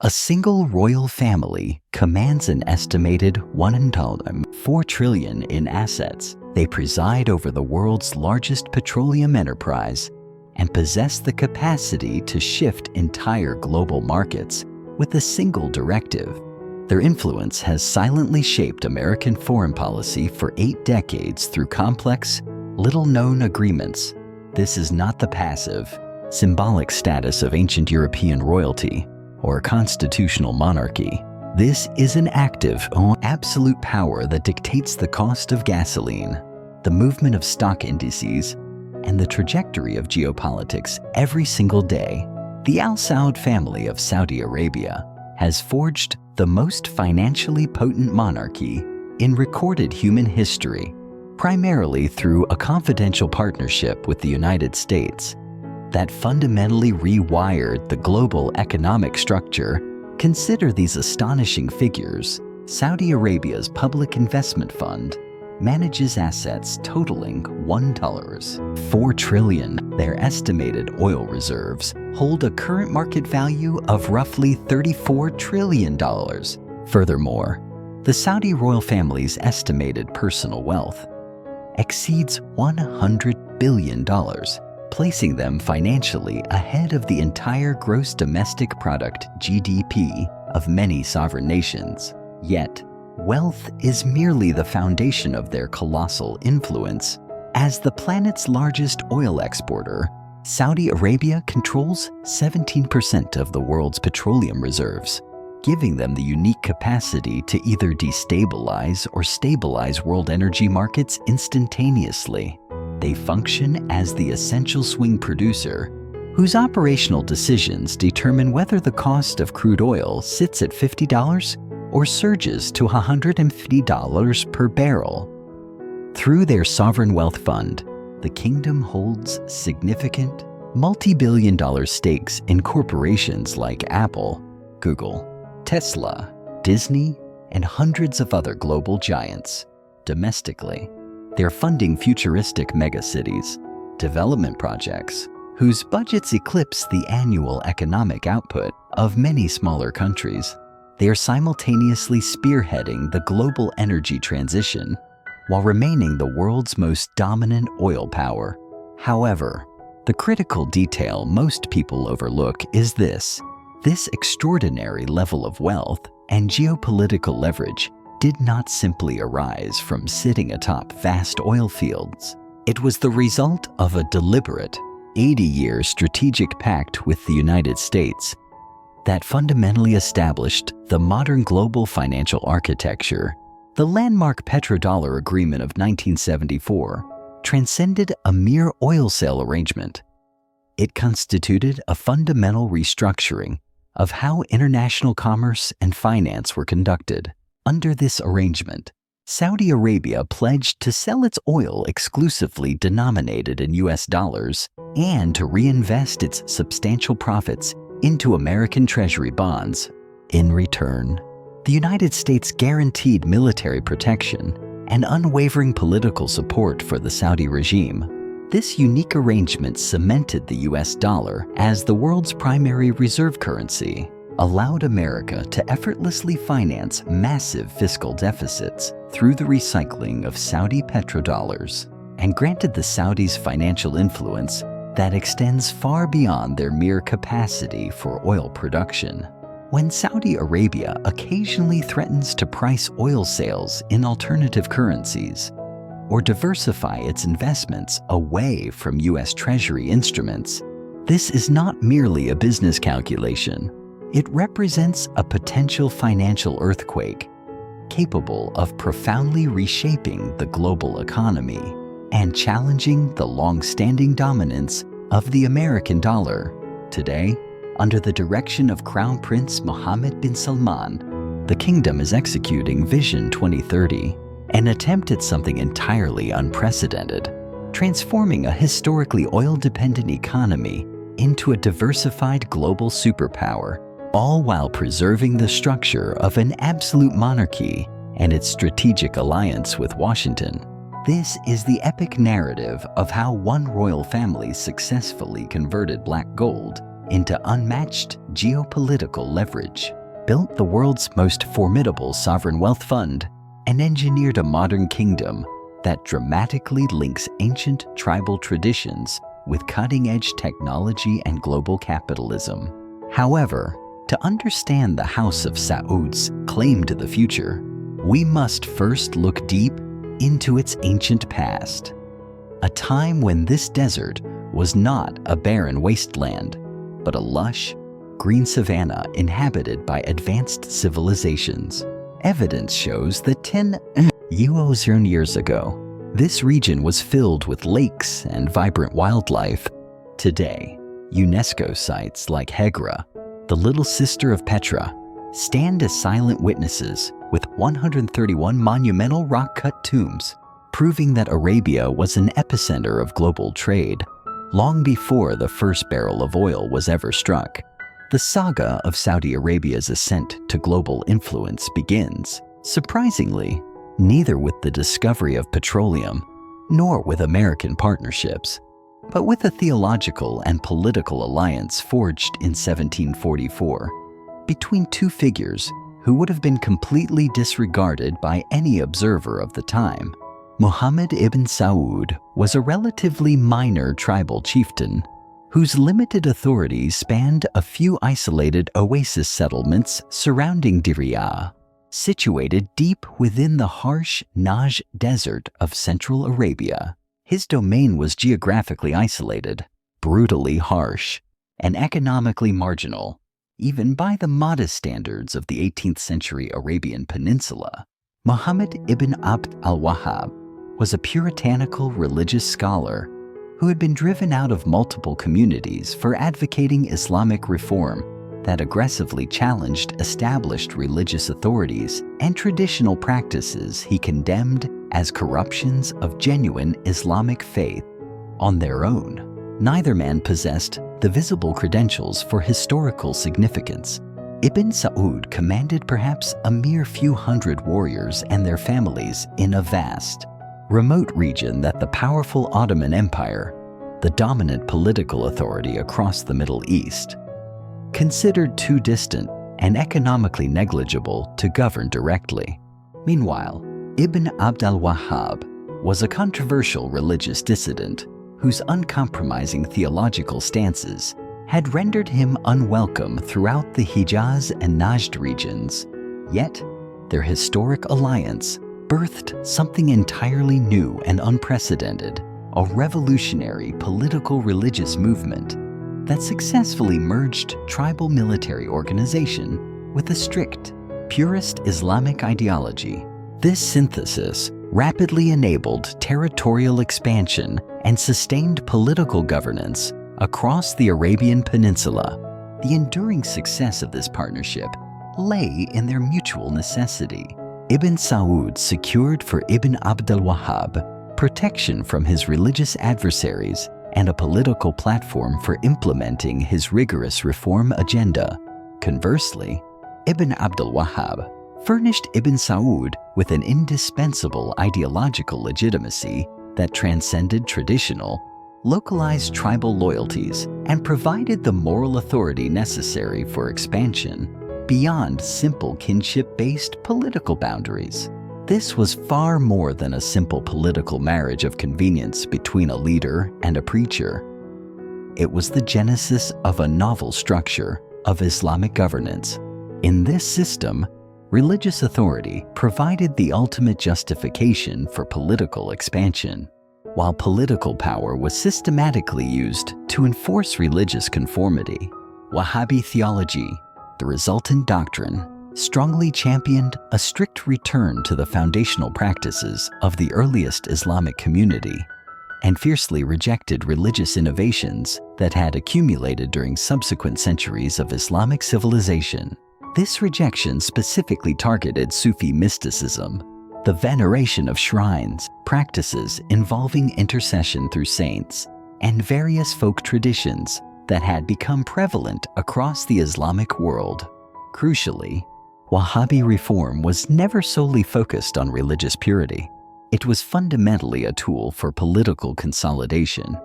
A single royal family commands an estimated $4 trillion in assets. They preside over the world's largest petroleum enterprise and possess the capacity to shift entire global markets with a single directive. Their influence has silently shaped American foreign policy for 8 decades through complex, little-known agreements. This is not the passive, symbolic status of ancient European royalty or a constitutional monarchy. This is an active, absolute power that dictates the cost of gasoline, the movement of stock indices, and the trajectory of geopolitics every single day. The Al Saud family of Saudi Arabia has forged the most financially potent monarchy in recorded human history, primarily through a confidential partnership with the United States that fundamentally rewired the global economic structure. Consider these astonishing figures. Saudi Arabia's public investment fund manages assets totaling $4 trillion. Their estimated oil reserves hold a current market value of roughly $34 trillion. Furthermore, the Saudi royal family's estimated personal wealth exceeds $100 billion, placing them financially ahead of the entire gross domestic product (GDP) of many sovereign nations. Yet, wealth is merely the foundation of their colossal influence. As the planet's largest oil exporter, Saudi Arabia controls 17% of the world's petroleum reserves, giving them the unique capacity to either destabilize or stabilize world energy markets instantaneously. They function as the essential swing producer, whose operational decisions determine whether the cost of crude oil sits at $50 or surges to $150 per barrel. Through their sovereign wealth fund, the kingdom holds significant, multi-billion-dollar stakes in corporations like Apple, Google, Tesla, Disney, and hundreds of other global giants. Domestically, they're funding futuristic megacities, development projects, whose budgets eclipse the annual economic output of many smaller countries. They are simultaneously spearheading the global energy transition while remaining the world's most dominant oil power. However, the critical detail most people overlook is this. This extraordinary level of wealth and geopolitical leverage did not simply arise from sitting atop vast oil fields. It was the result of a deliberate, 80-year strategic pact with the United States that fundamentally established the modern global financial architecture. The landmark Petrodollar Agreement of 1974 transcended a mere oil sale arrangement. It constituted a fundamental restructuring of how international commerce and finance were conducted. Under this arrangement, Saudi Arabia pledged to sell its oil exclusively denominated in US dollars and to reinvest its substantial profits into American Treasury bonds. In return, the United States guaranteed military protection and unwavering political support for the Saudi regime. This unique arrangement cemented the US dollar as the world's primary reserve currency, allowed America to effortlessly finance massive fiscal deficits through the recycling of Saudi petrodollars, and granted the Saudis financial influence that extends far beyond their mere capacity for oil production. When Saudi Arabia occasionally threatens to price oil sales in alternative currencies or diversify its investments away from US Treasury instruments, this is not merely a business calculation. It represents a potential financial earthquake capable of profoundly reshaping the global economy and challenging the long-standing dominance of the American dollar. Today, under the direction of Crown Prince Mohammed bin Salman, the kingdom is executing Vision 2030, an attempt at something entirely unprecedented, transforming a historically oil-dependent economy into a diversified global superpower, all while preserving the structure of an absolute monarchy and its strategic alliance with Washington. This is the epic narrative of how one royal family successfully converted black gold into unmatched geopolitical leverage, built the world's most formidable sovereign wealth fund, and engineered a modern kingdom that dramatically links ancient tribal traditions with cutting-edge technology and global capitalism. However, to understand the House of Saud's claim to the future, we must first look deep into its ancient past. A time when this desert was not a barren wasteland, but a lush, green savanna inhabited by advanced civilizations. Evidence shows that 10,000 years ago, this region was filled with lakes and vibrant wildlife. Today, UNESCO sites like Hegra, the little sister of Petra, stand as silent witnesses with 131 monumental rock-cut tombs, proving that Arabia was an epicenter of global trade long before the first barrel of oil was ever struck. The saga of Saudi Arabia's ascent to global influence begins, surprisingly, neither with the discovery of petroleum nor with American partnerships, but with a theological and political alliance forged in 1744 between two figures who would have been completely disregarded by any observer of the time. Muhammad ibn Saud was a relatively minor tribal chieftain whose limited authority spanned a few isolated oasis settlements surrounding Diriyah, situated deep within the harsh Najd Desert of Central Arabia. His domain was geographically isolated, brutally harsh, and economically marginal, even by the modest standards of the 18th century Arabian Peninsula. Muhammad ibn Abd al-Wahhab was a puritanical religious scholar who had been driven out of multiple communities for advocating Islamic reform that aggressively challenged established religious authorities and traditional practices he condemned as corruptions of genuine Islamic faith. On their own, neither man possessed the visible credentials for historical significance. Ibn Saud commanded perhaps a mere few hundred warriors and their families in a vast, remote region that the powerful Ottoman Empire, the dominant political authority across the Middle East, considered too distant and economically negligible to govern directly. Meanwhile, Ibn Abd al-Wahhab was a controversial religious dissident whose uncompromising theological stances had rendered him unwelcome throughout the Hijaz and Najd regions. Yet, their historic alliance birthed something entirely new and unprecedented, a revolutionary political religious movement that successfully merged tribal military organization with a strict, purist Islamic ideology. This synthesis rapidly enabled territorial expansion and sustained political governance across the Arabian Peninsula. The enduring success of this partnership lay in their mutual necessity. Ibn Saud secured for Ibn Abd al-Wahhab protection from his religious adversaries and a political platform for implementing his rigorous reform agenda. Conversely, Ibn Abd al-Wahhab furnished Ibn Saud with an indispensable ideological legitimacy that transcended traditional, localized tribal loyalties and provided the moral authority necessary for expansion beyond simple kinship-based political boundaries. This was far more than a simple political marriage of convenience between a leader and a preacher. It was the genesis of a novel structure of Islamic governance. In this system, religious authority provided the ultimate justification for political expansion, while political power was systematically used to enforce religious conformity. Wahhabi theology, the resultant doctrine, strongly championed a strict return to the foundational practices of the earliest Islamic community and fiercely rejected religious innovations that had accumulated during subsequent centuries of Islamic civilization. This rejection specifically targeted Sufi mysticism, the veneration of shrines, practices involving intercession through saints, and various folk traditions that had become prevalent across the Islamic world. Crucially, Wahhabi reform was never solely focused on religious purity. It was fundamentally a tool for political consolidation.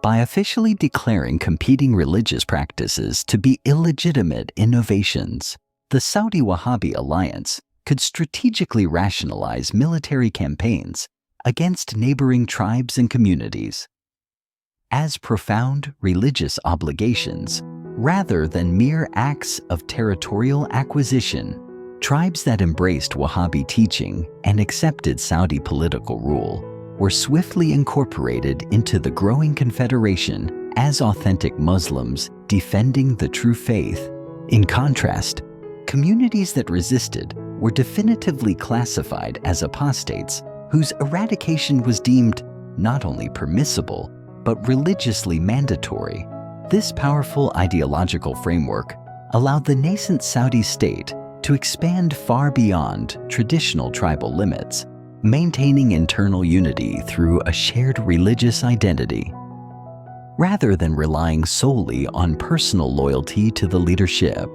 by officially declaring competing religious practices to be illegitimate innovations. The Saudi Wahhabi alliance could strategically rationalize military campaigns against neighboring tribes and communities as profound religious obligations rather than mere acts of territorial acquisition. Tribes that embraced Wahhabi teaching and accepted Saudi political rule were swiftly incorporated into the growing confederation as authentic Muslims defending the true faith. In contrast, communities that resisted were definitively classified as apostates whose eradication was deemed not only permissible but religiously mandatory. This powerful ideological framework allowed the nascent Saudi state to expand far beyond traditional tribal limits, maintaining internal unity through a shared religious identity. Rather than relying solely on personal loyalty to the leadership,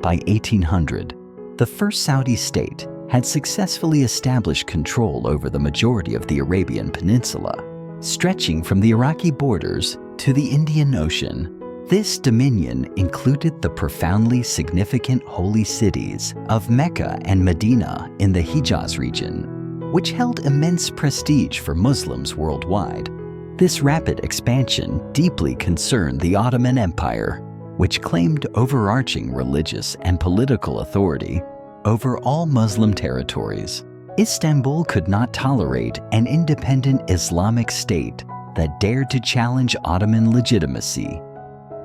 by 1800, the first Saudi state had successfully established control over the majority of the Arabian Peninsula, stretching from the Iraqi borders to the Indian Ocean. This dominion included the profoundly significant holy cities of Mecca and Medina in the Hijaz region, which held immense prestige for Muslims worldwide. This rapid expansion deeply concerned the Ottoman Empire, which claimed overarching religious and political authority over all Muslim territories. Istanbul could not tolerate an independent Islamic state that dared to challenge Ottoman legitimacy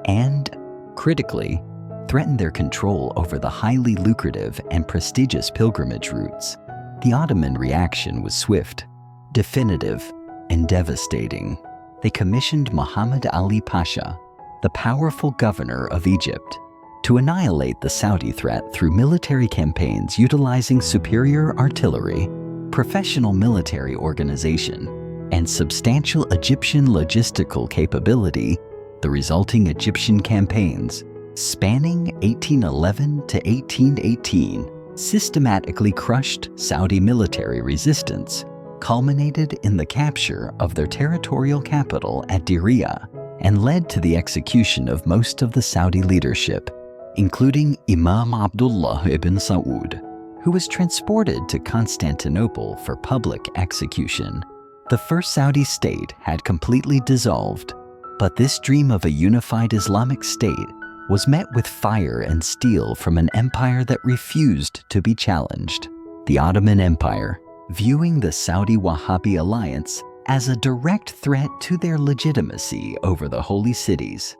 and, critically, threatened their control over the highly lucrative and prestigious pilgrimage routes. The Ottoman reaction was swift, definitive, and devastating. They commissioned Muhammad Ali Pasha, the powerful governor of Egypt, to annihilate the Saudi threat through military campaigns utilizing superior artillery, professional military organization, and substantial Egyptian logistical capability. The resulting Egyptian campaigns, spanning 1811 to 1818, systematically crushed Saudi military resistance, culminated in the capture of their territorial capital at Diriyah, and led to the execution of most of the Saudi leadership, including Imam Abdullah ibn Saud, who was transported to Constantinople for public execution. The first Saudi state had completely dissolved, but this dream of a unified Islamic state was met with fire and steel from an empire that refused to be challenged. The Ottoman Empire, viewing the Saudi Wahhabi alliance as a direct threat to their legitimacy over the holy cities,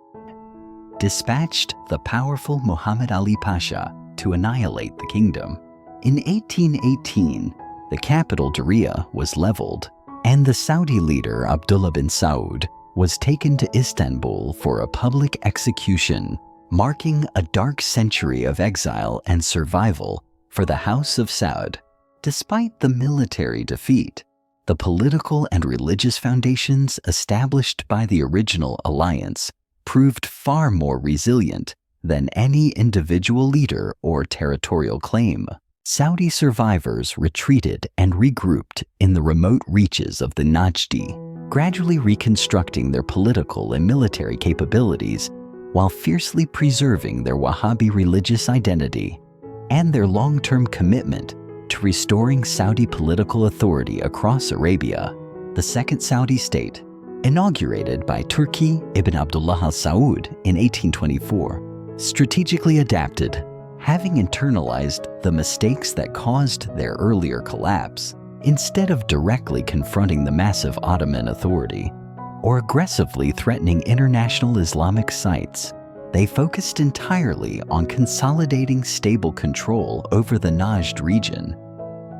dispatched the powerful Muhammad Ali Pasha to annihilate the kingdom. In 1818, the capital Diriyah was leveled, and the Saudi leader Abdullah bin Saud was taken to Istanbul for a public execution, marking a dark century of exile and survival for the House of Saud. Despite the military defeat, the political and religious foundations established by the original alliance proved far more resilient than any individual leader or territorial claim. Saudi survivors retreated and regrouped in the remote reaches of the Najdi, gradually reconstructing their political and military capabilities while fiercely preserving their Wahhabi religious identity and their long-term commitment to restoring Saudi political authority across Arabia. The Second Saudi State, inaugurated by Turki ibn Abdullah al-Saud in 1824, strategically adapted, having internalized the mistakes that caused their earlier collapse. Instead of directly confronting the massive Ottoman authority or aggressively threatening international Islamic sites, they focused entirely on consolidating stable control over the Najd region,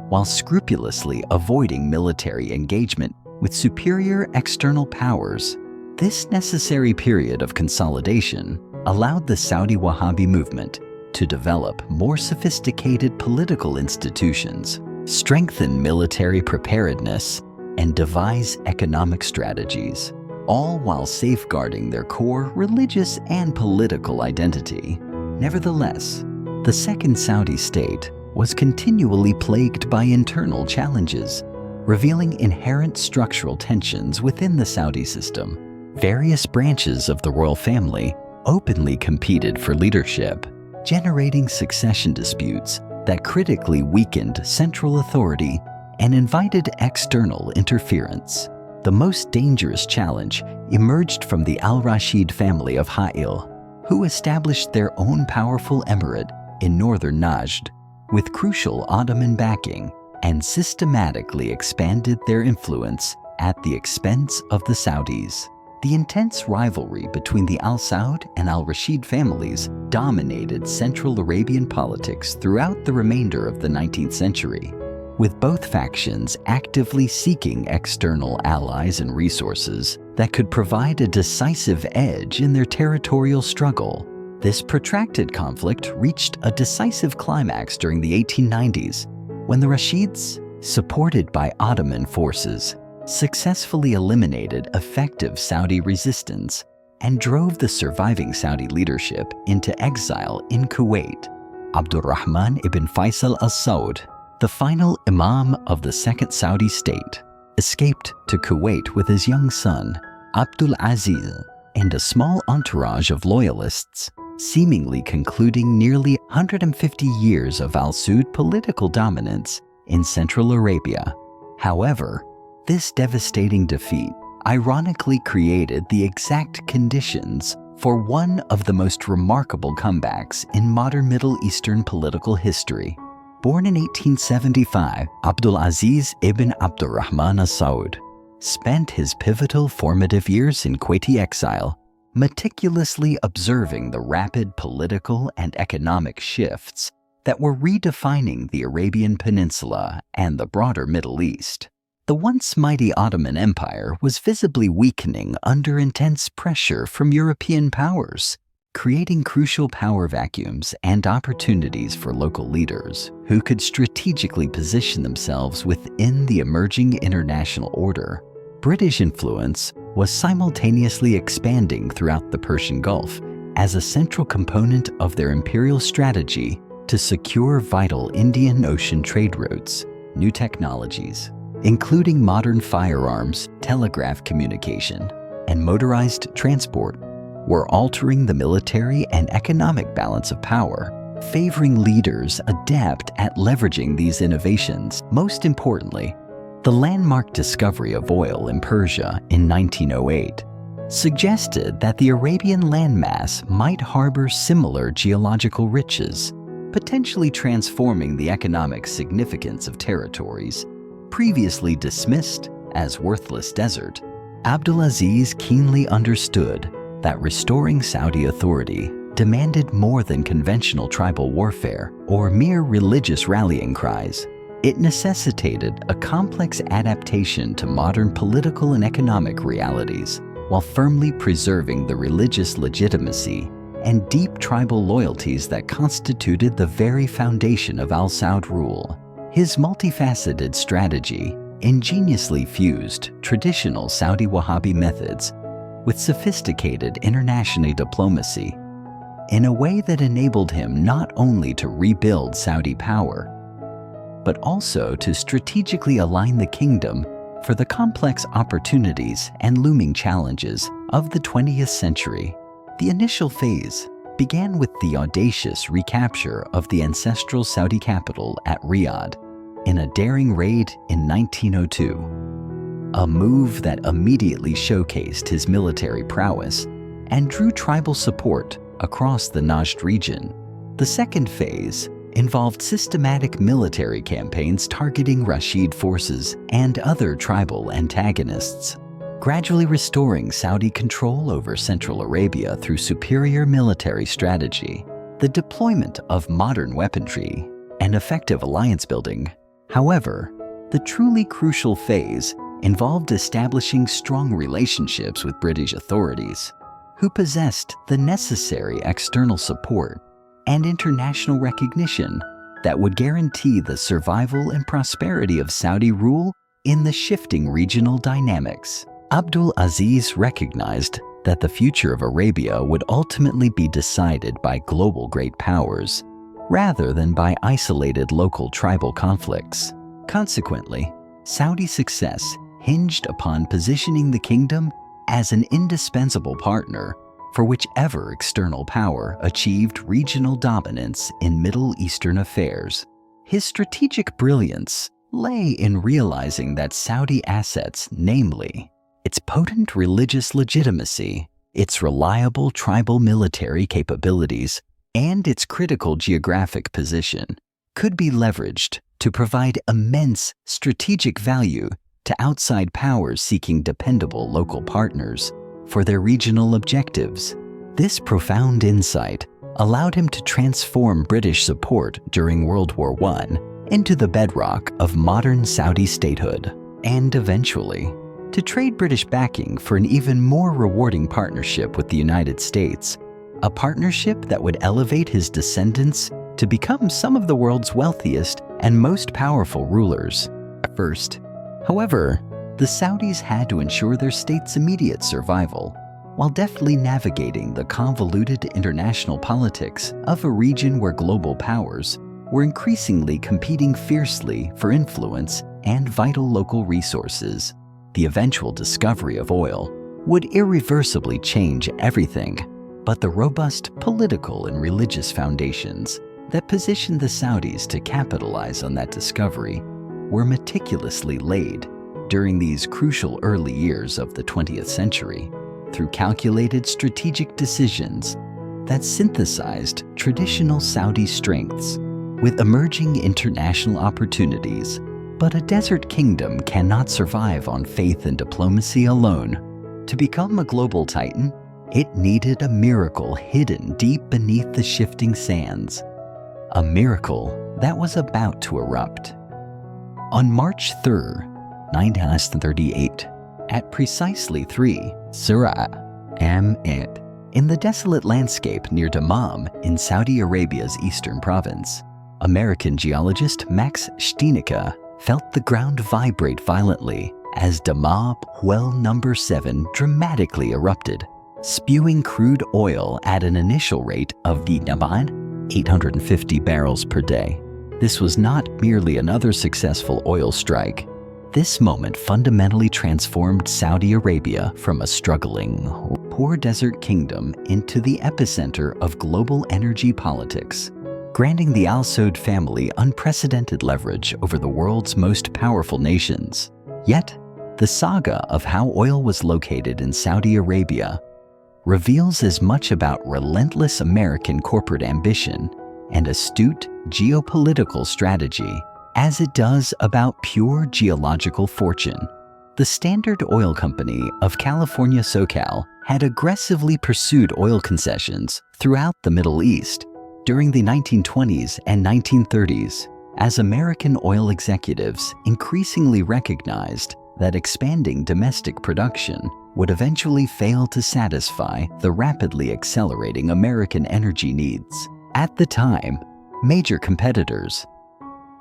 while scrupulously avoiding military engagement with superior external powers. This necessary period of consolidation allowed the Saudi Wahhabi movement to develop more sophisticated political institutions, strengthen military preparedness, and devise economic strategies, all while safeguarding their core religious and political identity. Nevertheless, the Second Saudi State was continually plagued by internal challenges, revealing inherent structural tensions within the Saudi system. various branches of the royal family openly competed for leadership, generating succession disputes that critically weakened central authority and invited external interference. The most dangerous challenge emerged from the Al-Rashid family of Ha'il, who established their own powerful emirate in northern Najd, with crucial Ottoman backing, and systematically expanded their influence at the expense of the Saudis. The intense rivalry between the Al Saud and Al Rashid families dominated Central Arabian politics throughout the remainder of the 19th century, with both factions actively seeking external allies and resources that could provide a decisive edge in their territorial struggle. This protracted conflict reached a decisive climax during the 1890s, when the Rashids, supported by Ottoman forces, successfully eliminated effective Saudi resistance and drove the surviving Saudi leadership into exile in Kuwait. Abdurrahman ibn Faisal al-Saud, the final Imam of the Second Saudi state, escaped to Kuwait with his young son, Abdul Aziz, and a small entourage of loyalists, seemingly concluding nearly 150 years of Al Saud political dominance in Central Arabia. However, this devastating defeat ironically created the exact conditions for one of the most remarkable comebacks in modern Middle Eastern political history. Born in 1875, Abdul Aziz ibn Abdurrahman al-Saud spent his pivotal formative years in Kuwaiti exile, meticulously observing the rapid political and economic shifts that were redefining the Arabian Peninsula and the broader Middle East. The once mighty Ottoman Empire was visibly weakening under intense pressure from European powers, creating crucial power vacuums and opportunities for local leaders who could strategically position themselves within the emerging international order. British influence was simultaneously expanding throughout the Persian Gulf as a central component of their imperial strategy to secure vital Indian Ocean trade routes. New technologies, including modern firearms, telegraph communication, and motorized transport, were altering the military and economic balance of power, favoring leaders adept at leveraging these innovations. Most importantly, the landmark discovery of oil in Persia in 1908 suggested that the Arabian landmass might harbor similar geological riches, potentially transforming the economic significance of territories previously dismissed as worthless desert. Abdulaziz keenly understood that restoring Saudi authority demanded more than conventional tribal warfare or mere religious rallying cries. It necessitated a complex adaptation to modern political and economic realities, while firmly preserving the religious legitimacy and deep tribal loyalties that constituted the very foundation of Al Saud rule. His multifaceted strategy ingeniously fused traditional Saudi Wahhabi methods with sophisticated international diplomacy in a way that enabled him not only to rebuild Saudi power, but also to strategically align the kingdom for the complex opportunities and looming challenges of the 20th century. The initial phase began with the audacious recapture of the ancestral Saudi capital at Riyadh in a daring raid in 1902, a move that immediately showcased his military prowess and drew tribal support across the Najd region. The second phase involved systematic military campaigns targeting Rashid forces and other tribal antagonists, gradually restoring Saudi control over Central Arabia through superior military strategy, the deployment of modern weaponry, and effective alliance building. However, the truly crucial phase involved establishing strong relationships with British authorities, who possessed the necessary external support and international recognition that would guarantee the survival and prosperity of Saudi rule in the shifting regional dynamics. Abdul Aziz recognized that the future of Arabia would ultimately be decided by global great powers, rather than by isolated local tribal conflicts. Consequently, Saudi success hinged upon positioning the kingdom as an indispensable partner for whichever external power achieved regional dominance in Middle Eastern affairs. His strategic brilliance lay in realizing that Saudi assets, namely its potent religious legitimacy, its reliable tribal military capabilities, and its critical geographic position, could be leveraged to provide immense strategic value to outside powers seeking dependable local partners for their regional objectives. This profound insight allowed him to transform British support during World War I into the bedrock of modern Saudi statehood, and eventually to trade British backing for an even more rewarding partnership with the United States, a partnership that would elevate his descendants to become some of the world's wealthiest and most powerful rulers. First, however, the Saudis had to ensure their state's immediate survival, while deftly navigating the convoluted international politics of a region where global powers were increasingly competing fiercely for influence and vital local resources. The eventual discovery of oil would irreversibly change everything, but the robust political and religious foundations that positioned the Saudis to capitalize on that discovery were meticulously laid during these crucial early years of the 20th century through calculated strategic decisions that synthesized traditional Saudi strengths with emerging international opportunities. But a desert kingdom cannot survive on faith and diplomacy alone. To become a global titan, it needed a miracle hidden deep beneath the shifting sands, a miracle that was about to erupt. On March 3rd, 1938, at precisely 3 Surah am-8, in the desolate landscape near Dammam in Saudi Arabia's eastern province, American geologist Max Steinicke felt the ground vibrate violently as Dammam Well No. 7 dramatically erupted, spewing crude oil at an initial rate of 850 barrels per day. This was not merely another successful oil strike. This moment fundamentally transformed Saudi Arabia from a struggling, poor desert kingdom into the epicenter of global energy politics, granting the Al Saud family unprecedented leverage over the world's most powerful nations. Yet, the saga of how oil was located in Saudi Arabia reveals as much about relentless American corporate ambition and astute geopolitical strategy as it does about pure geological fortune. The Standard Oil Company of California SoCal had aggressively pursued oil concessions throughout the Middle East during the 1920s and 1930s, as American oil executives increasingly recognized that expanding domestic production would eventually fail to satisfy the rapidly accelerating American energy needs. At the time, major competitors,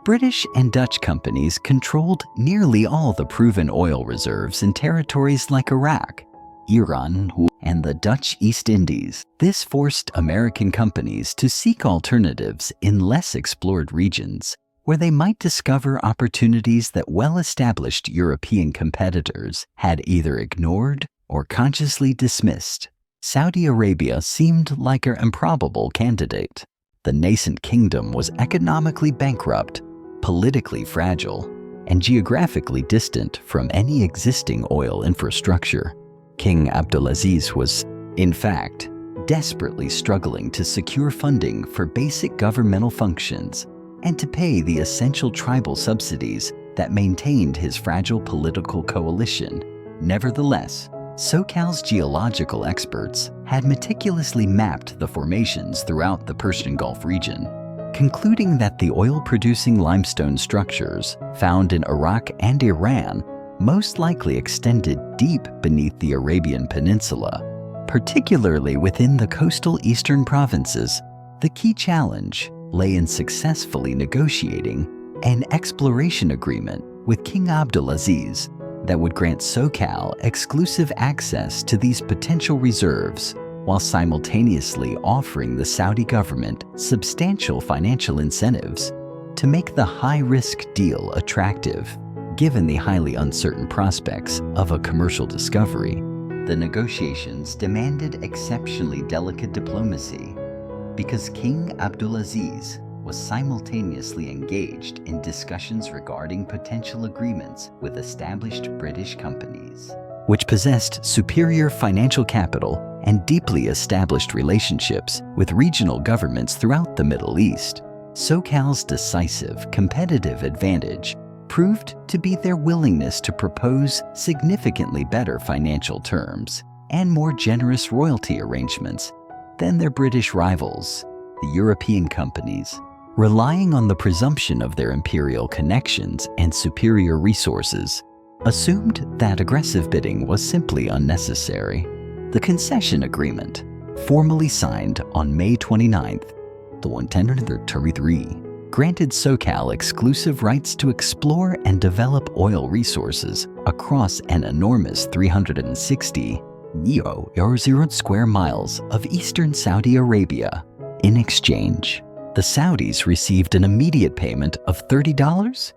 British and Dutch companies, controlled nearly all the proven oil reserves in territories like Iraq, Iran, and the Dutch East Indies. This forced American companies to seek alternatives in less explored regions, where they might discover opportunities that well-established European competitors had either ignored or consciously dismissed. Saudi Arabia seemed like an improbable candidate. The nascent kingdom was economically bankrupt, politically fragile, and geographically distant from any existing oil infrastructure. King Abdulaziz was, in fact, desperately struggling to secure funding for basic governmental functions and to pay the essential tribal subsidies that maintained his fragile political coalition. Nevertheless, SoCal's geological experts had meticulously mapped the formations throughout the Persian Gulf region, concluding that the oil-producing limestone structures found in Iraq and Iran most likely extended deep beneath the Arabian Peninsula, particularly within the coastal eastern provinces. The key challenge lay in successfully negotiating an exploration agreement with King Abdulaziz that would grant SoCal exclusive access to these potential reserves, while simultaneously offering the Saudi government substantial financial incentives to make the high-risk deal attractive. Given the highly uncertain prospects of a commercial discovery, The negotiations demanded exceptionally delicate diplomacy because King Abdulaziz was simultaneously engaged in discussions regarding potential agreements with established British companies, which possessed superior financial capital and deeply established relationships with regional governments throughout the Middle East. SoCal's decisive competitive advantage proved to be their willingness to propose significantly better financial terms and more generous royalty arrangements than their British rivals, the European companies. Relying on the presumption of their imperial connections and superior resources, assumed that aggressive bidding was simply unnecessary. The concession agreement, formally signed on May 29, 1933, granted SoCal exclusive rights to explore and develop oil resources across an enormous 360 square miles of eastern Saudi Arabia. In exchange, the Saudis received an immediate payment of $30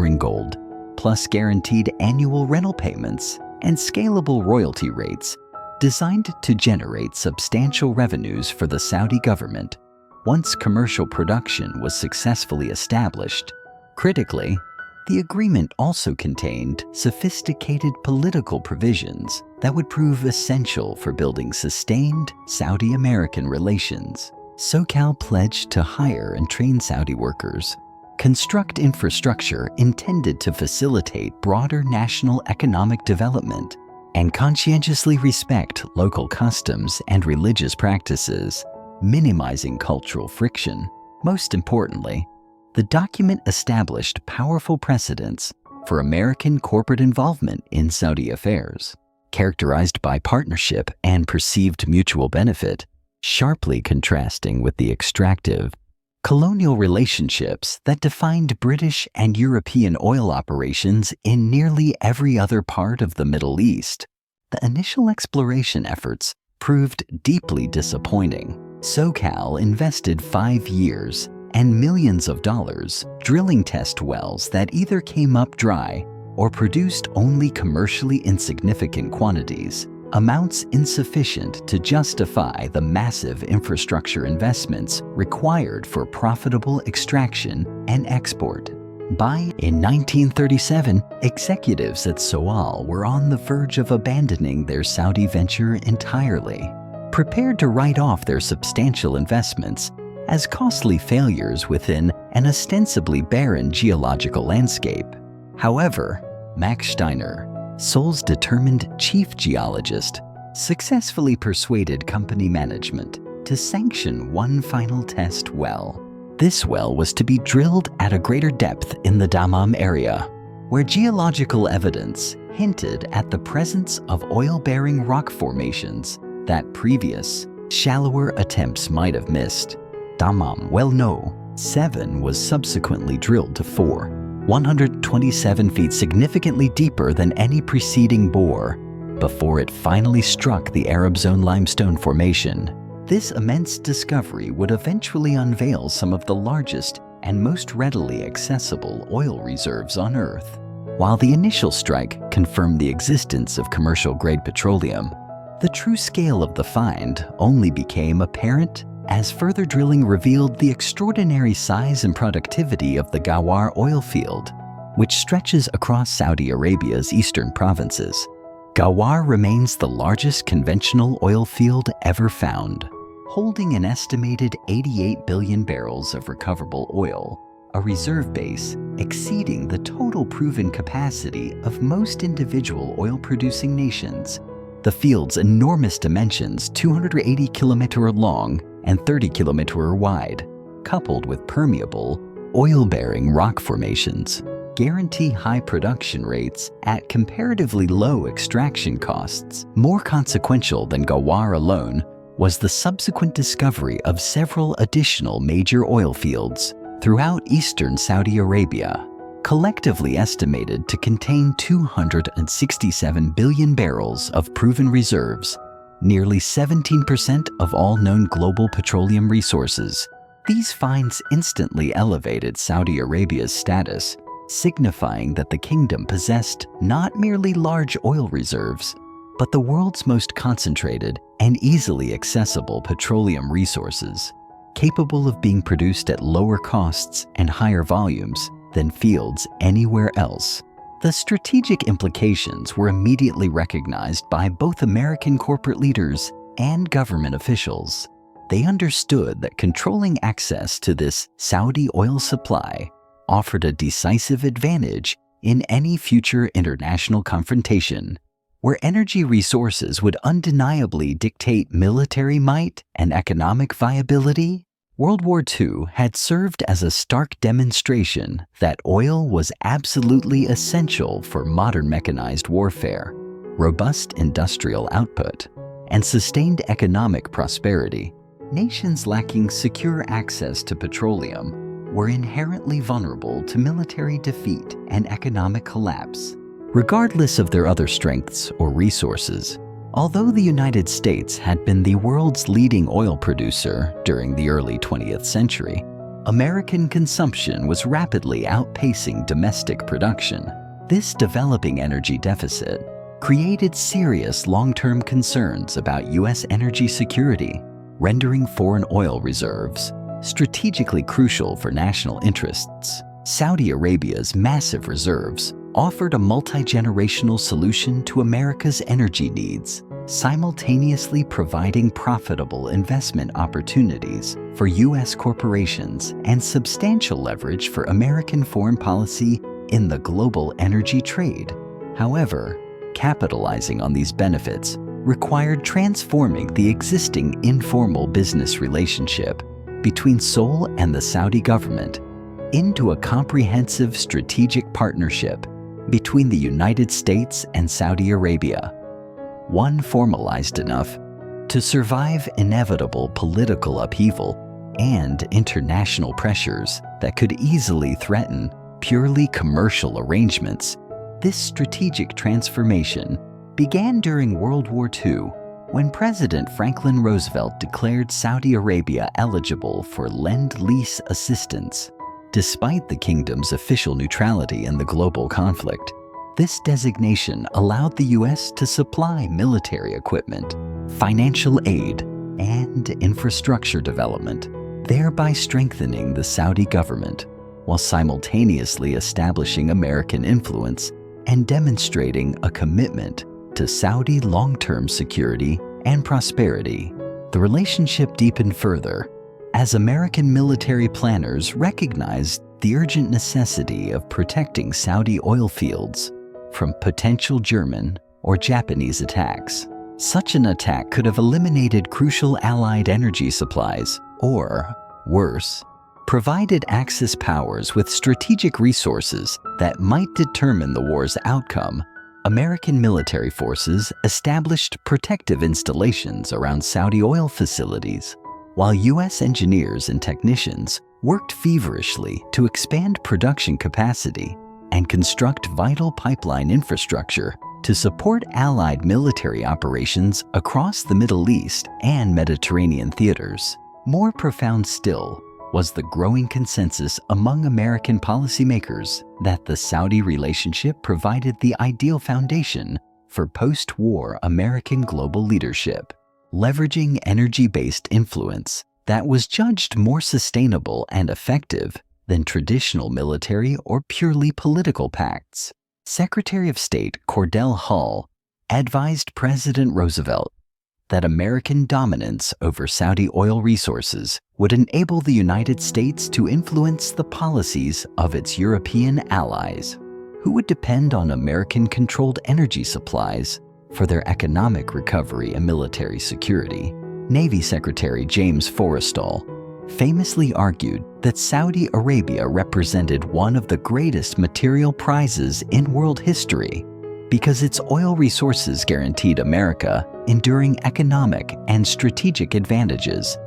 in gold, plus guaranteed annual rental payments and scalable royalty rates designed to generate substantial revenues for the Saudi government once commercial production was successfully established. Critically, the agreement also contained sophisticated political provisions that would prove essential for building sustained Saudi-American relations. SoCal pledged to hire and train Saudi workers, construct infrastructure intended to facilitate broader national economic development, and conscientiously respect local customs and religious practices, minimizing cultural friction. Most importantly, the document established powerful precedents for American corporate involvement in Saudi affairs, characterized by partnership and perceived mutual benefit, sharply contrasting with the extractive, colonial relationships that defined British and European oil operations in nearly every other part of the Middle East. The initial exploration efforts proved deeply disappointing. SoCal invested 5 years and millions of dollars drilling test wells that either came up dry or produced only commercially insignificant quantities, amounts insufficient to justify the massive infrastructure investments required for profitable extraction and export. In 1937, executives at Saud were on the verge of abandoning their Saudi venture entirely, prepared to write off their substantial investments as costly failures within an ostensibly barren geological landscape. However, Max Steiner, Saud's determined chief geologist, successfully persuaded company management to sanction one final test well. This well was to be drilled at a greater depth in the Dammam area, where geological evidence hinted at the presence of oil-bearing rock formations that previous, shallower attempts might have missed. Dammam Well No. 7 was subsequently drilled to 127 feet, significantly deeper than any preceding bore, before it finally struck the Arab Zone limestone formation. This immense discovery would eventually unveil some of the largest and most readily accessible oil reserves on Earth. While the initial strike confirmed the existence of commercial-grade petroleum, the true scale of the find only became apparent as further drilling revealed the extraordinary size and productivity of the Ghawar oil field, which stretches across Saudi Arabia's eastern provinces. Ghawar remains the largest conventional oil field ever found, holding an estimated 88 billion barrels of recoverable oil, a reserve base exceeding the total proven capacity of most individual oil-producing nations. The field's enormous dimensions, 280 km long and 30 km wide, coupled with permeable, oil-bearing rock formations, guarantee high production rates at comparatively low extraction costs. More consequential than Ghawar alone was the subsequent discovery of several additional major oil fields throughout eastern Saudi Arabia, collectively estimated to contain 267 billion barrels of proven reserves, nearly 17% of all known global petroleum resources. These finds instantly elevated Saudi Arabia's status, signifying that the kingdom possessed not merely large oil reserves, but the world's most concentrated and easily accessible petroleum resources, capable of being produced at lower costs and higher volumes than fields anywhere else. The strategic implications were immediately recognized by both American corporate leaders and government officials. They understood that controlling access to this Saudi oil supply offered a decisive advantage in any future international confrontation, where energy resources would undeniably dictate military might and economic viability. World War II had served as a stark demonstration that oil was absolutely essential for modern mechanized warfare, robust industrial output, and sustained economic prosperity. Nations lacking secure access to petroleum were inherently vulnerable to military defeat and economic collapse, regardless of their other strengths or resources. Although the United States had been the world's leading oil producer during the early 20th century, American consumption was rapidly outpacing domestic production. This developing energy deficit created serious long-term concerns about U.S. energy security, rendering foreign oil reserves strategically crucial for national interests. Saudi Arabia's massive reserves offered a multi-generational solution to America's energy needs, simultaneously providing profitable investment opportunities for U.S. corporations and substantial leverage for American foreign policy in the global energy trade. However, capitalizing on these benefits required transforming the existing informal business relationship between Seoul and the Saudi government into a comprehensive strategic partnership between the United States and Saudi Arabia, one formalized enough to survive inevitable political upheaval and international pressures that could easily threaten purely commercial arrangements. This strategic transformation began during World War II, when President Franklin Roosevelt declared Saudi Arabia eligible for Lend-Lease assistance. Despite the kingdom's official neutrality in the global conflict, this designation allowed the U.S. to supply military equipment, financial aid, and infrastructure development, thereby strengthening the Saudi government, while simultaneously establishing American influence and demonstrating a commitment to Saudi long-term security and prosperity. The relationship deepened further as American military planners recognized the urgent necessity of protecting Saudi oil fields from potential German or Japanese attacks. Such an attack could have eliminated crucial Allied energy supplies, or, worse, provided Axis powers with strategic resources that might determine the war's outcome. American military forces established protective installations around Saudi oil facilities, while U.S. engineers and technicians worked feverishly to expand production capacity and construct vital pipeline infrastructure to support Allied military operations across the Middle East and Mediterranean theaters. More profound still was the growing consensus among American policymakers that the Saudi relationship provided the ideal foundation for post-war American global leadership, leveraging energy-based influence that was judged more sustainable and effective than traditional military or purely political pacts. Secretary of State Cordell Hull advised President Roosevelt that American dominance over Saudi oil resources would enable the United States to influence the policies of its European allies, who would depend on American-controlled energy supplies for their economic recovery and military security. Navy Secretary James Forrestal famously argued that Saudi Arabia represented one of the greatest material prizes in world history because its oil resources guaranteed America enduring economic and strategic advantages.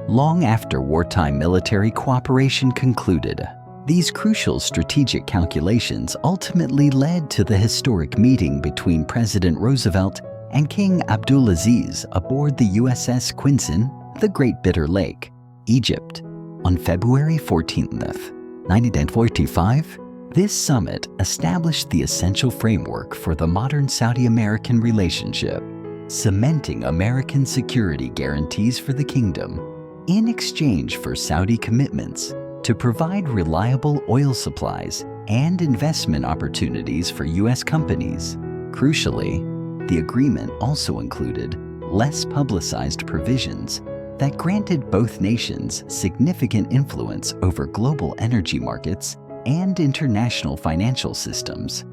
Long after wartime military cooperation concluded, these crucial strategic calculations ultimately led to the historic meeting between President Roosevelt and King Abdulaziz aboard the USS Quincy, the Great Bitter Lake, Egypt, on February 14, 1945, This summit established the essential framework for the modern Saudi-American relationship, cementing American security guarantees for the kingdom in exchange for Saudi commitments to provide reliable oil supplies and investment opportunities for U.S. companies. Crucially, the agreement also included less publicized provisions that granted both nations significant influence over global energy markets and international financial systems,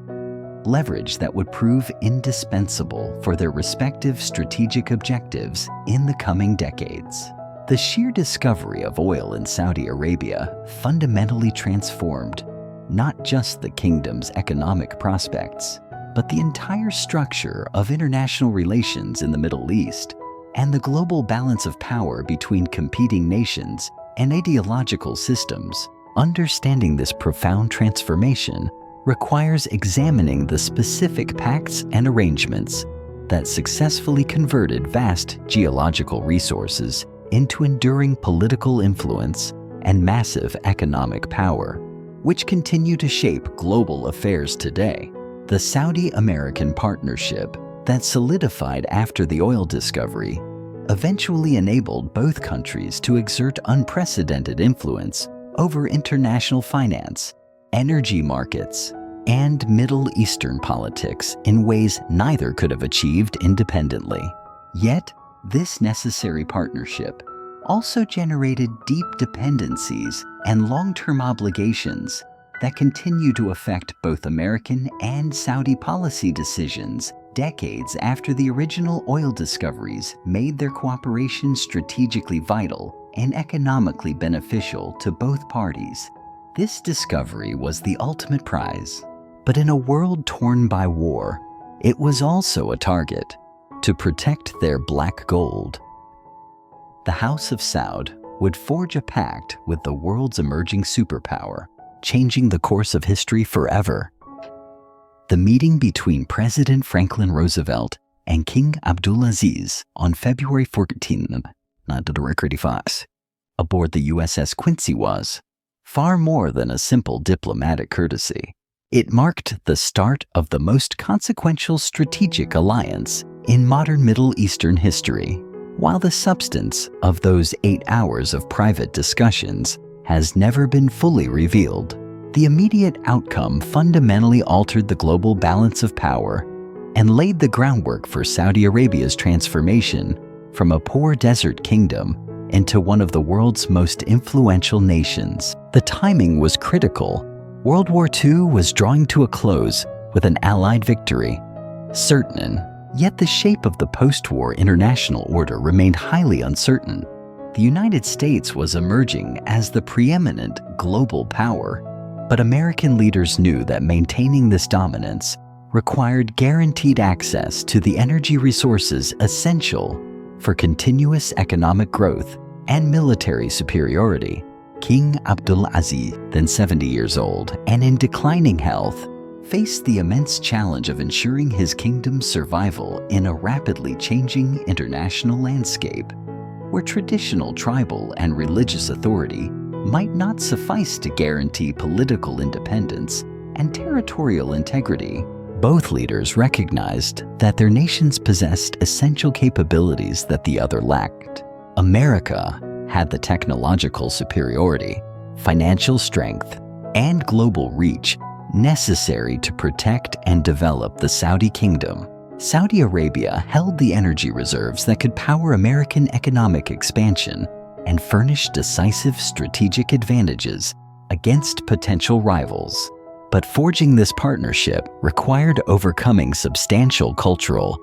leverage that would prove indispensable for their respective strategic objectives in the coming decades. The sheer discovery of oil in Saudi Arabia fundamentally transformed not just the kingdom's economic prospects, but the entire structure of international relations in the Middle East and the global balance of power between competing nations and ideological systems. Understanding this profound transformation requires examining the specific pacts and arrangements that successfully converted vast geological resources into enduring political influence and massive economic power, which continue to shape global affairs today. The Saudi-American partnership that solidified after the oil discovery eventually enabled both countries to exert unprecedented influence over international finance, energy markets, and Middle Eastern politics in ways neither could have achieved independently. Yet, this necessary partnership also generated deep dependencies and long-term obligations that continue to affect both American and Saudi policy decisions decades after the original oil discoveries made their cooperation strategically vital and economically beneficial to both parties. This discovery was the ultimate prize, but in a world torn by war, it was also a target to protect their black gold. The House of Saud would forge a pact with the world's emerging superpower, changing the course of history forever. The meeting between President Franklin Roosevelt and King Abdulaziz on February 14, 1935, aboard the USS Quincy was far more than a simple diplomatic courtesy. It marked the start of the most consequential strategic alliance in modern Middle Eastern history. While the substance of those 8 hours of private discussions has never been fully revealed, the immediate outcome fundamentally altered the global balance of power and laid the groundwork for Saudi Arabia's transformation from a poor desert kingdom into one of the world's most influential nations. The timing was critical. World War II was drawing to a close with an Allied victory certain, yet the shape of the post-war international order remained highly uncertain. The United States was emerging as the preeminent global power, but American leaders knew that maintaining this dominance required guaranteed access to the energy resources essential for continuous economic growth and military superiority. King Abdulaziz, then 70 years old and in declining health, faced the immense challenge of ensuring his kingdom's survival in a rapidly changing international landscape, where traditional tribal and religious authority might not suffice to guarantee political independence and territorial integrity. Both leaders recognized that their nations possessed essential capabilities that the other lacked. America had the technological superiority, financial strength, and global reach necessary to protect and develop the Saudi kingdom. Saudi Arabia held the energy reserves that could power American economic expansion and furnish decisive strategic advantages against potential rivals. But forging this partnership required overcoming substantial cultural,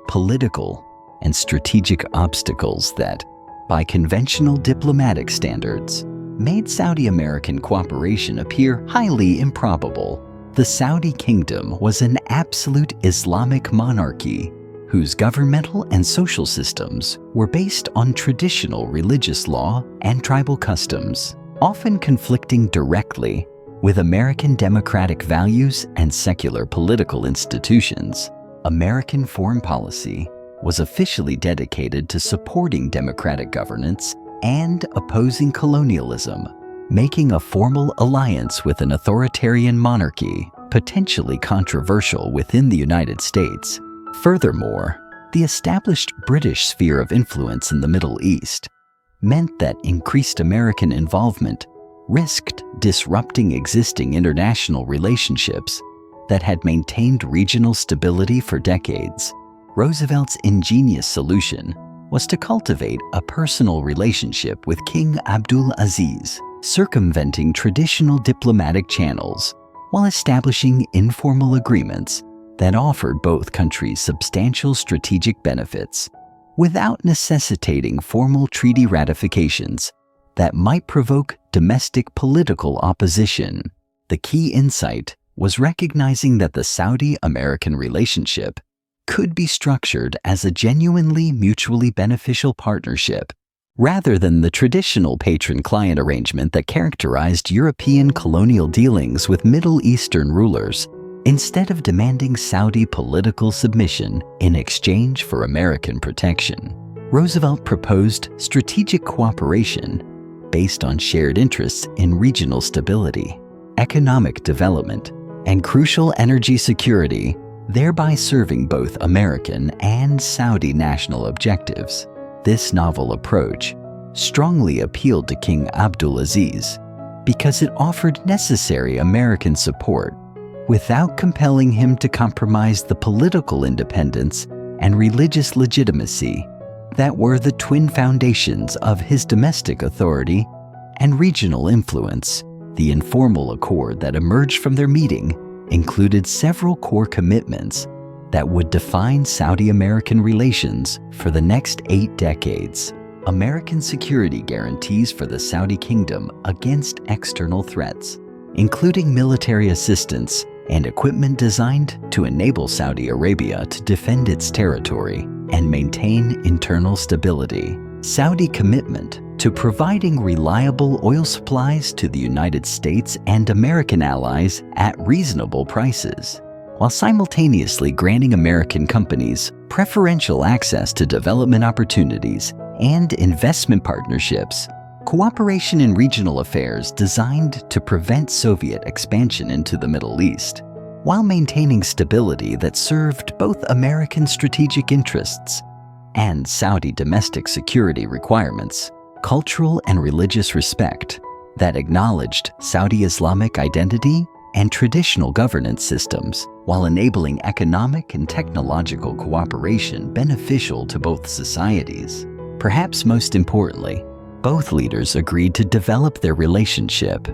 political, and strategic obstacles that, by conventional diplomatic standards, made Saudi-American cooperation appear highly improbable. The Saudi kingdom was an absolute Islamic monarchy whose governmental and social systems were based on traditional religious law and tribal customs, often conflicting directly with American democratic values and secular political institutions. American foreign policy was officially dedicated to supporting democratic governance and opposing colonialism, making a formal alliance with an authoritarian monarchy potentially controversial within the United States. Furthermore, the established British sphere of influence in the Middle East meant that increased American involvement risked disrupting existing international relationships that had maintained regional stability for decades. Roosevelt's ingenious solution was to cultivate a personal relationship with King Abdul Aziz, circumventing traditional diplomatic channels while establishing informal agreements that offered both countries substantial strategic benefits without necessitating formal treaty ratifications that might provoke domestic political opposition. The key insight was recognizing that the Saudi-American relationship could be structured as a genuinely mutually beneficial partnership rather than the traditional patron-client arrangement that characterized European colonial dealings with Middle Eastern rulers. Instead of demanding Saudi political submission in exchange for American protection, Roosevelt proposed strategic cooperation based on shared interests in regional stability, economic development, and crucial energy security, thereby serving both American and Saudi national objectives. This novel approach strongly appealed to King Abdulaziz because it offered necessary American support without compelling him to compromise the political independence and religious legitimacy that were the twin foundations of his domestic authority and regional influence. The informal accord that emerged from their meeting included several core commitments that would define Saudi-American relations for the next 8 decades. American security guarantees for the Saudi kingdom against external threats, including military assistance and equipment designed to enable Saudi Arabia to defend its territory and maintain internal stability. Saudi commitment to providing reliable oil supplies to the United States and American allies at reasonable prices, while simultaneously granting American companies preferential access to development opportunities and investment partnerships. Cooperation in regional affairs designed to prevent Soviet expansion into the Middle East, while maintaining stability that served both American strategic interests and Saudi domestic security requirements. Cultural and religious respect that acknowledged Saudi Islamic identity and traditional governance systems, while enabling economic and technological cooperation beneficial to both societies. Perhaps most importantly, both leaders agreed to develop their relationship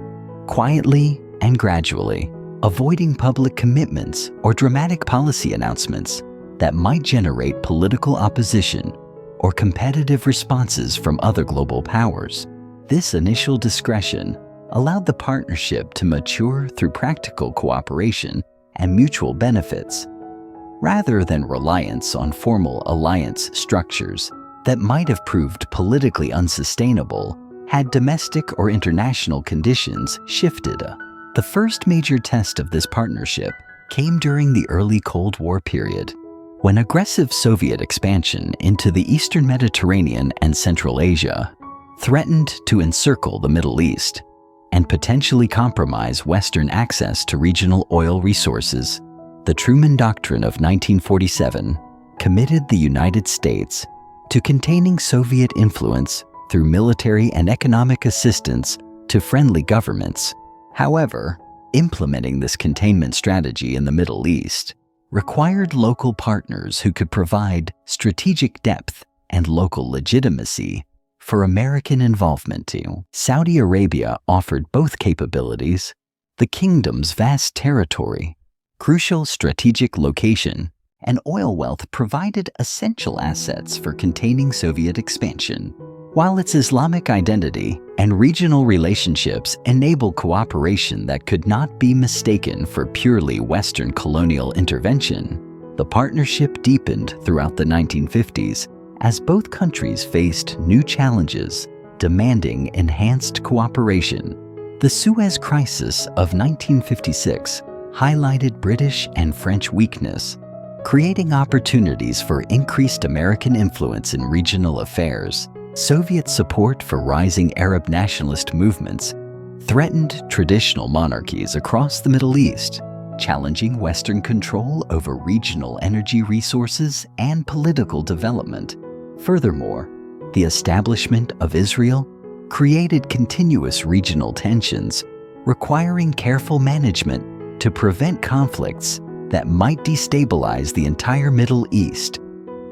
quietly and gradually, avoiding public commitments or dramatic policy announcements that might generate political opposition or competitive responses from other global powers. This initial discretion allowed the partnership to mature through practical cooperation and mutual benefits, rather than reliance on formal alliance structures that might have proved politically unsustainable had domestic or international conditions shifted. The first major test of this partnership came during the early Cold War period, when aggressive Soviet expansion into the Eastern Mediterranean and Central Asia threatened to encircle the Middle East and potentially compromise Western access to regional oil resources. The Truman Doctrine of 1947 committed the United States to containing Soviet influence through military and economic assistance to friendly governments. However, implementing this containment strategy in the Middle East required local partners who could provide strategic depth and local legitimacy for American involvement too. Saudi Arabia offered both capabilities: the kingdom's vast territory, crucial strategic location, and oil wealth provided essential assets for containing Soviet expansion, while its Islamic identity and regional relationships enable cooperation that could not be mistaken for purely Western colonial intervention. The partnership deepened throughout the 1950s as both countries faced new challenges demanding enhanced cooperation. The Suez Crisis of 1956 highlighted British and French weakness, creating opportunities for increased American influence in regional affairs. Soviet support for rising Arab nationalist movements threatened traditional monarchies across the Middle East, challenging Western control over regional energy resources and political development. Furthermore, the establishment of Israel created continuous regional tensions, requiring careful management to prevent conflicts that might destabilize the entire Middle East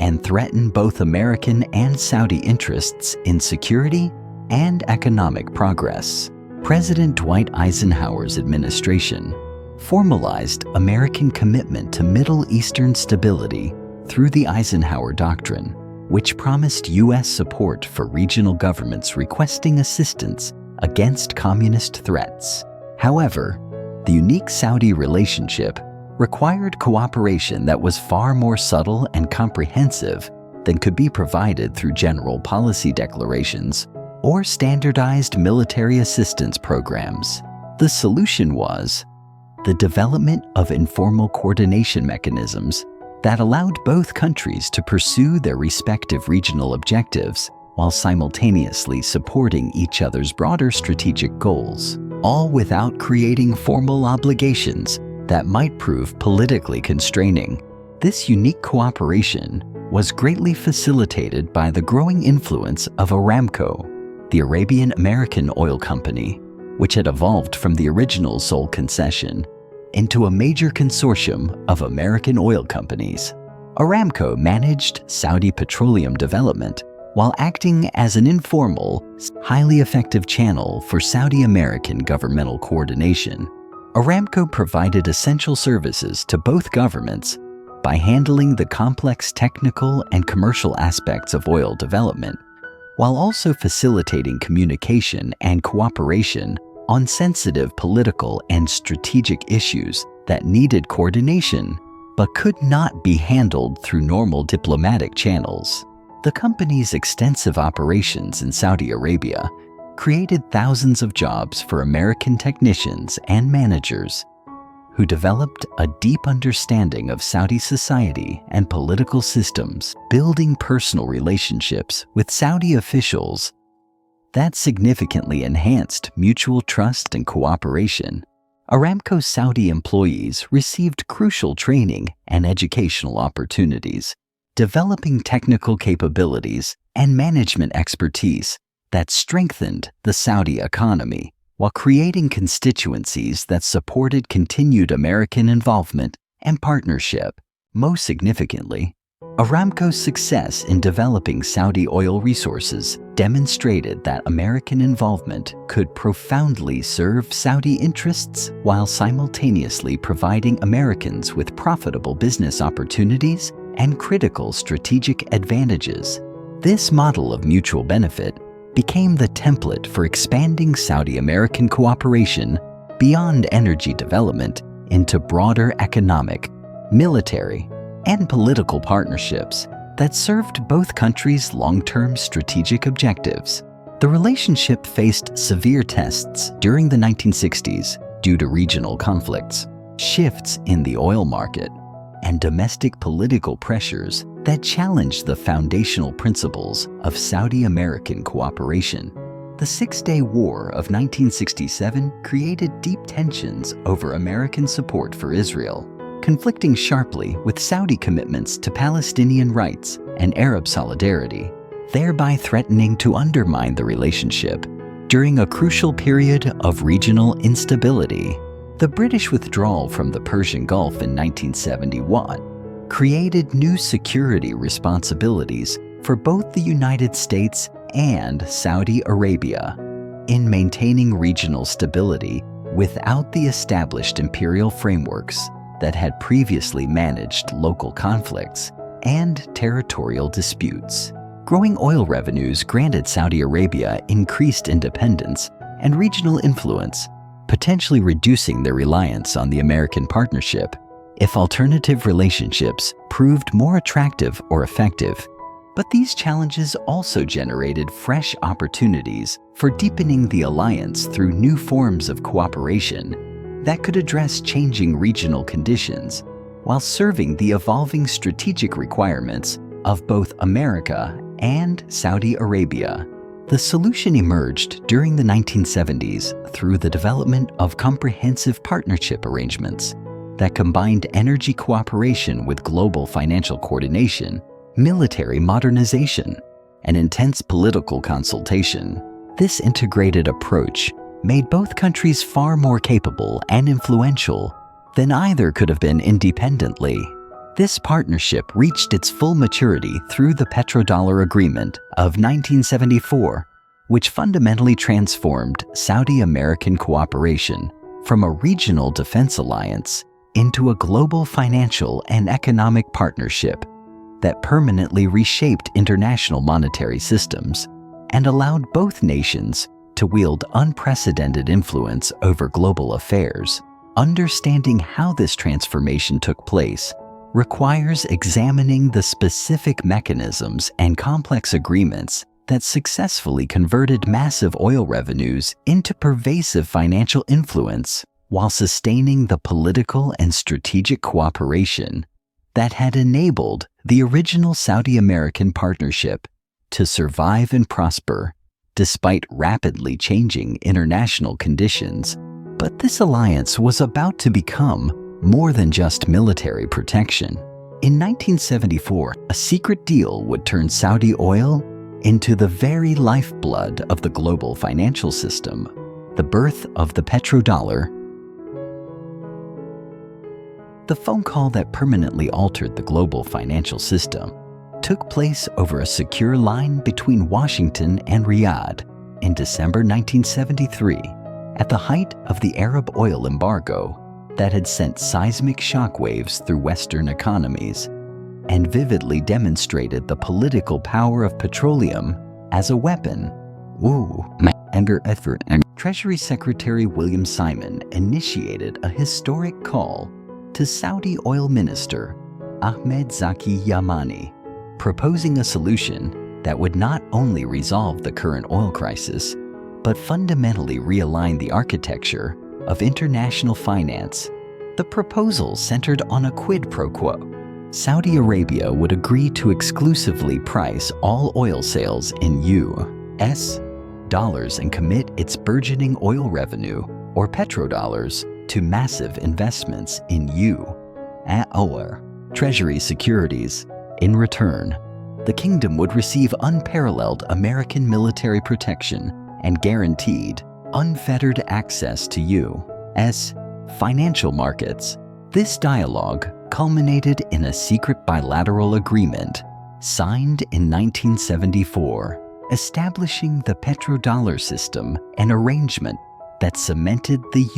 and threaten both American and Saudi interests in security and economic progress. President Dwight Eisenhower's administration formalized American commitment to Middle Eastern stability through the Eisenhower Doctrine, which promised U.S. support for regional governments requesting assistance against communist threats. However, the unique Saudi relationship required cooperation that was far more subtle and comprehensive than could be provided through general policy declarations or standardized military assistance programs. The solution was the development of informal coordination mechanisms that allowed both countries to pursue their respective regional objectives while simultaneously supporting each other's broader strategic goals, all without creating formal obligations that might prove politically constraining. This unique cooperation was greatly facilitated by the growing influence of Aramco, the Arabian-American oil company, which had evolved from the original sole concession into a major consortium of American oil companies. Aramco managed Saudi petroleum development while acting as an informal, highly effective channel for Saudi-American governmental coordination. Aramco provided essential services to both governments by handling the complex technical and commercial aspects of oil development, while also facilitating communication and cooperation on sensitive political and strategic issues that needed coordination but could not be handled through normal diplomatic channels. The company's extensive operations in Saudi Arabia created thousands of jobs for American technicians and managers who developed a deep understanding of Saudi society and political systems, building personal relationships with Saudi officials that significantly enhanced mutual trust and cooperation. Aramco's Saudi employees received crucial training and educational opportunities, developing technical capabilities and management expertise that strengthened the Saudi economy while creating constituencies that supported continued American involvement and partnership. Most significantly, Aramco's success in developing Saudi oil resources demonstrated that American involvement could profoundly serve Saudi interests while simultaneously providing Americans with profitable business opportunities and critical strategic advantages. This model of mutual benefit became the template for expanding Saudi-American cooperation beyond energy development into broader economic, military, and political partnerships that served both countries' long-term strategic objectives. The relationship faced severe tests during the 1960s due to regional conflicts, shifts in the oil market, and domestic political pressures that challenged the foundational principles of Saudi-American cooperation. The Six-Day War of 1967 created deep tensions over American support for Israel, conflicting sharply with Saudi commitments to Palestinian rights and Arab solidarity, thereby threatening to undermine the relationship. During a crucial period of regional instability, the British withdrawal from the Persian Gulf in 1971 created new security responsibilities for both the United States and Saudi Arabia. In maintaining regional stability without the established imperial frameworks that had previously managed local conflicts and territorial disputes. Growing oil revenues granted Saudi Arabia increased independence and regional influence, potentially reducing their reliance on the American partnership if alternative relationships proved more attractive or effective. But these challenges also generated fresh opportunities for deepening the alliance through new forms of cooperation that could address changing regional conditions while serving the evolving strategic requirements of both America and Saudi Arabia. The solution emerged during the 1970s through the development of comprehensive partnership arrangements that combined energy cooperation with global financial coordination, military modernization, and intense political consultation. This integrated approach made both countries far more capable and influential than either could have been independently. This partnership reached its full maturity through the Petrodollar Agreement of 1974, which fundamentally transformed Saudi-American cooperation from a regional defense alliance into a global financial and economic partnership that permanently reshaped international monetary systems and allowed both nations to wield unprecedented influence over global affairs. Understanding how this transformation took place requires examining the specific mechanisms and complex agreements that successfully converted massive oil revenues into pervasive financial influence while sustaining the political and strategic cooperation that had enabled the original Saudi-American partnership to survive and prosper despite rapidly changing international conditions. But this alliance was about to become more than just military protection. In 1974, a secret deal would turn Saudi oil into the very lifeblood of the global financial system, the birth of the petrodollar. The phone call that permanently altered the global financial system took place over a secure line between Washington and Riyadh in December 1973, at the height of the Arab oil embargo that had sent seismic shockwaves through Western economies and vividly demonstrated the political power of petroleum as a weapon. Treasury Secretary William Simon initiated a historic call to Saudi Oil Minister Ahmed Zaki Yamani, proposing a solution that would not only resolve the current oil crisis, but fundamentally realign the architecture of international finance. The proposal centered on a quid pro quo. Saudi Arabia would agree to exclusively price all oil sales in US dollars and commit its burgeoning oil revenue, or petrodollars, to massive investments in US Treasury securities. In return, the kingdom would receive unparalleled American military protection and guaranteed unfettered access to US financial markets. This dialogue culminated in a secret bilateral agreement signed in 1974, establishing the petrodollar system, an arrangement that cemented the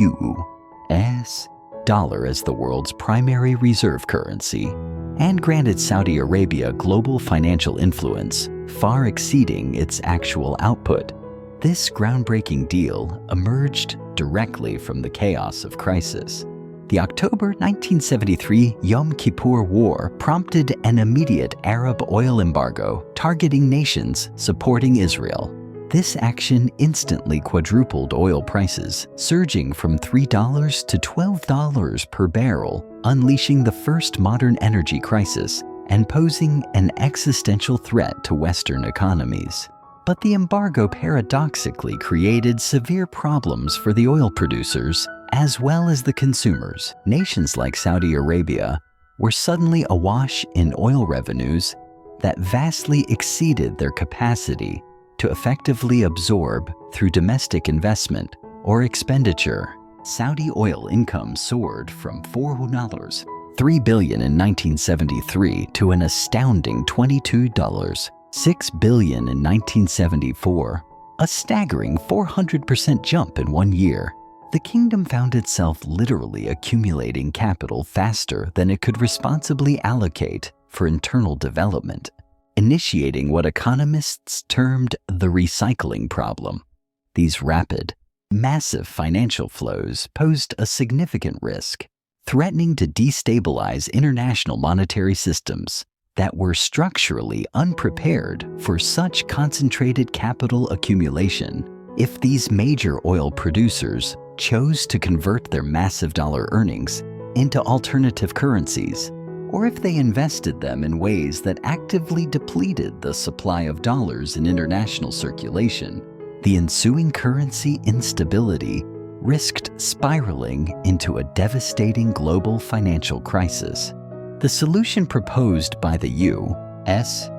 US dollar as the world's primary reserve currency and granted Saudi Arabia global financial influence far exceeding its actual output. This groundbreaking deal emerged directly from the chaos of crisis. The October 1973 Yom Kippur War prompted an immediate Arab oil embargo targeting nations supporting Israel. This action instantly quadrupled oil prices, surging from $3 to $12 per barrel, unleashing the first modern energy crisis and posing an existential threat to Western economies. But the embargo paradoxically created severe problems for the oil producers as well as the consumers. Nations like Saudi Arabia were suddenly awash in oil revenues that vastly exceeded their capacity to effectively absorb through domestic investment or expenditure. Saudi oil income soared from $3 billion in 1973 to an astounding $22.6 billion in 1974, a staggering 400% jump in 1 year. The kingdom found itself literally accumulating capital faster than it could responsibly allocate for internal development, initiating what economists termed the recycling problem. These rapid, massive financial flows posed a significant risk, threatening to destabilize international monetary systems that were structurally unprepared for such concentrated capital accumulation. If these major oil producers chose to convert their massive dollar earnings into alternative currencies or if they invested them in ways that actively depleted the supply of dollars in international circulation, the ensuing currency instability risked spiraling into a devastating global financial crisis. The solution proposed by the U.S.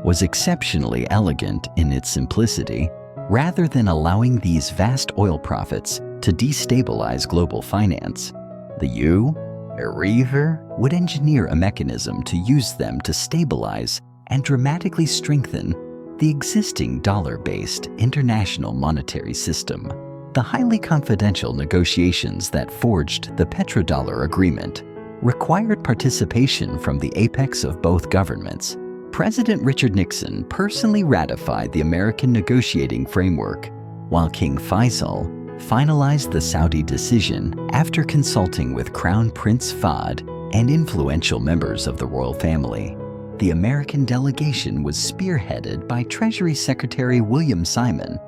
was exceptionally elegant in its simplicity. Rather than allowing these vast oil profits to destabilize global finance, the Rewired would engineer a mechanism to use them to stabilize and dramatically strengthen the existing dollar-based international monetary system. The highly confidential negotiations that forged the Petrodollar agreement required participation from the apex of both governments. President Richard Nixon personally ratified the American negotiating framework, while King Faisal finalized the Saudi decision after consulting with Crown Prince Fahd and influential members of the royal family. The American delegation was spearheaded by Treasury Secretary William Simon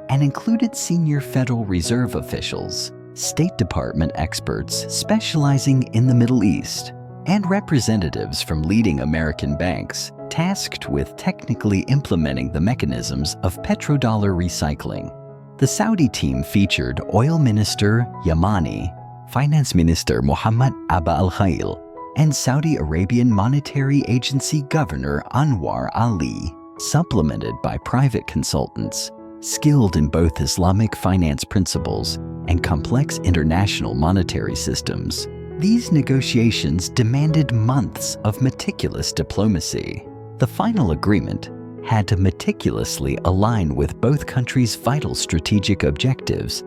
and included senior Federal Reserve officials, State Department experts specializing in the Middle East, and representatives from leading American banks tasked with technically implementing the mechanisms of petrodollar recycling. The Saudi team featured Oil Minister Yamani, Finance Minister Mohammed Abba Al-Khail, and Saudi Arabian Monetary Agency Governor Anwar Ali, supplemented by private consultants skilled in both Islamic finance principles and complex international monetary systems. These negotiations demanded months of meticulous diplomacy. The final agreement had to meticulously align with both countries' vital strategic objectives,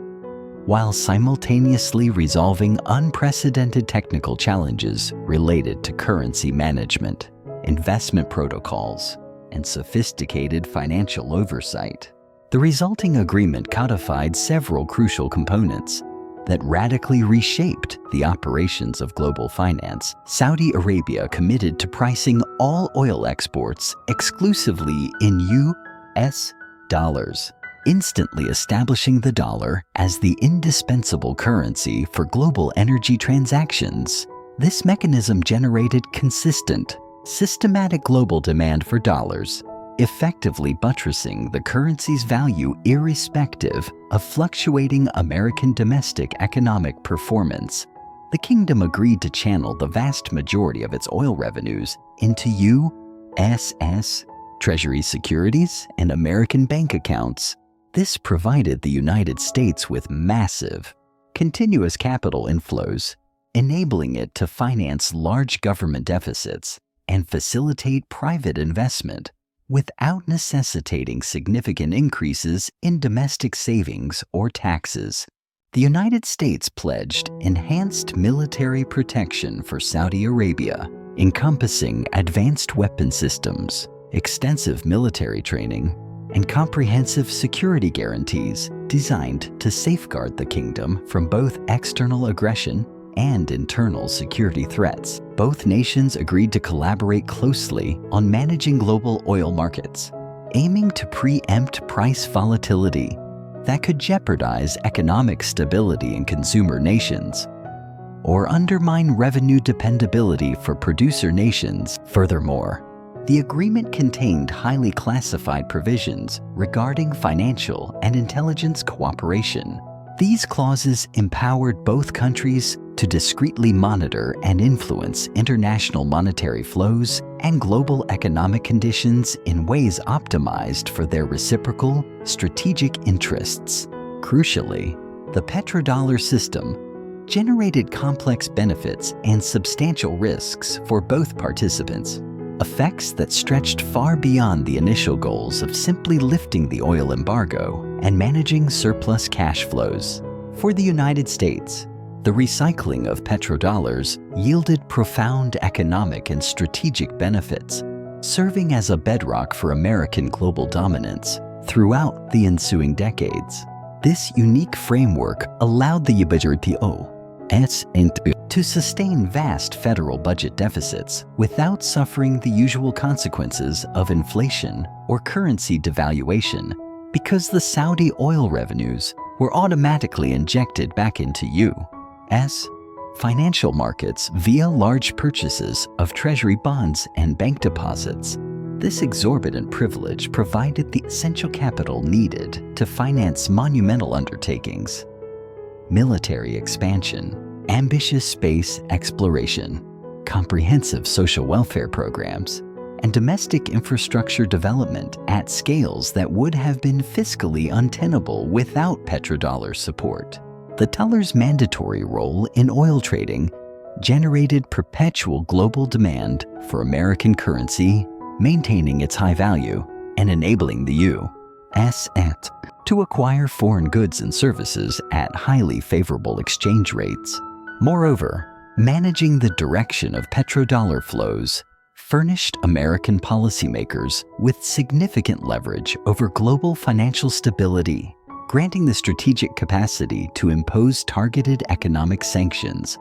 while simultaneously resolving unprecedented technical challenges related to currency management, investment protocols, and sophisticated financial oversight. The resulting agreement codified several crucial components that radically reshaped the operations of global finance. Saudi Arabia committed to pricing all oil exports exclusively in U.S. dollars, instantly establishing the dollar as the indispensable currency for global energy transactions. This mechanism generated consistent, systematic global demand for dollars, effectively buttressing the currency's value irrespective of fluctuating American domestic economic performance. The kingdom agreed to channel the vast majority of its oil revenues into U.S. Treasury securities and American bank accounts. This provided the United States with massive, continuous capital inflows, enabling it to finance large government deficits and facilitate private investment without necessitating significant increases in domestic savings or taxes. The United States pledged enhanced military protection for Saudi Arabia, encompassing advanced weapon systems, extensive military training, and comprehensive security guarantees designed to safeguard the kingdom from both external aggression and internal security threats. Both nations agreed to collaborate closely on managing global oil markets, aiming to preempt price volatility that could jeopardize economic stability in consumer nations or undermine revenue dependability for producer nations. Furthermore, the agreement contained highly classified provisions regarding financial and intelligence cooperation. These clauses empowered both countries to discreetly monitor and influence international monetary flows and global economic conditions in ways optimized for their reciprocal strategic interests. Crucially, the petrodollar system generated complex benefits and substantial risks for both participants, effects that stretched far beyond the initial goals of simply lifting the oil embargo and managing surplus cash flows. For the United States, the recycling of petrodollars yielded profound economic and strategic benefits, serving as a bedrock for American global dominance throughout the ensuing decades. This unique framework allowed the U.S. to sustain vast federal budget deficits without suffering the usual consequences of inflation or currency devaluation, because the Saudi oil revenues were automatically injected back into U.S. financial markets via large purchases of treasury bonds and bank deposits. This exorbitant privilege provided the essential capital needed to finance monumental undertakings, military expansion, ambitious space exploration, comprehensive social welfare programs, and domestic infrastructure development at scales that would have been fiscally untenable without petrodollar support. The dollar's mandatory role in oil trading generated perpetual global demand for American currency, maintaining its high value and enabling the U.S. to acquire foreign goods and services at highly favorable exchange rates. Moreover, managing the direction of petrodollar flows furnished American policymakers with significant leverage over global financial stability, granting the strategic capacity to impose targeted economic sanctions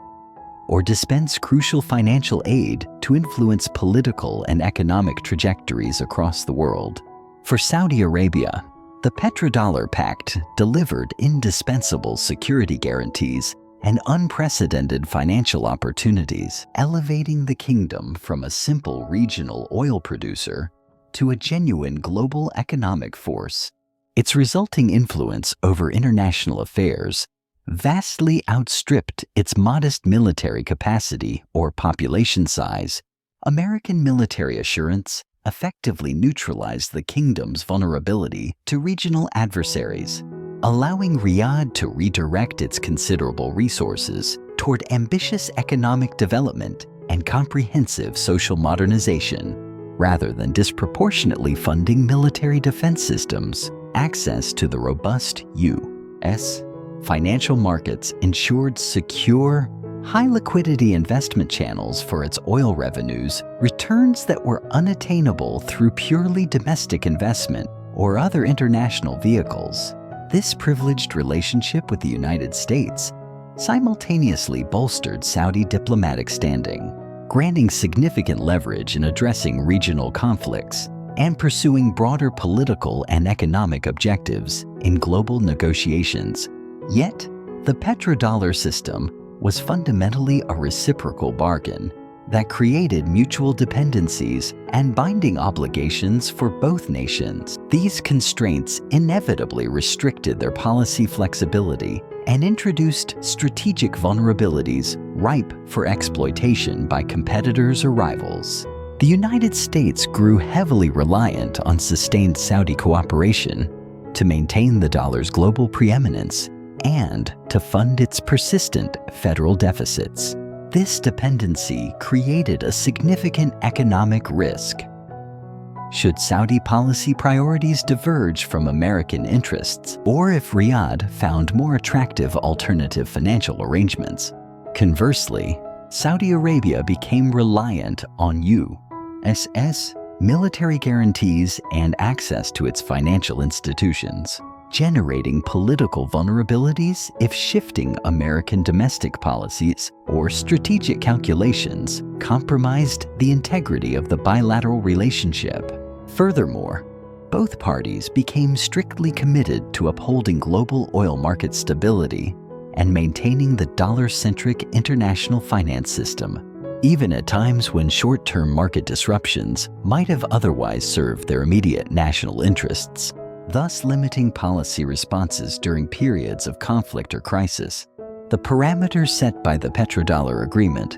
or dispense crucial financial aid to influence political and economic trajectories across the world. For Saudi Arabia, the Petrodollar Pact delivered indispensable security guarantees and unprecedented financial opportunities, elevating the kingdom from a simple regional oil producer to a genuine global economic force. Its resulting influence over international affairs vastly outstripped its modest military capacity or population size. American military assurance effectively neutralized the kingdom's vulnerability to regional adversaries, allowing Riyadh to redirect its considerable resources toward ambitious economic development and comprehensive social modernization, rather than disproportionately funding military defense systems. Access to the robust U.S. financial markets ensured secure, high-liquidity investment channels for its oil revenues, returns that were unattainable through purely domestic investment or other international vehicles. This privileged relationship with the United States simultaneously bolstered Saudi diplomatic standing, granting significant leverage in addressing regional conflicts and pursuing broader political and economic objectives in global negotiations. Yet, the petrodollar system was fundamentally a reciprocal bargain that created mutual dependencies and binding obligations for both nations. These constraints inevitably restricted their policy flexibility and introduced strategic vulnerabilities ripe for exploitation by competitors or rivals. The United States grew heavily reliant on sustained Saudi cooperation to maintain the dollar's global preeminence and to fund its persistent federal deficits. This dependency created a significant economic risk. Should Saudi policy priorities diverge from American interests, or if Riyadh found more attractive alternative financial arrangements. Conversely, Saudi Arabia became reliant on U.S. military guarantees and access to its financial institutions, generating political vulnerabilities if shifting American domestic policies or strategic calculations compromised the integrity of the bilateral relationship. Furthermore, both parties became strictly committed to upholding global oil market stability and maintaining the dollar-centric international finance system, even at times when short-term market disruptions might have otherwise served their immediate national interests, thus limiting policy responses during periods of conflict or crisis. The parameters set by the Petrodollar Agreement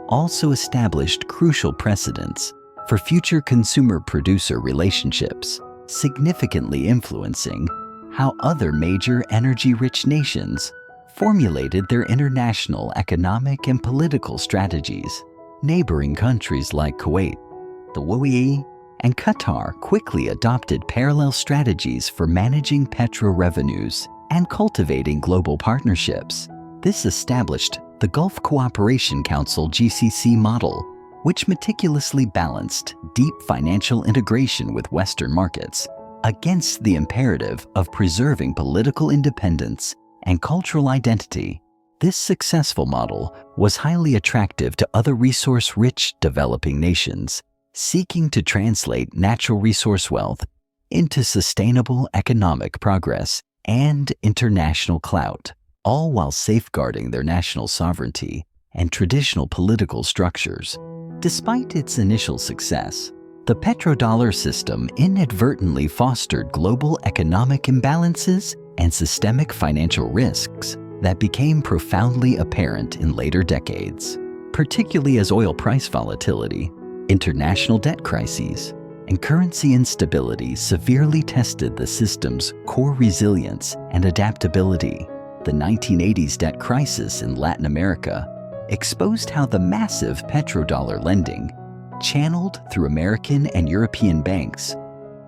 also established crucial precedents for future consumer-producer relationships, significantly influencing how other major energy-rich nations formulated their international economic and political strategies. Neighboring countries like Kuwait, the UAE, and Qatar quickly adopted parallel strategies for managing petro revenues and cultivating global partnerships. This established the Gulf Cooperation Council (GCC) model, which meticulously balanced deep financial integration with Western markets against the imperative of preserving political independence and cultural identity. This successful model was highly attractive to other resource-rich developing nations seeking to translate natural resource wealth into sustainable economic progress and international clout, all while safeguarding their national sovereignty and traditional political structures. Despite its initial success, the petrodollar system inadvertently fostered global economic imbalances and systemic financial risks that became profoundly apparent in later decades, particularly as oil price volatility, international debt crises, and currency instability severely tested the system's core resilience and adaptability. The 1980s debt crisis in Latin America exposed how the massive petrodollar lending, channeled through American and European banks,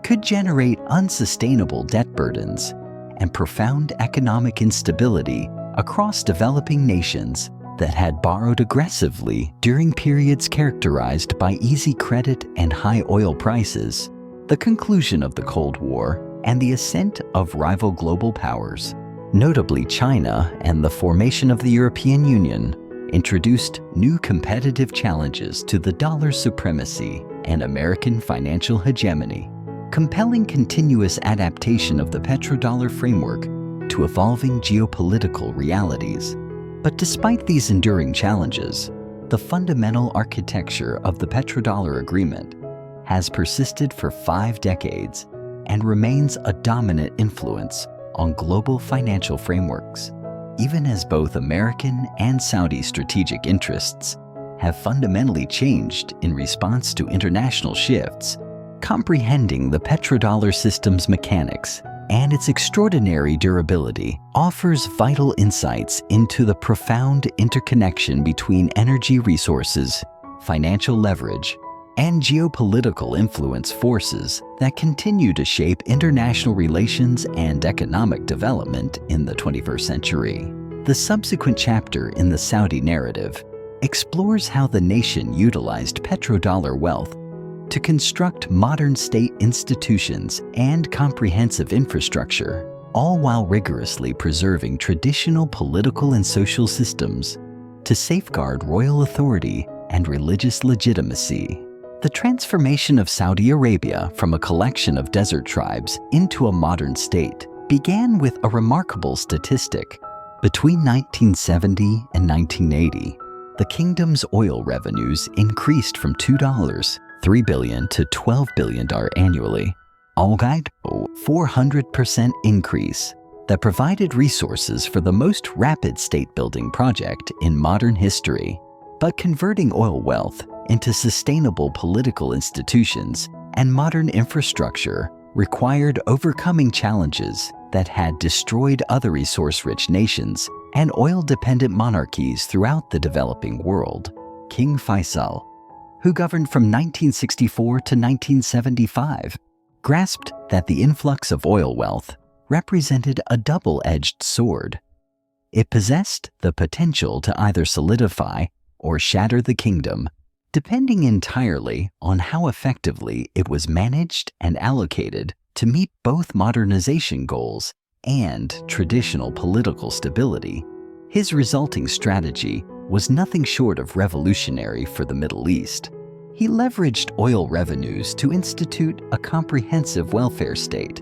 could generate unsustainable debt burdens and profound economic instability across developing nations that had borrowed aggressively during periods characterized by easy credit and high oil prices. The conclusion of the Cold War and the ascent of rival global powers, notably China, and the formation of the European Union, introduced new competitive challenges to the dollar's supremacy and American financial hegemony, compelling continuous adaptation of the petrodollar framework to evolving geopolitical realities. But despite these enduring challenges, the fundamental architecture of the petrodollar agreement has persisted for 5 decades and remains a dominant influence on global financial frameworks, even as both American and Saudi strategic interests have fundamentally changed in response to international shifts. Comprehending the petrodollar system's mechanics and its extraordinary durability offers vital insights into the profound interconnection between energy resources, financial leverage, and geopolitical influence forces that continue to shape international relations and economic development in the 21st century. The subsequent chapter in the Saudi narrative explores how the nation utilized petrodollar wealth to construct modern state institutions and comprehensive infrastructure, all while rigorously preserving traditional political and social systems to safeguard royal authority and religious legitimacy. The transformation of Saudi Arabia from a collection of desert tribes into a modern state began with a remarkable statistic. Between 1970 and 1980, the kingdom's oil revenues increased from $3 billion to $12 billion annually, alright, a 400% increase that provided resources for the most rapid state-building project in modern history. But converting oil wealth into sustainable political institutions and modern infrastructure required overcoming challenges that had destroyed other resource-rich nations and oil-dependent monarchies throughout the developing world. King Faisal, who governed from 1964 to 1975, grasped that the influx of oil wealth represented a double-edged sword. It possessed the potential to either solidify or shatter the kingdom, depending entirely on how effectively it was managed and allocated to meet both modernization goals and traditional political stability. His resulting strategy was nothing short of revolutionary for the Middle East. He leveraged oil revenues to institute a comprehensive welfare state,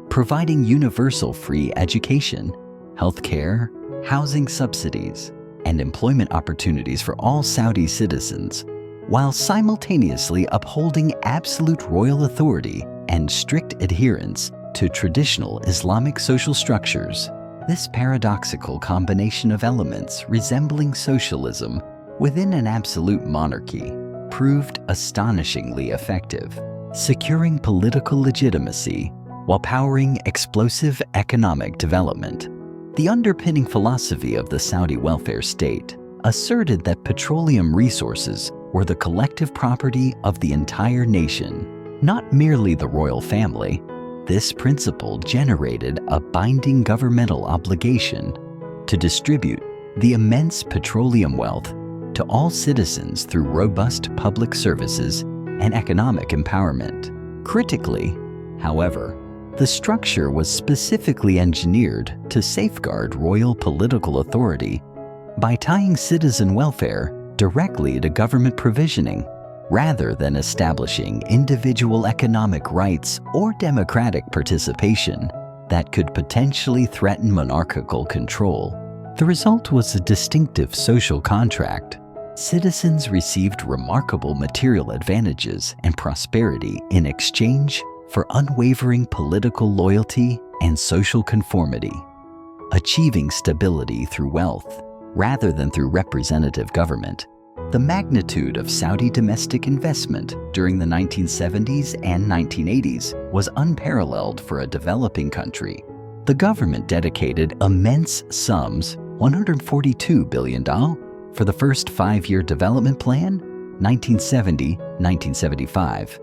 providing universal free education, healthcare, housing subsidies, and employment opportunities for all Saudi citizens, while simultaneously upholding absolute royal authority and strict adherence to traditional Islamic social structures. This paradoxical combination of elements resembling socialism within an absolute monarchy proved astonishingly effective, securing political legitimacy while powering explosive economic development. The underpinning philosophy of the Saudi welfare state asserted that petroleum resources were the collective property of the entire nation, not merely the royal family. This principle generated a binding governmental obligation to distribute the immense petroleum wealth to all citizens through robust public services and economic empowerment. Critically, however, the structure was specifically engineered to safeguard royal political authority by tying citizen welfare directly to government provisioning, rather than establishing individual economic rights or democratic participation that could potentially threaten monarchical control. The result was a distinctive social contract. Citizens received remarkable material advantages and prosperity in exchange for unwavering political loyalty and social conformity. Achieving stability through wealth, rather than through representative government, the magnitude of Saudi domestic investment during the 1970s and 1980s was unparalleled for a developing country. The government dedicated immense sums, $142 billion, for the first 5-year development plan, 1970-1975,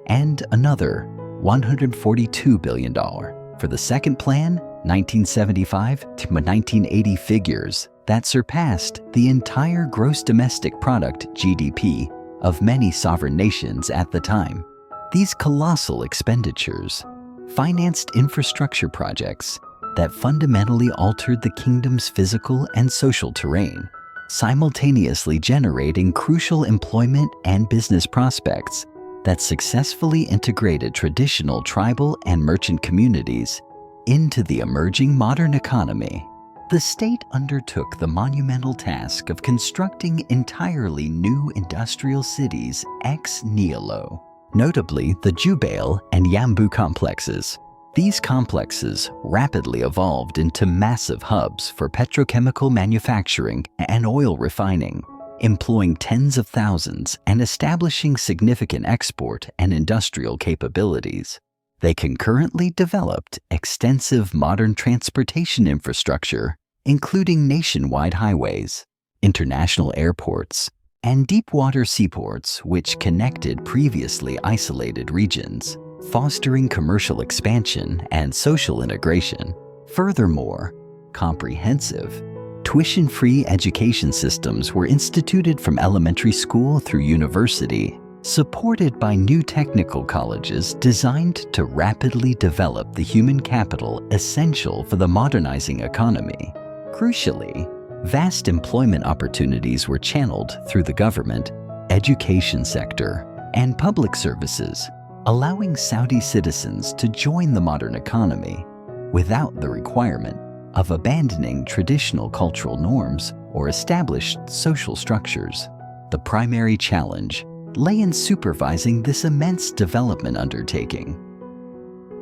and another $142 billion for the second plan, 1975 to 1980 figures that surpassed the entire gross domestic product (GDP) of many sovereign nations at the time. These colossal expenditures financed infrastructure projects that fundamentally altered the kingdom's physical and social terrain, simultaneously generating crucial employment and business prospects that successfully integrated traditional tribal and merchant communities into the emerging modern economy. The state undertook the monumental task of constructing entirely new industrial cities ex nihilo, notably the Jubail and Yanbu complexes. These complexes rapidly evolved into massive hubs for petrochemical manufacturing and oil refining, employing tens of thousands and establishing significant export and industrial capabilities. They concurrently developed extensive modern transportation infrastructure, including nationwide highways, international airports, and deep-water seaports which connected previously isolated regions, fostering commercial expansion and social integration. Furthermore, comprehensive, tuition-free education systems were instituted from elementary school through university, supported by new technical colleges designed to rapidly develop the human capital essential for the modernizing economy. Crucially, vast employment opportunities were channeled through the government, education sector, and public services, allowing Saudi citizens to join the modern economy without the requirement of abandoning traditional cultural norms or established social structures. The primary challenge lay in supervising this immense development undertaking,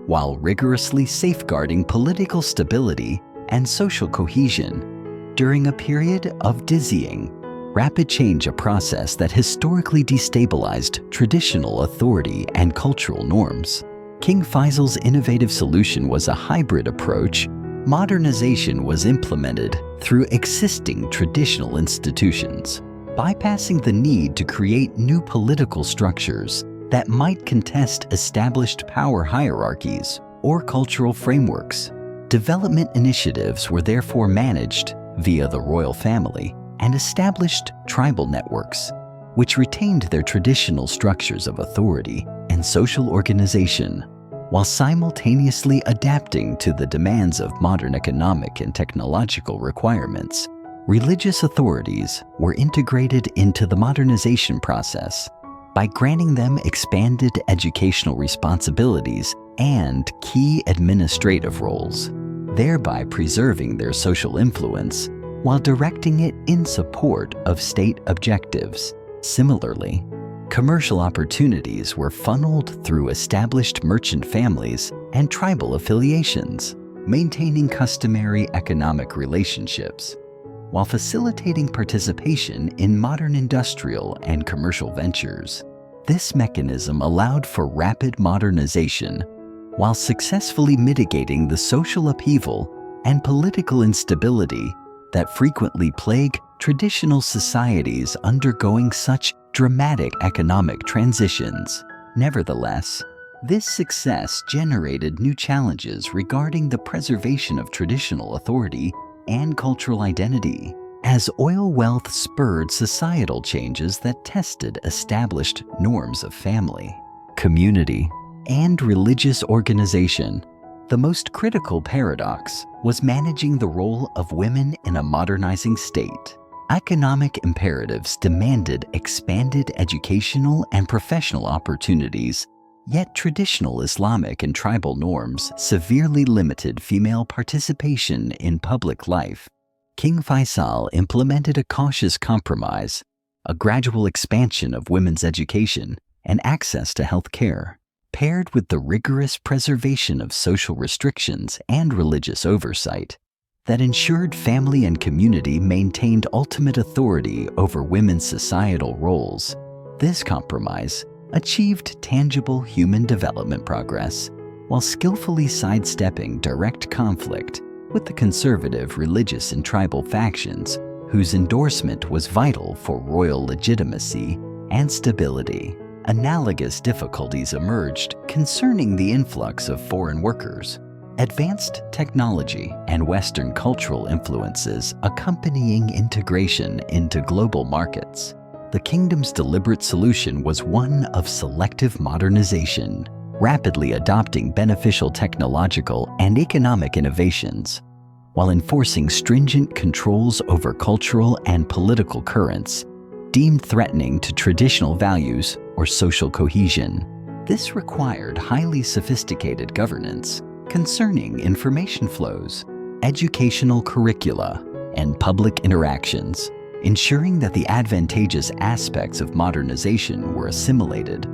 while rigorously safeguarding political stability and social cohesion during a period of dizzying, rapid change, a process that historically destabilized traditional authority and cultural norms. King Faisal's innovative solution was a hybrid approach. Modernization was implemented through existing traditional institutions, bypassing the need to create new political structures that might contest established power hierarchies or cultural frameworks. Development initiatives were therefore managed via the royal family and established tribal networks, which retained their traditional structures of authority and social organization, while simultaneously adapting to the demands of modern economic and technological requirements. Religious authorities were integrated into the modernization process by granting them expanded educational responsibilities and key administrative roles, thereby preserving their social influence while directing it in support of state objectives. Similarly, commercial opportunities were funneled through established merchant families and tribal affiliations, maintaining customary economic relationships, while facilitating participation in modern industrial and commercial ventures. This mechanism allowed for rapid modernization while successfully mitigating the social upheaval and political instability that frequently plague traditional societies undergoing such dramatic economic transitions. Nevertheless, this success generated new challenges regarding the preservation of traditional authority and cultural identity, as oil wealth spurred societal changes that tested established norms of family, community, and religious organization. The most critical paradox was managing the role of women in a modernizing state. Economic imperatives demanded expanded educational and professional opportunities, yet traditional Islamic and tribal norms severely limited female participation in public life. King Faisal implemented a cautious compromise, a gradual expansion of women's education and access to health care, paired with the rigorous preservation of social restrictions and religious oversight that ensured family and community maintained ultimate authority over women's societal roles. This compromise achieved tangible human development progress while skillfully sidestepping direct conflict with the conservative religious and tribal factions whose endorsement was vital for royal legitimacy and stability. Analogous difficulties emerged concerning the influx of foreign workers, advanced technology, and Western cultural influences accompanying integration into global markets. The kingdom's deliberate solution was one of selective modernization, rapidly adopting beneficial technological and economic innovations, while enforcing stringent controls over cultural and political currents deemed threatening to traditional values or social cohesion. This required highly sophisticated governance concerning information flows, educational curricula, and public interactions, ensuring that the advantageous aspects of modernization were assimilated,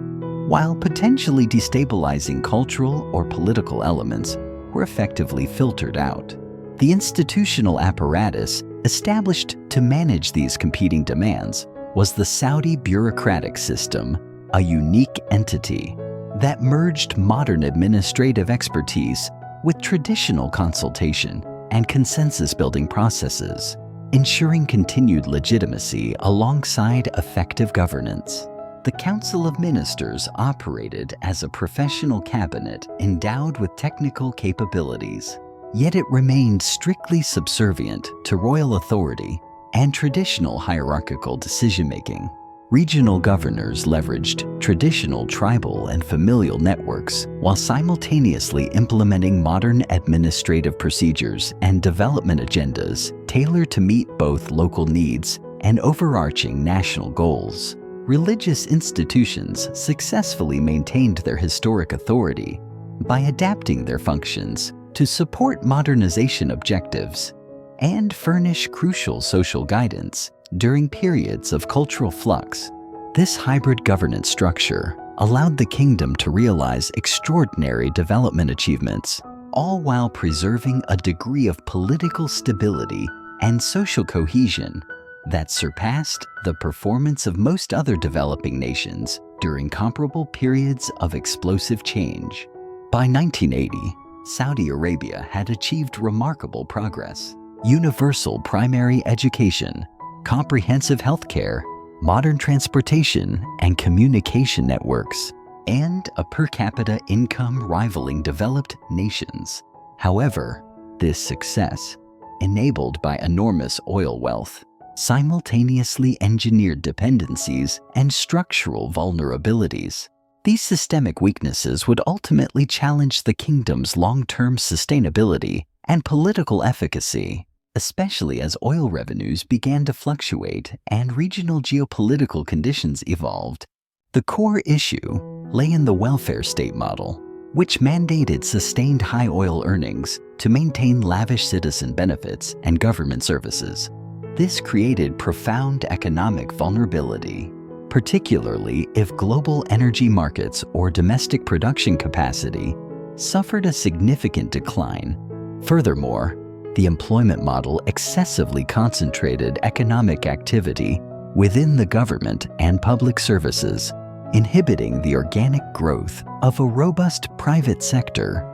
while potentially destabilizing cultural or political elements were effectively filtered out. The institutional apparatus established to manage these competing demands was the Saudi bureaucratic system, a unique entity that merged modern administrative expertise with traditional consultation and consensus-building processes, ensuring continued legitimacy alongside effective governance. The Council of Ministers operated as a professional cabinet endowed with technical capabilities, yet it remained strictly subservient to royal authority and traditional hierarchical decision-making. Regional governors leveraged traditional tribal and familial networks while simultaneously implementing modern administrative procedures and development agendas tailored to meet both local needs and overarching national goals. Religious institutions successfully maintained their historic authority by adapting their functions to support modernization objectives and furnish crucial social guidance during periods of cultural flux. This hybrid governance structure allowed the kingdom to realize extraordinary development achievements, all while preserving a degree of political stability and social cohesion that surpassed the performance of most other developing nations during comparable periods of explosive change. By 1980, Saudi Arabia had achieved remarkable progress. Universal primary education, comprehensive health care, modern transportation and communication networks, and a per capita income rivaling developed nations. However, this success, enabled by enormous oil wealth, simultaneously engineered dependencies and structural vulnerabilities. These systemic weaknesses would ultimately challenge the kingdom's long-term sustainability and political efficacy, especially as oil revenues began to fluctuate and regional geopolitical conditions evolved. The core issue lay in the welfare state model, which mandated sustained high oil earnings to maintain lavish citizen benefits and government services. This created profound economic vulnerability, particularly if global energy markets or domestic production capacity suffered a significant decline. Furthermore, the employment model excessively concentrated economic activity within the government and public services, inhibiting the organic growth of a robust private sector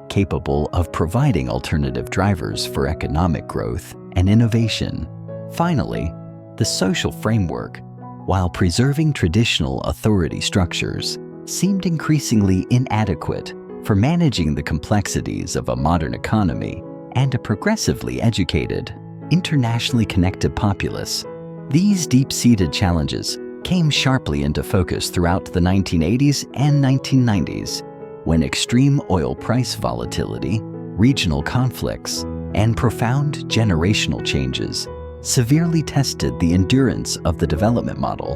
capable of providing alternative drivers for economic growth and innovation. Finally, the social framework, while preserving traditional authority structures, seemed increasingly inadequate for managing the complexities of a modern economy and a progressively educated, internationally connected populace. These deep-seated challenges came sharply into focus throughout the 1980s and 1990s, when extreme oil price volatility, regional conflicts, and profound generational changes severely tested the endurance of the development model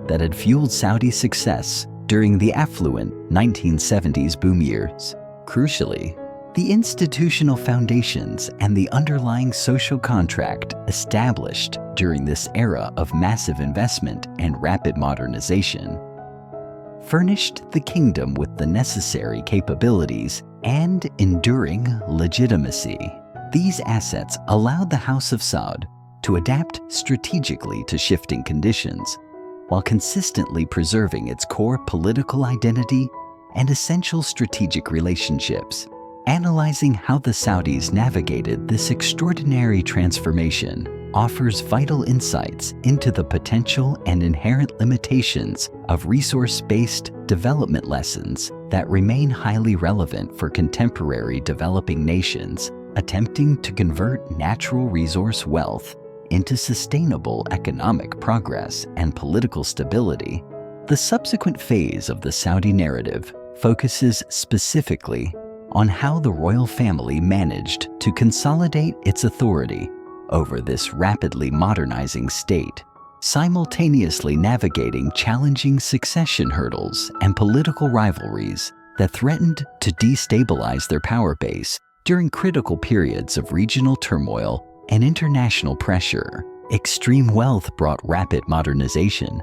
that had fueled Saudi's success during the affluent 1970s boom years. Crucially, The institutional foundations and the underlying social contract established during this era of massive investment and rapid modernization furnished the kingdom with the necessary capabilities and enduring legitimacy. These assets allowed the House of Saud to adapt strategically to shifting conditions, while consistently preserving its core political identity and essential strategic relationships. Analyzing how the Saudis navigated this extraordinary transformation offers vital insights into the potential and inherent limitations of resource-based development lessons that remain highly relevant for contemporary developing nations attempting to convert natural resource wealth into sustainable economic progress and political stability. The subsequent phase of the Saudi narrative focuses specifically on how the royal family managed to consolidate its authority over this rapidly modernizing state, simultaneously navigating challenging succession hurdles and political rivalries that threatened to destabilize their power base during critical periods of regional turmoil and international pressure. Extreme wealth brought rapid modernization,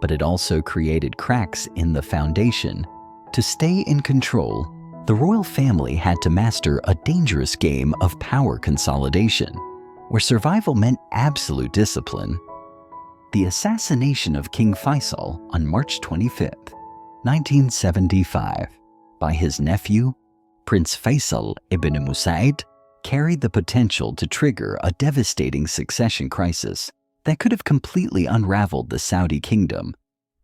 but it also created cracks in the foundation. To stay in control, the royal family had to master a dangerous game of power consolidation, where survival meant absolute discipline. The assassination of King Faisal on March 25, 1975, by his nephew, Prince Faisal ibn Saud, carried the potential to trigger a devastating succession crisis that could have completely unraveled the Saudi kingdom,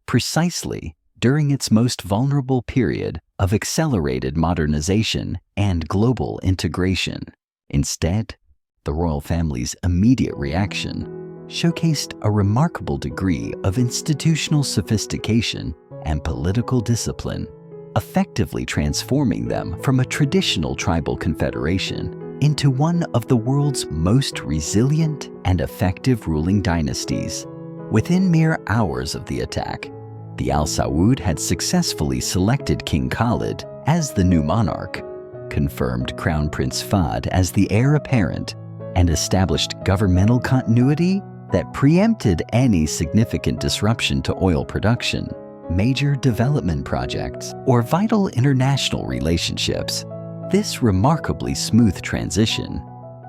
precisely during its most vulnerable period of accelerated modernization and global integration. Instead, the royal family's immediate reaction showcased a remarkable degree of institutional sophistication and political discipline, effectively transforming them from a traditional tribal confederation into one of the world's most resilient and effective ruling dynasties. Within mere hours of the attack, the Al Saud had successfully selected King Khalid as the new monarch, confirmed Crown Prince Fahd as the heir apparent, and established governmental continuity that preempted any significant disruption to oil production, major development projects, or vital international relationships. This remarkably smooth transition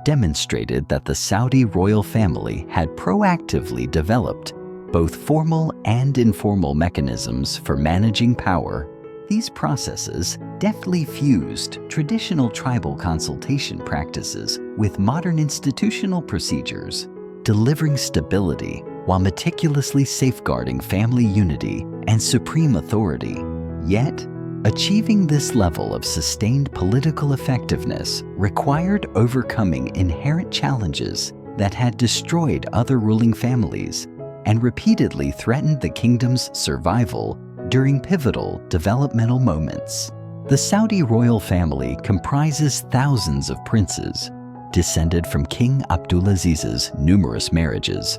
demonstrated that the Saudi royal family had proactively developed both formal and informal mechanisms for managing power. These processes deftly fused traditional tribal consultation practices with modern institutional procedures, delivering stability while meticulously safeguarding family unity and supreme authority. Yet, achieving this level of sustained political effectiveness required overcoming inherent challenges that had destroyed other ruling families and repeatedly threatened the kingdom's survival during pivotal developmental moments. The Saudi royal family comprises thousands of princes, descended from King Abdulaziz's numerous marriages,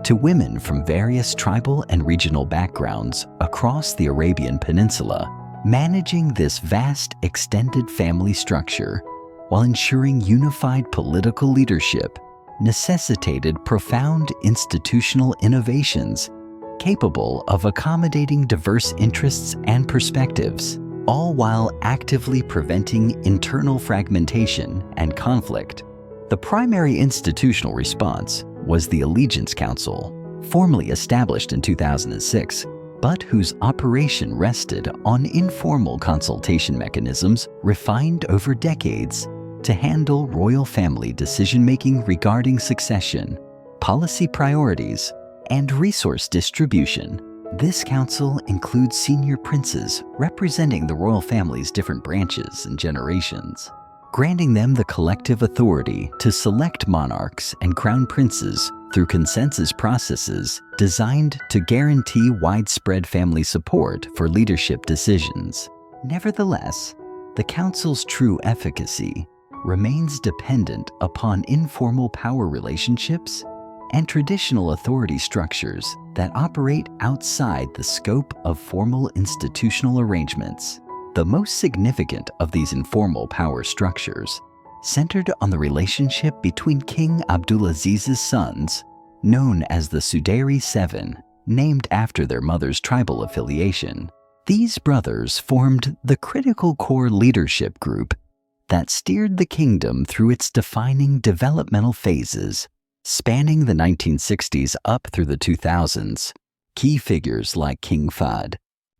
to women from various tribal and regional backgrounds across the Arabian Peninsula. Managing this vast extended family structure while ensuring unified political leadership necessitated profound institutional innovations capable of accommodating diverse interests and perspectives, all while actively preventing internal fragmentation and conflict. The primary institutional response was the Allegiance Council, formally established in 2006, but whose operation rested on informal consultation mechanisms refined over decades to handle royal family decision-making regarding succession, policy priorities, and resource distribution. This council includes senior princes representing the royal family's different branches and generations, granting them the collective authority to select monarchs and crown princes through consensus processes designed to guarantee widespread family support for leadership decisions. Nevertheless, the council's true efficacy remains dependent upon informal power relationships and traditional authority structures that operate outside the scope of formal institutional arrangements. The most significant of these informal power structures centered on the relationship between King Abdulaziz's sons, known as the Sudairi Seven, named after their mother's tribal affiliation. These brothers formed the critical core leadership group that steered the kingdom through its defining developmental phases, spanning the 1960s up through the 2000s. Key figures like King Fahd,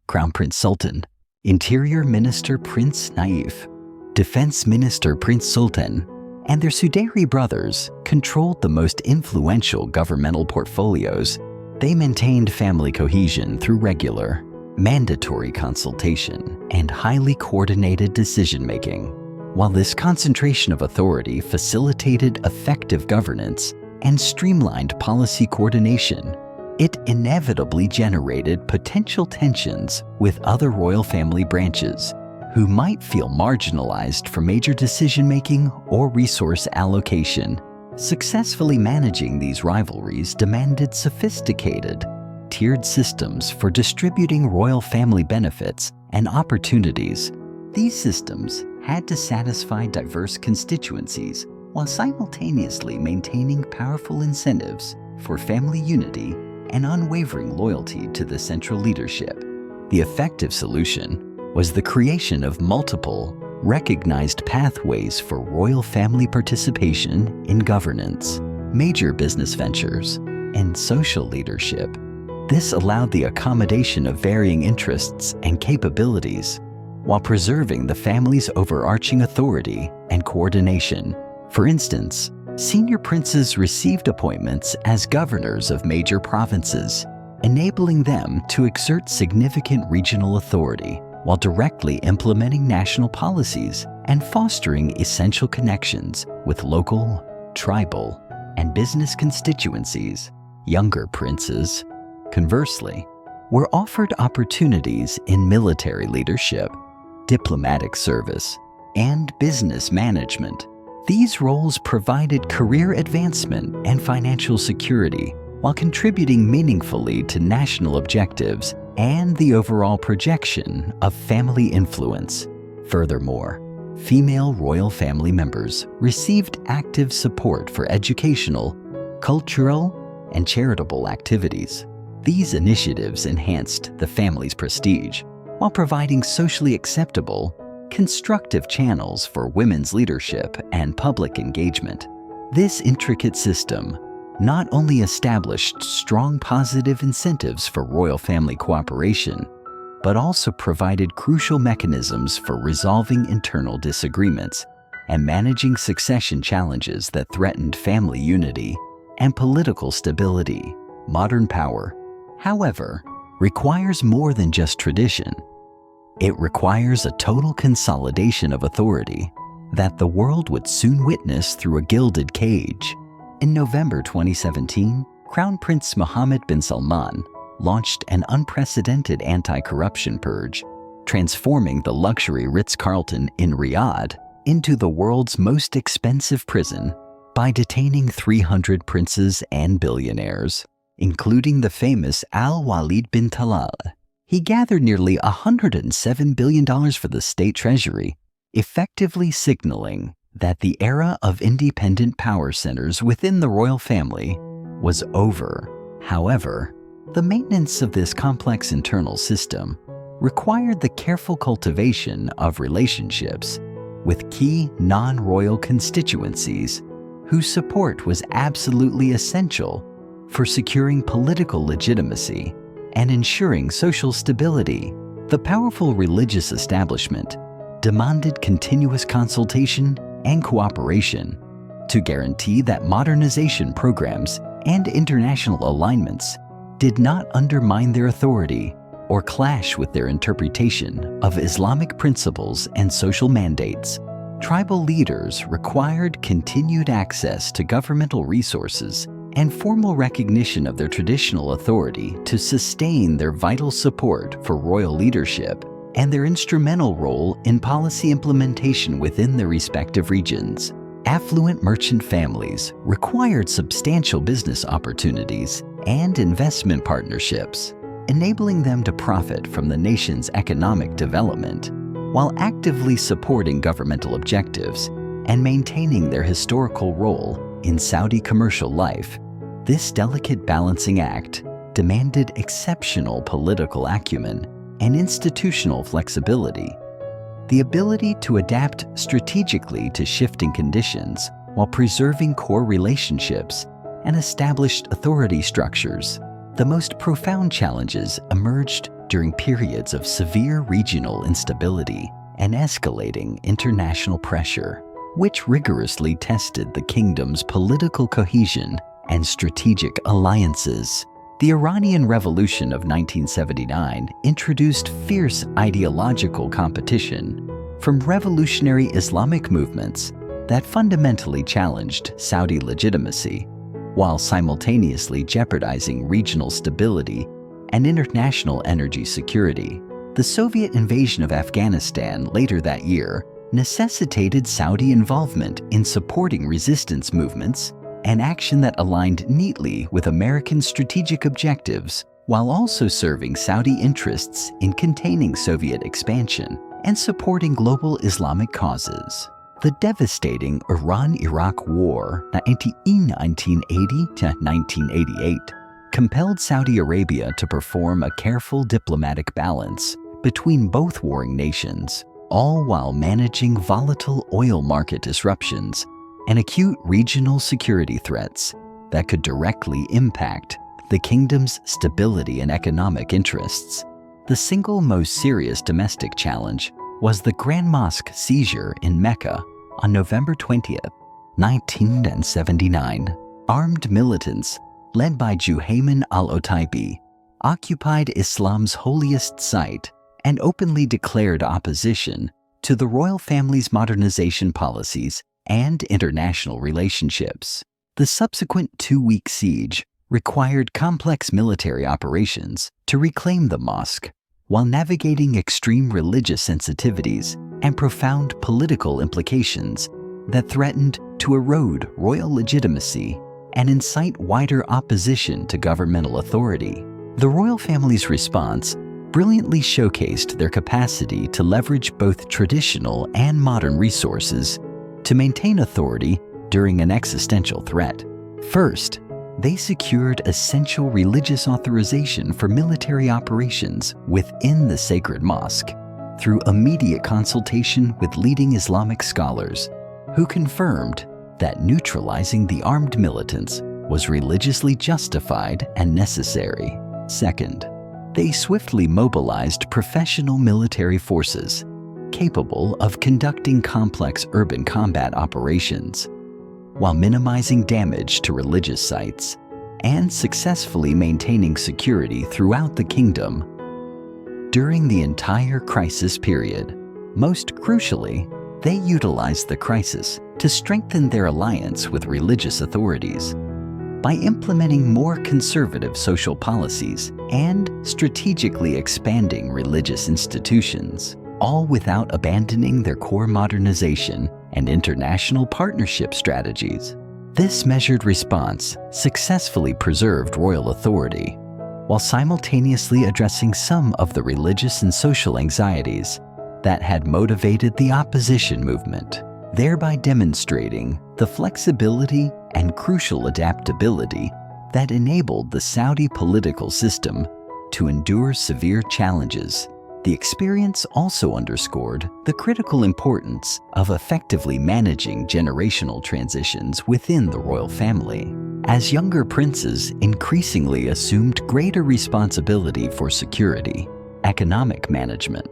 Crown Prince Sultan, Interior Minister Prince Naif, Defense Minister Prince Sultan, and their Sudairi brothers controlled the most influential governmental portfolios. They maintained family cohesion through regular, mandatory consultation and highly coordinated decision-making. While this concentration of authority facilitated effective governance and streamlined policy coordination, it inevitably generated potential tensions with other royal family branches who might feel marginalized for major decision-making or resource allocation. Successfully managing these rivalries demanded sophisticated, tiered systems for distributing royal family benefits and opportunities. These systems had to satisfy diverse constituencies while simultaneously maintaining powerful incentives for family unity and unwavering loyalty to the central leadership. The effective solution was the creation of multiple, recognized pathways for royal family participation in governance, major business ventures, and social leadership. This allowed the accommodation of varying interests and capabilities while preserving the family's overarching authority and coordination. For instance, senior princes received appointments as governors of major provinces, enabling them to exert significant regional authority while directly implementing national policies and fostering essential connections with local, tribal, and business constituencies. Younger princes, conversely, were offered opportunities in military leadership, diplomatic service, and business management. These roles provided career advancement and financial security while contributing meaningfully to national objectives and the overall projection of family influence. Furthermore, female royal family members received active support for educational, cultural, and charitable activities. These initiatives enhanced the family's prestige while providing socially acceptable, constructive channels for women's leadership and public engagement. This intricate system not only established strong positive incentives for royal family cooperation, but also provided crucial mechanisms for resolving internal disagreements and managing succession challenges that threatened family unity and political stability. Modern power, however, requires more than just tradition. It requires a total consolidation of authority that the world would soon witness through a gilded cage. In November 2017, Crown Prince Mohammed bin Salman launched an unprecedented anti-corruption purge, transforming the luxury Ritz-Carlton in Riyadh into the world's most expensive prison by detaining 300 princes and billionaires, including the famous Al-Walid bin Talal. He gathered nearly $107 billion for the state treasury, effectively signaling that the era of independent power centers within the royal family was over. However, the maintenance of this complex internal system required the careful cultivation of relationships with key non-royal constituencies whose support was absolutely essential for securing political legitimacy and ensuring social stability. The powerful religious establishment demanded continuous consultation and cooperation to guarantee that modernization programs and international alignments did not undermine their authority or clash with their interpretation of Islamic principles and social mandates. Tribal leaders required continued access to governmental resources and formal recognition of their traditional authority to sustain their vital support for royal leadership and their instrumental role in policy implementation within their respective regions. Affluent merchant families required substantial business opportunities and investment partnerships, enabling them to profit from the nation's economic development. while actively supporting governmental objectives and maintaining their historical role in Saudi commercial life. This delicate balancing act demanded exceptional political acumen and institutional flexibility. The ability to adapt strategically to shifting conditions while preserving core relationships and established authority structures. The most profound challenges emerged during periods of severe regional instability and escalating international pressure, which rigorously tested the kingdom's political cohesion and strategic alliances. The Iranian Revolution of 1979 introduced fierce ideological competition from revolutionary Islamic movements that fundamentally challenged Saudi legitimacy, while simultaneously jeopardizing regional stability and international energy security. The Soviet invasion of Afghanistan later that year necessitated Saudi involvement in supporting resistance movements, an action that aligned neatly with American strategic objectives while also serving Saudi interests in containing Soviet expansion and supporting global Islamic causes. The devastating Iran-Iraq War in 1980 to 1988 compelled Saudi Arabia to perform a careful diplomatic balance between both warring nations, all while managing volatile oil market disruptions and acute regional security threats that could directly impact the kingdom's stability and economic interests. The single most serious domestic challenge was the Grand Mosque seizure in Mecca on November 20, 1979. Armed militants, led by Juhayman al-Otaibi, occupied Islam's holiest site and openly declared opposition to the royal family's modernization policies and international relationships. The subsequent two-week siege required complex military operations to reclaim the mosque, while navigating extreme religious sensitivities and profound political implications that threatened to erode royal legitimacy and incite wider opposition to governmental authority. The royal family's response brilliantly showcased their capacity to leverage both traditional and modern resources to maintain authority during an existential threat. First, they secured essential religious authorization for military operations within the sacred mosque through immediate consultation with leading Islamic scholars who confirmed that neutralizing the armed militants was religiously justified and necessary. Second, they swiftly mobilized professional military forces capable of conducting complex urban combat operations while minimizing damage to religious sites and successfully maintaining security throughout the kingdom during the entire crisis period. Most crucially, they utilized the crisis to strengthen their alliance with religious authorities by implementing more conservative social policies and strategically expanding religious institutions, all without abandoning their core modernization and international partnership strategies. This measured response successfully preserved royal authority, while simultaneously addressing some of the religious and social anxieties that had motivated the opposition movement, thereby demonstrating the flexibility and crucial adaptability that enabled the Saudi political system to endure severe challenges. The experience also underscored the critical importance of effectively managing generational transitions within the royal family, as younger princes increasingly assumed greater responsibility for security, economic management,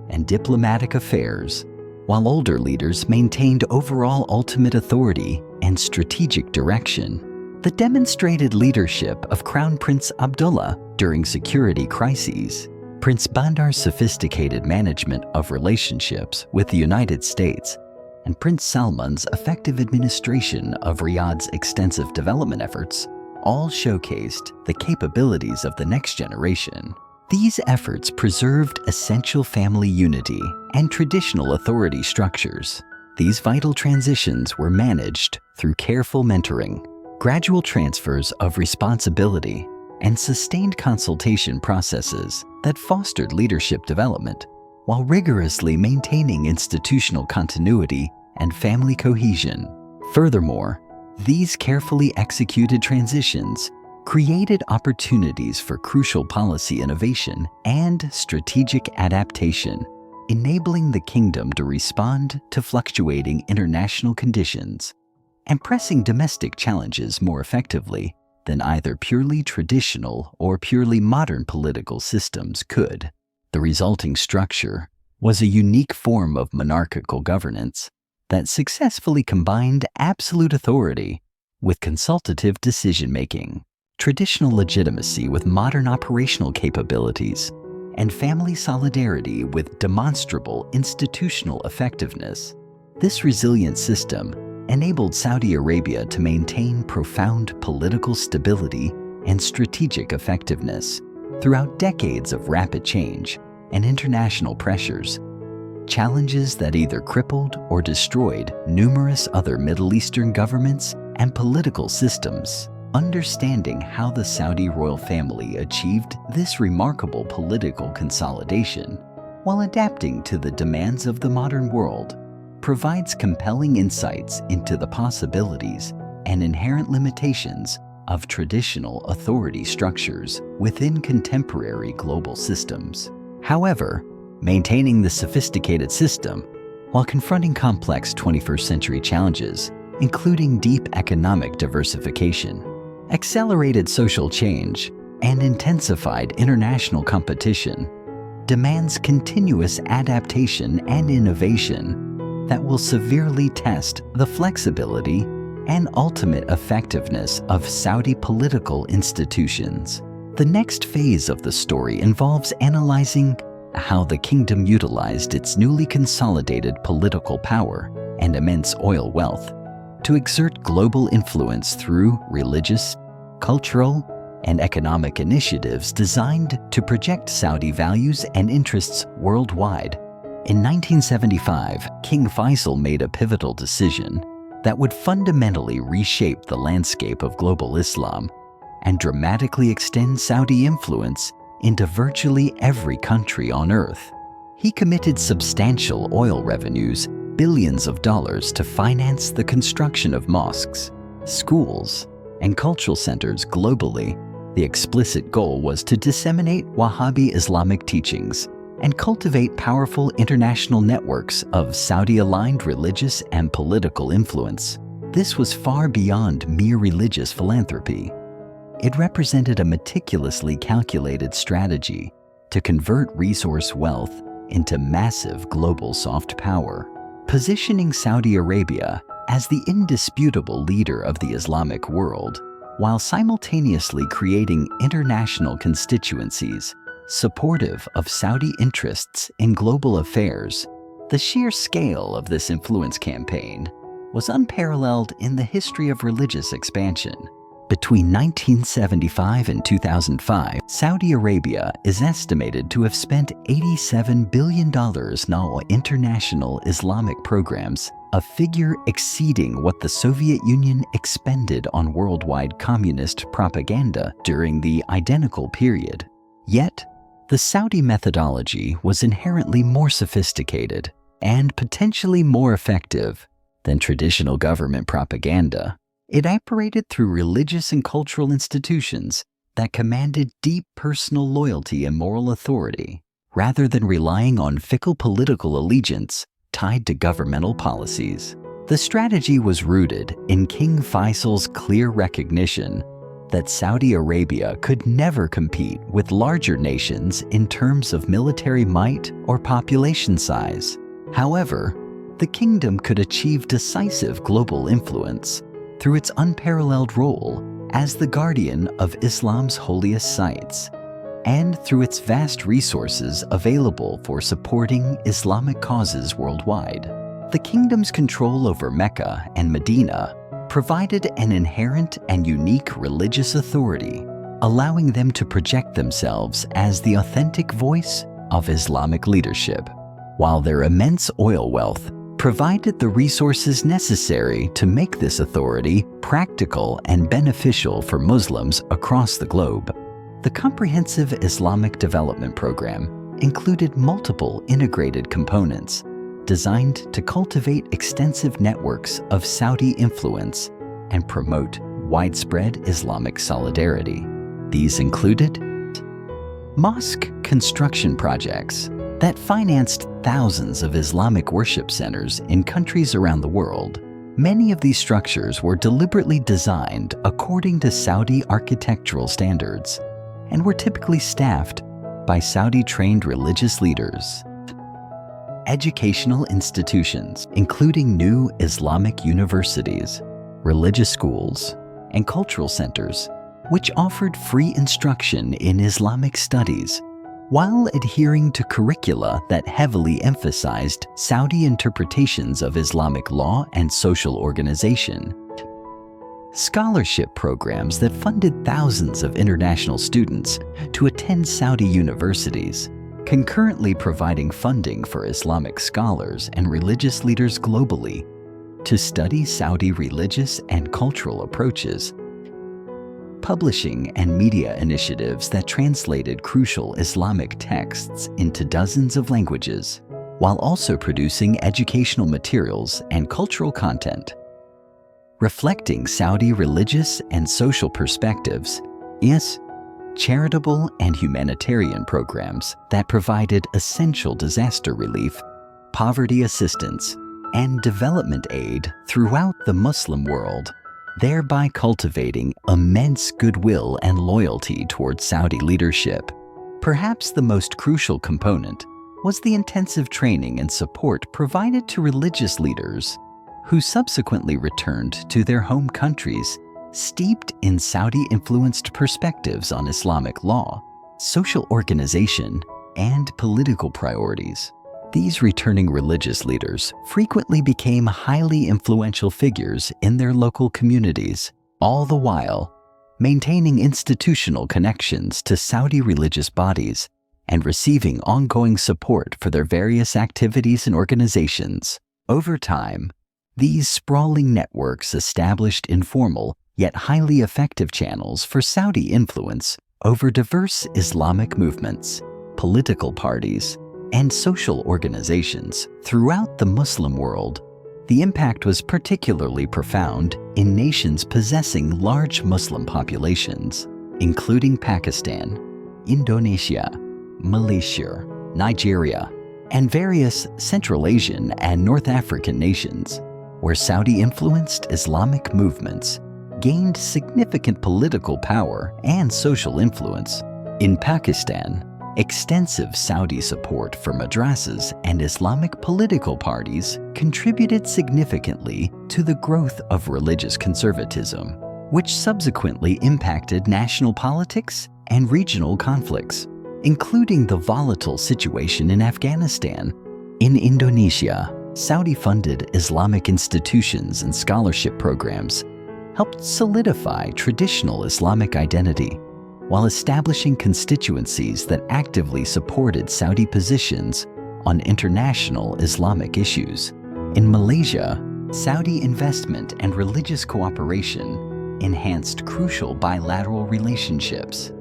and diplomatic affairs, while older leaders maintained overall ultimate authority and strategic direction. The demonstrated leadership of Crown Prince Abdullah during security crises, Prince Bandar's sophisticated management of relationships with the United States, and Prince Salman's effective administration of Riyadh's extensive development efforts all showcased the capabilities of the next generation. These efforts preserved essential family unity and traditional authority structures. These vital transitions were managed through careful mentoring, gradual transfers of responsibility, and sustained consultation processes that fostered leadership development while rigorously maintaining institutional continuity and family cohesion. Furthermore, these carefully executed transitions created opportunities for crucial policy innovation and strategic adaptation, enabling the kingdom to respond to fluctuating international conditions and pressing domestic challenges more effectively than either purely traditional or purely modern political systems could. The resulting structure was a unique form of monarchical governance that successfully combined absolute authority with consultative decision-making, traditional legitimacy with modern operational capabilities, and family solidarity with demonstrable institutional effectiveness. This resilient system enabled Saudi Arabia to maintain profound political stability and strategic effectiveness throughout decades of rapid change and international pressures, challenges that either crippled or destroyed numerous other Middle Eastern governments and political systems. Understanding how the Saudi royal family achieved this remarkable political consolidation while adapting to the demands of the modern world provides compelling insights into the possibilities and inherent limitations of traditional authority structures within contemporary global systems. However, maintaining the sophisticated system while confronting complex 21st century challenges, including deep economic diversification, accelerated social change, and intensified international competition, demands continuous adaptation and innovation that will severely test the flexibility and ultimate effectiveness of Saudi political institutions. The next phase of the story involves analyzing how the kingdom utilized its newly consolidated political power and immense oil wealth to exert global influence through religious, cultural, and economic initiatives designed to project Saudi values and interests worldwide. In 1975, King Faisal made a pivotal decision that would fundamentally reshape the landscape of global Islam and dramatically extend Saudi influence into virtually every country on Earth. He committed substantial oil revenues, billions of dollars, to finance the construction of mosques, schools, and cultural centers globally. The explicit goal was to disseminate Wahhabi Islamic teachings and cultivate powerful international networks of Saudi-aligned religious and political influence. This was far beyond mere religious philanthropy. It represented a meticulously calculated strategy to convert resource wealth into massive global soft power, positioning Saudi Arabia as the indisputable leader of the Islamic world, while simultaneously creating international constituencies supportive of Saudi interests in global affairs. The sheer scale of this influence campaign was unparalleled in the history of religious expansion. Between 1975 and 2005, Saudi Arabia is estimated to have spent $87 billion on international Islamic programs, a figure exceeding what the Soviet Union expended on worldwide communist propaganda during the identical period. Yet, the Saudi methodology was inherently more sophisticated and potentially more effective than traditional government propaganda. It operated through religious and cultural institutions that commanded deep personal loyalty and moral authority, rather than relying on fickle political allegiance tied to governmental policies. The strategy was rooted in King Faisal's clear recognition that Saudi Arabia could never compete with larger nations in terms of military might or population size. However, the kingdom could achieve decisive global influence through its unparalleled role as the guardian of Islam's holiest sites, and through its vast resources available for supporting Islamic causes worldwide. The kingdom's control over Mecca and Medina provided an inherent and unique religious authority, allowing them to project themselves as the authentic voice of Islamic leadership, while their immense oil wealth provided the resources necessary to make this authority practical and beneficial for Muslims across the globe. The comprehensive Islamic development program included multiple integrated components designed to cultivate extensive networks of Saudi influence and promote widespread Islamic solidarity. These included mosque construction projects that financed thousands of Islamic worship centers in countries around the world. Many of these structures were deliberately designed according to Saudi architectural standards and were typically staffed by Saudi-trained religious leaders. Educational institutions, including new Islamic universities, religious schools, and cultural centers, which offered free instruction in Islamic studies while adhering to curricula that heavily emphasized Saudi interpretations of Islamic law and social organization. Scholarship programs that funded thousands of international students to attend Saudi universities, concurrently providing funding for Islamic scholars and religious leaders globally to study Saudi religious and cultural approaches. Publishing and media initiatives that translated crucial Islamic texts into dozens of languages, while also producing educational materials and cultural content. Reflecting Saudi religious and social perspectives, yes, charitable and humanitarian programs that provided essential disaster relief, poverty assistance, and development aid throughout the Muslim world, thereby cultivating immense goodwill and loyalty towards Saudi leadership. Perhaps the most crucial component was the intensive training and support provided to religious leaders who subsequently returned to their home countries steeped in Saudi-influenced perspectives on Islamic law, social organization, and political priorities. These returning religious leaders frequently became highly influential figures in their local communities, all the while maintaining institutional connections to Saudi religious bodies and receiving ongoing support for their various activities and organizations. Over time, these sprawling networks established informal yet highly effective channels for Saudi influence over diverse Islamic movements, political parties, and social organizations throughout the Muslim world. The impact was particularly profound in nations possessing large Muslim populations, including Pakistan, Indonesia, Malaysia, Nigeria, and various Central Asian and North African nations, where Saudi-influenced Islamic movements gained significant political power and social influence. In Pakistan, extensive Saudi support for madrasas and Islamic political parties contributed significantly to the growth of religious conservatism, which subsequently impacted national politics and regional conflicts, including the volatile situation in Afghanistan. In Indonesia, Saudi-funded Islamic institutions and scholarship programs helped solidify traditional Islamic identity, while establishing constituencies that actively supported Saudi positions on international Islamic issues. In Malaysia, Saudi investment and religious cooperation enhanced crucial bilateral relationships,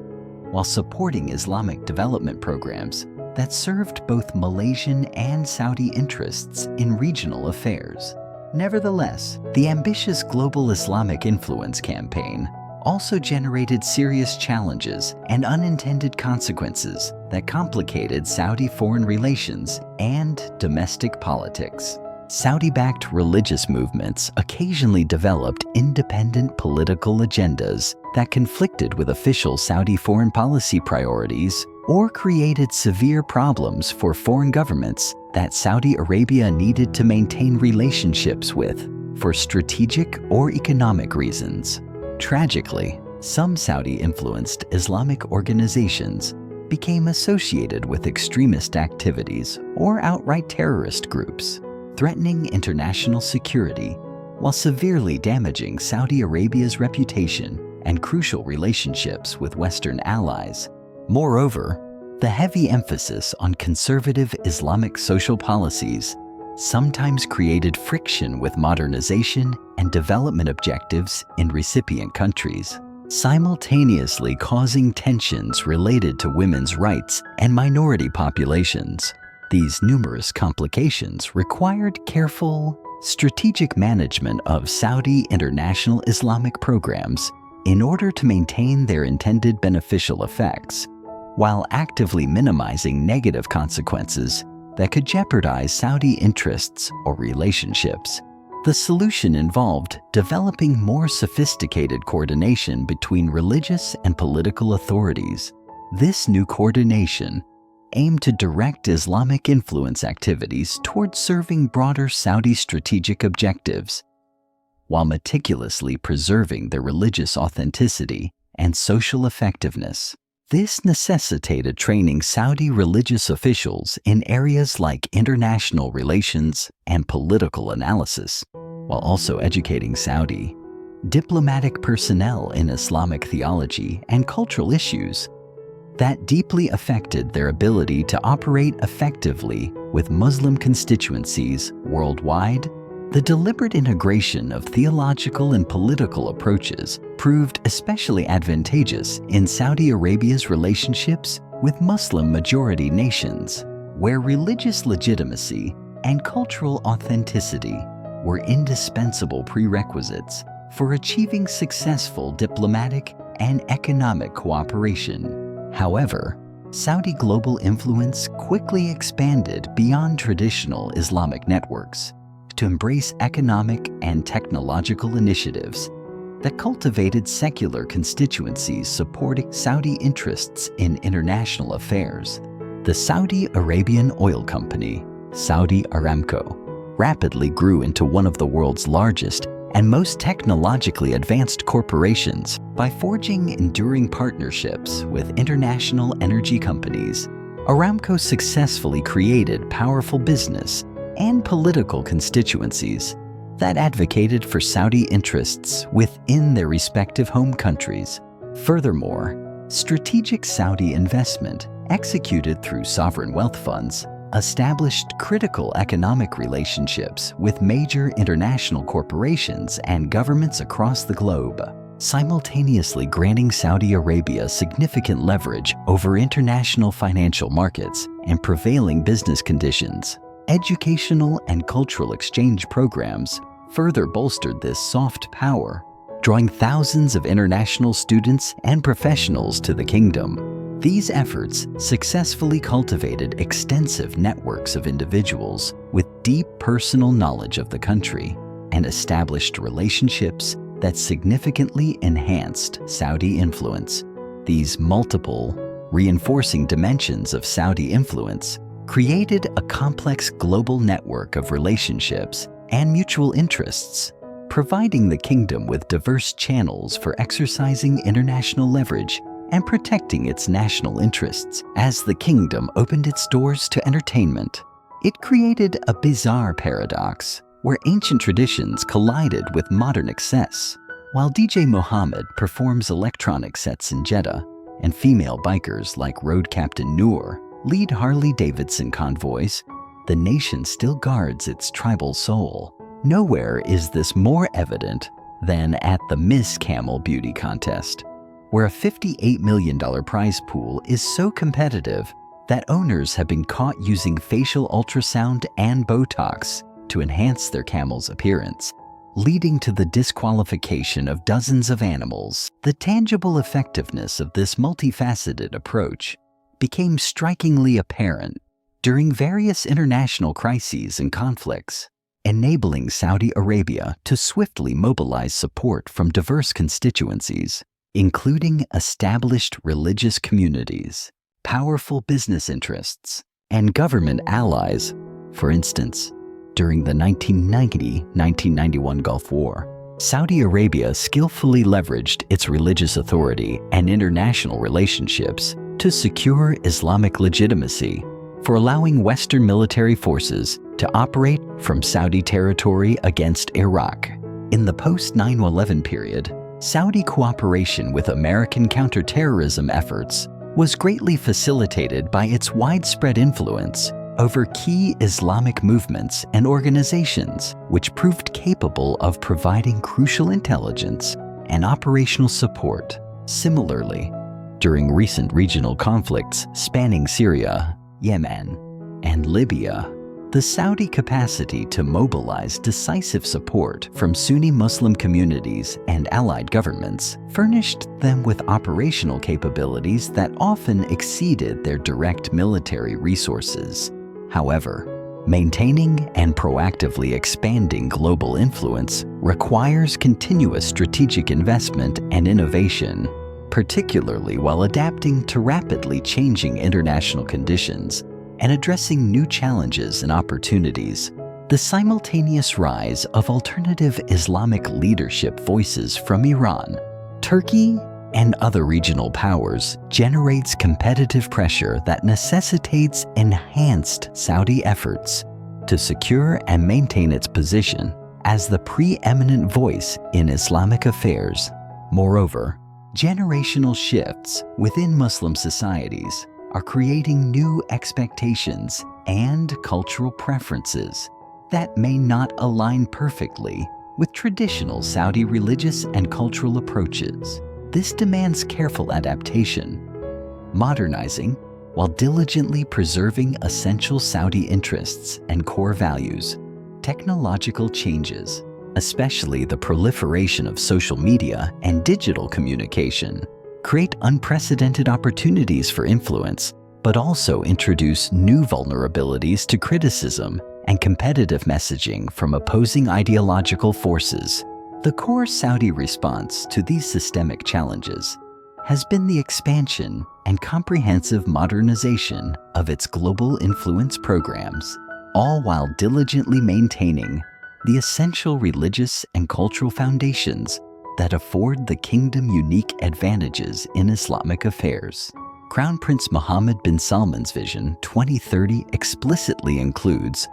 while supporting Islamic development programs that served both Malaysian and Saudi interests in regional affairs. Nevertheless, the ambitious global Islamic influence campaign also generated serious challenges and unintended consequences that complicated Saudi foreign relations and domestic politics. Saudi-backed religious movements occasionally developed independent political agendas that conflicted with official Saudi foreign policy priorities or created severe problems for foreign governments that Saudi Arabia needed to maintain relationships with for strategic or economic reasons. Tragically, some Saudi-influenced Islamic organizations became associated with extremist activities or outright terrorist groups, threatening international security while severely damaging Saudi Arabia's reputation and crucial relationships with Western allies. Moreover, the heavy emphasis on conservative Islamic social policies sometimes created friction with modernization and development objectives in recipient countries. simultaneously causing tensions related to women's rights and minority populations. These numerous complications required careful, strategic management of Saudi international Islamic programs in order to maintain their intended beneficial effects, while actively minimizing negative consequences that could jeopardize Saudi interests or relationships. The solution involved developing more sophisticated coordination between religious and political authorities. This new coordination aimed to direct Islamic influence activities towards serving broader Saudi strategic objectives, while meticulously preserving their religious authenticity and social effectiveness. This necessitated training Saudi religious officials in areas like international relations and political analysis, while also educating Saudi diplomatic personnel in Islamic theology and cultural issues that deeply affected their ability to operate effectively with Muslim constituencies worldwide. The deliberate integration of theological and political approaches proved especially advantageous in Saudi Arabia's relationships with Muslim-majority nations, where religious legitimacy and cultural authenticity were indispensable prerequisites for achieving successful diplomatic and economic cooperation. However, Saudi global influence quickly expanded beyond traditional Islamic networks to embrace economic and technological initiatives that cultivated secular constituencies supporting Saudi interests in international affairs. The Saudi Arabian oil company, Saudi Aramco, rapidly grew into one of the world's largest and most technologically advanced corporations by forging enduring partnerships with international energy companies. Aramco successfully created powerful business and political constituencies that advocated for Saudi interests within their respective home countries. Furthermore, strategic Saudi investment executed through sovereign wealth funds established critical economic relationships with major international corporations and governments across the globe, simultaneously granting Saudi Arabia significant leverage over international financial markets and prevailing business conditions. Educational and cultural exchange programs further bolstered this soft power, drawing thousands of international students and professionals to the kingdom. These efforts successfully cultivated extensive networks of individuals with deep personal knowledge of the country and established relationships that significantly enhanced Saudi influence. These multiple, reinforcing dimensions of Saudi influence created a complex global network of relationships and mutual interests, providing the kingdom with diverse channels for exercising international leverage and protecting its national interests. As the kingdom opened its doors to entertainment, it created a bizarre paradox where ancient traditions collided with modern excess. While DJ Mohammed performs electronic sets in Jeddah, and female bikers like Road Captain Noor lead Harley-Davidson convoys, the nation still guards its tribal soul. Nowhere is this more evident than at the Miss Camel Beauty Contest, where a $58 million prize pool is so competitive that owners have been caught using facial ultrasound and Botox to enhance their camel's appearance, leading to the disqualification of dozens of animals. The tangible effectiveness of this multifaceted approach became strikingly apparent during various international crises and conflicts, enabling Saudi Arabia to swiftly mobilize support from diverse constituencies, including established religious communities, powerful business interests, and government allies. For instance, during the 1990-1991 Gulf War, Saudi Arabia skillfully leveraged its religious authority and international relationships to secure Islamic legitimacy for allowing Western military forces to operate from Saudi territory against Iraq. In the post-9/11 period, Saudi cooperation with American counterterrorism efforts was greatly facilitated by its widespread influence over key Islamic movements and organizations, which proved capable of providing crucial intelligence and operational support. Similarly, during recent regional conflicts spanning Syria, Yemen, and Libya, the Saudi capacity to mobilize decisive support from Sunni Muslim communities and allied governments furnished them with operational capabilities that often exceeded their direct military resources. However, maintaining and proactively expanding global influence requires continuous strategic investment and innovation, particularly while adapting to rapidly changing international conditions and addressing new challenges and opportunities. The simultaneous rise of alternative Islamic leadership voices from Iran, Turkey, and other regional powers generates competitive pressure that necessitates enhanced Saudi efforts to secure and maintain its position as the preeminent voice in Islamic affairs. Moreover, generational shifts within Muslim societies are creating new expectations and cultural preferences that may not align perfectly with traditional Saudi religious and cultural approaches. This demands careful adaptation, modernizing while diligently preserving essential Saudi interests and core values. Technological changes, especially the proliferation of social media and digital communication, create unprecedented opportunities for influence, but also introduce new vulnerabilities to criticism and competitive messaging from opposing ideological forces. The core Saudi response to these systemic challenges has been the expansion and comprehensive modernization of its global influence programs, all while diligently maintaining the essential religious and cultural foundations that afford the kingdom unique advantages in Islamic affairs. Crown Prince Mohammed bin Salman's Vision 2030 explicitly includes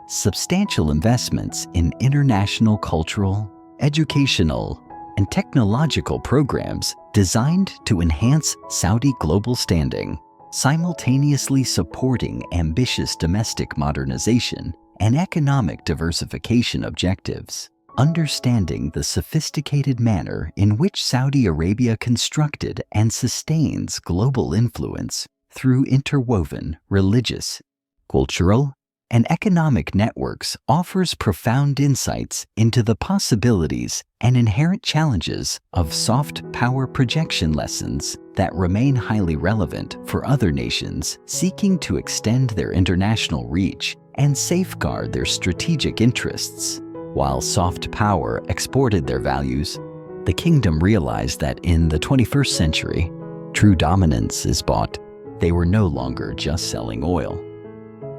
substantial investments in international cultural, educational, and technological programs designed to enhance Saudi global standing, simultaneously supporting ambitious domestic modernization and economic diversification objectives. Understanding the sophisticated manner in which Saudi Arabia constructed and sustains global influence through interwoven religious, cultural, and economic networks offers profound insights into the possibilities and inherent challenges of soft power projection lessons that remain highly relevant for other nations seeking to extend their international reach and safeguard their strategic interests. While soft power exported their values, the kingdom realized that in the 21st century, true dominance is bought. They were no longer just selling oil.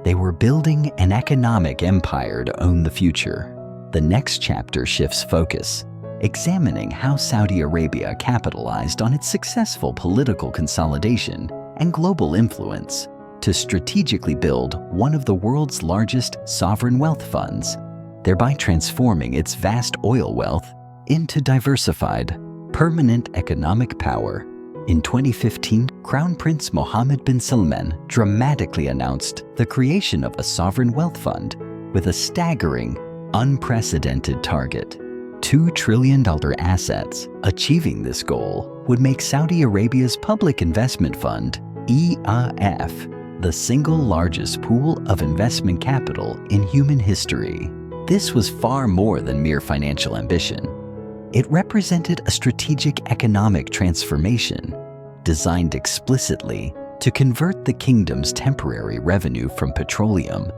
They were building an economic empire to own the future. The next chapter shifts focus, examining how Saudi Arabia capitalized on its successful political consolidation and global influence to strategically build one of the world's largest sovereign wealth funds, thereby transforming its vast oil wealth into diversified, permanent economic power. In 2015, Crown Prince Mohammed bin Salman dramatically announced the creation of a sovereign wealth fund with a staggering, unprecedented target: $2 trillion assets. Achieving this goal would make Saudi Arabia's public investment fund, EIF, the single largest pool of investment capital in human history. This was far more than mere financial ambition. It represented a strategic economic transformation designed explicitly to convert the kingdom's temporary revenue from petroleum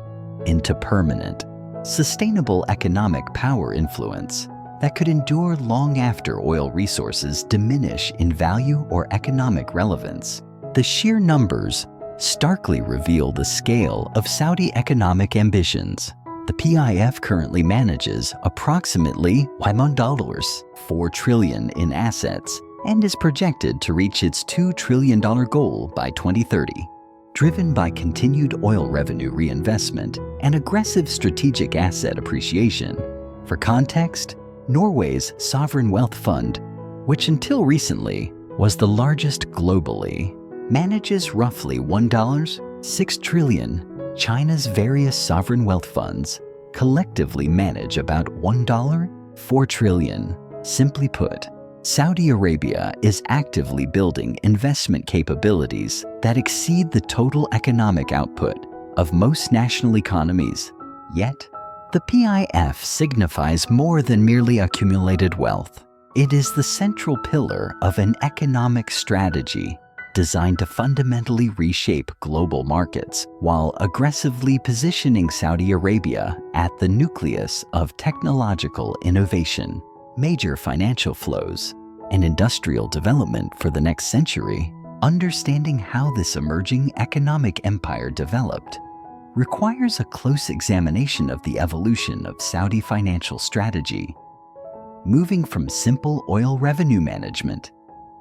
into permanent, sustainable economic power influence that could endure long after oil resources diminish in value or economic relevance. The sheer numbers starkly reveal the scale of Saudi economic ambitions. The PIF currently manages approximately $4 trillion in assets and is projected to reach its $2 trillion goal by 2030. Driven by continued oil revenue reinvestment and aggressive strategic asset appreciation. For context, Norway's sovereign wealth fund, which until recently was the largest globally, manages roughly $6 trillion. China's various sovereign wealth funds collectively manage about $4 trillion. Simply put, Saudi Arabia is actively building investment capabilities that exceed the total economic output of most national economies. Yet, the PIF signifies more than merely accumulated wealth. It is the central pillar of an economic strategy designed to fundamentally reshape global markets while aggressively positioning Saudi Arabia at the nucleus of technological innovation, major financial flows, and industrial development for the next century. Understanding how this emerging economic empire developed requires a close examination of the evolution of Saudi financial strategy, moving from simple oil revenue management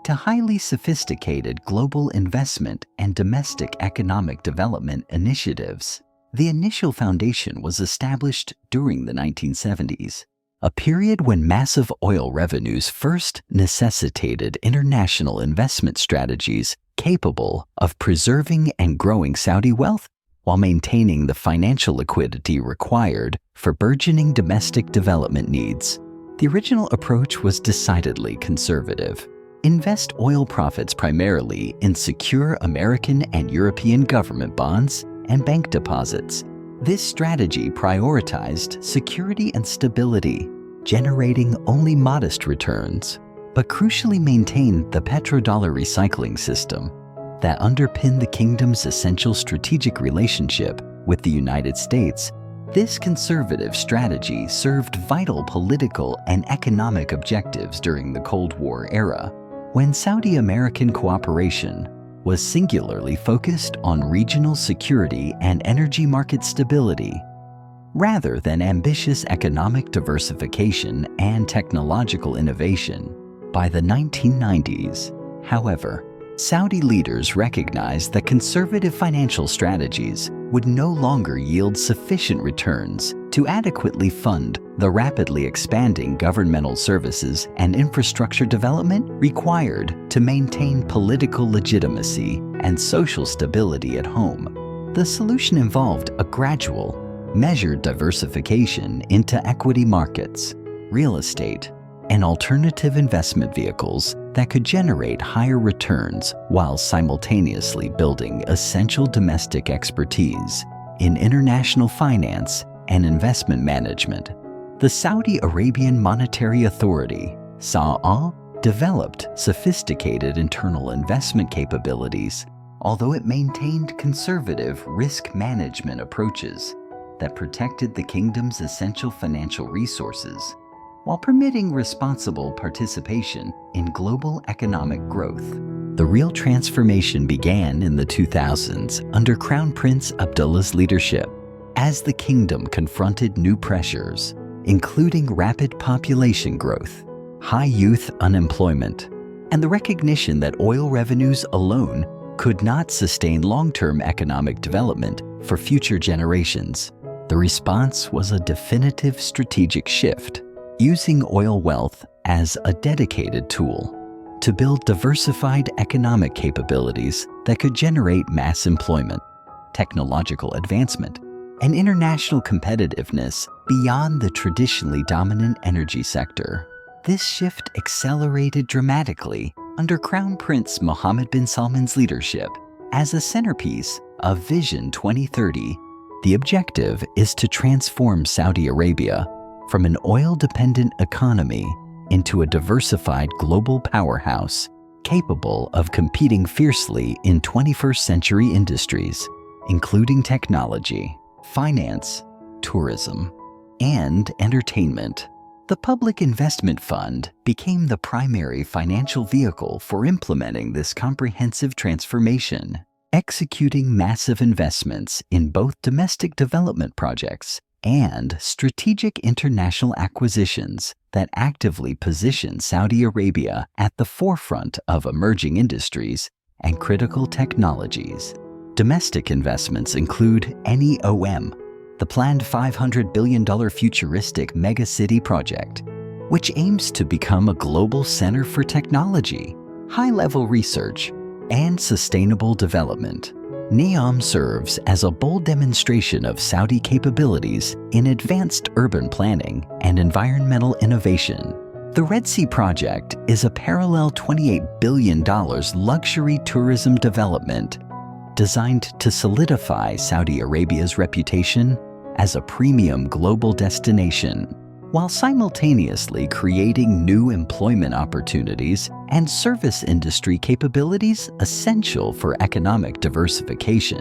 to highly sophisticated global investment and domestic economic development initiatives. The initial foundation was established during the 1970s, a period when massive oil revenues first necessitated international investment strategies capable of preserving and growing Saudi wealth while maintaining the financial liquidity required for burgeoning domestic development needs. The original approach was decidedly conservative. Invest oil profits primarily in secure American and European government bonds and bank deposits. This strategy prioritized security and stability, generating only modest returns, but crucially maintained the petrodollar recycling system that underpinned the kingdom's essential strategic relationship with the United States. This conservative strategy served vital political and economic objectives during the Cold War era, when Saudi-American cooperation was singularly focused on regional security and energy market stability, rather than ambitious economic diversification and technological innovation. By the 1990s, however, Saudi leaders recognized that conservative financial strategies would no longer yield sufficient returns to adequately fund the rapidly expanding governmental services and infrastructure development required to maintain political legitimacy and social stability at home. The solution involved a gradual, measured diversification into equity markets, real estate, and alternative investment vehicles that could generate higher returns while simultaneously building essential domestic expertise in international finance and investment management. The Saudi Arabian Monetary Authority, Sauds, developed sophisticated internal investment capabilities, although it maintained conservative risk management approaches that protected the kingdom's essential financial resources while permitting responsible participation in global economic growth. The real transformation began in the 2000s under Crown Prince Abdullah's leadership, as the kingdom confronted new pressures, including rapid population growth, high youth unemployment, and the recognition that oil revenues alone could not sustain long-term economic development for future generations. The response was a definitive strategic shift, using oil wealth as a dedicated tool to build diversified economic capabilities that could generate mass employment, technological advancement, and international competitiveness beyond the traditionally dominant energy sector. This shift accelerated dramatically under Crown Prince Mohammed bin Salman's leadership. As a centerpiece of Vision 2030, the objective is to transform Saudi Arabia from an oil-dependent economy into a diversified global powerhouse capable of competing fiercely in 21st century industries, including technology, finance, tourism, and entertainment. The Public Investment Fund became the primary financial vehicle for implementing this comprehensive transformation, executing massive investments in both domestic development projects and strategic international acquisitions that actively position Saudi Arabia at the forefront of emerging industries and critical technologies. Domestic investments include NEOM, the planned $500 billion futuristic Megacity project, which aims to become a global center for technology, high-level research, and sustainable development. NEOM serves as a bold demonstration of Saudi capabilities in advanced urban planning and environmental innovation, The Red Sea Project is a parallel $28 billion luxury tourism development designed to solidify Saudi Arabia's reputation as a premium global destination, while simultaneously creating new employment opportunities and service industry capabilities essential for economic diversification.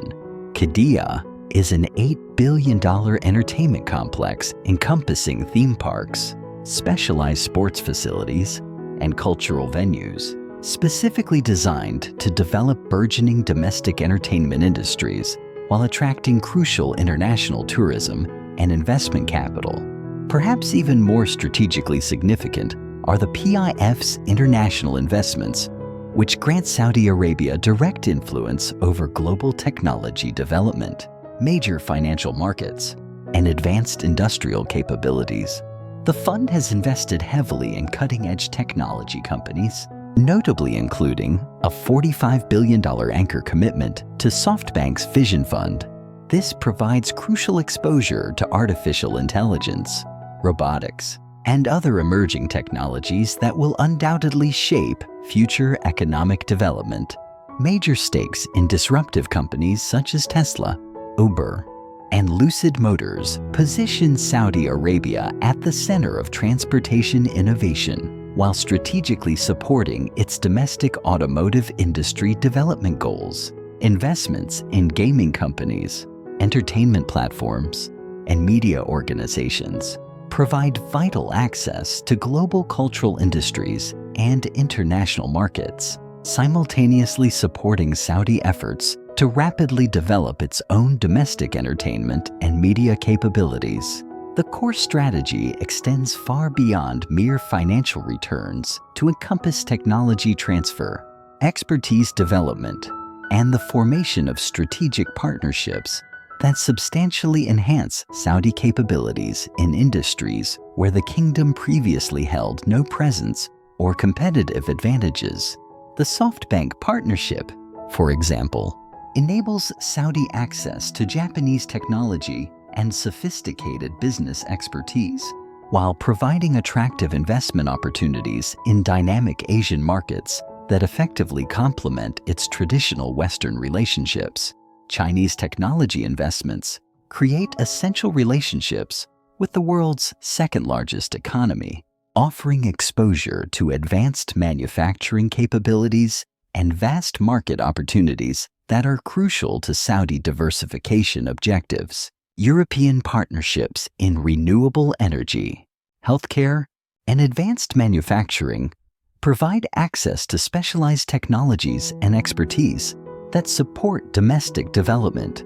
Qiddiya is an $8 billion entertainment complex encompassing theme parks, specialized sports facilities, and cultural venues, specifically designed to develop burgeoning domestic entertainment industries while attracting crucial international tourism and investment capital. Perhaps even more strategically significant are the PIF's international investments, which grant Saudi Arabia direct influence over global technology development, major financial markets, and advanced industrial capabilities. The fund has invested heavily in cutting-edge technology companies, notably including a $45 billion anchor commitment to SoftBank's Vision Fund. This provides crucial exposure to artificial intelligence, robotics, and other emerging technologies that will undoubtedly shape future economic development. Major stakes in disruptive companies such as Tesla, Uber, and Lucid Motors position Saudi Arabia at the center of transportation innovation, while strategically supporting its domestic automotive industry development goals. Investments in gaming companies, entertainment platforms, and media organizations provide vital access to global cultural industries and international markets, simultaneously supporting Saudi efforts to rapidly develop its own domestic entertainment and media capabilities. The core strategy extends far beyond mere financial returns to encompass technology transfer, expertise development, and the formation of strategic partnerships that substantially enhance Saudi capabilities in industries where the kingdom previously held no presence or competitive advantages. The SoftBank partnership, for example, enables Saudi access to Japanese technology and sophisticated business expertise, while providing attractive investment opportunities in dynamic Asian markets that effectively complement its traditional Western relationships. Chinese technology investments create essential relationships with the world's second-largest economy, offering exposure to advanced manufacturing capabilities and vast market opportunities that are crucial to Saudi diversification objectives. European partnerships in renewable energy, healthcare, and advanced manufacturing provide access to specialized technologies and expertise that support domestic development,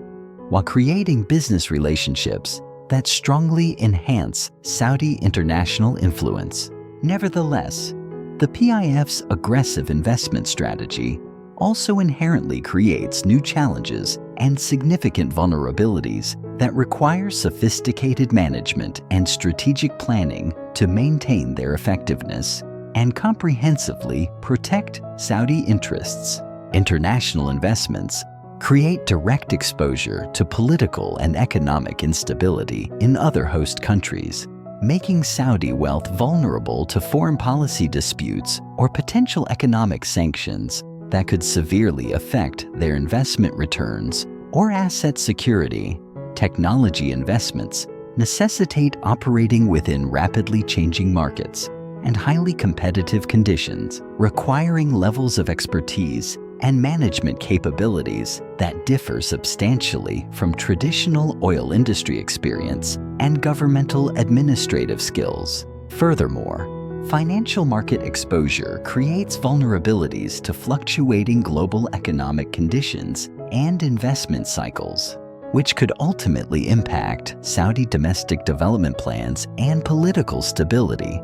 while creating business relationships that strongly enhance Saudi international influence. Nevertheless, the PIF's aggressive investment strategy also inherently creates new challenges and significant vulnerabilities that require sophisticated management and strategic planning to maintain their effectiveness and comprehensively protect Saudi interests. International investments create direct exposure to political and economic instability in other host countries, making Saudi wealth vulnerable to foreign policy disputes or potential economic sanctions that could severely affect their investment returns or asset security. Technology investments necessitate operating within rapidly changing markets and highly competitive conditions, requiring levels of expertise and management capabilities that differ substantially from traditional oil industry experience and governmental administrative skills. Furthermore, financial market exposure creates vulnerabilities to fluctuating global economic conditions and investment cycles, which could ultimately impact Saudi domestic development plans and political stability.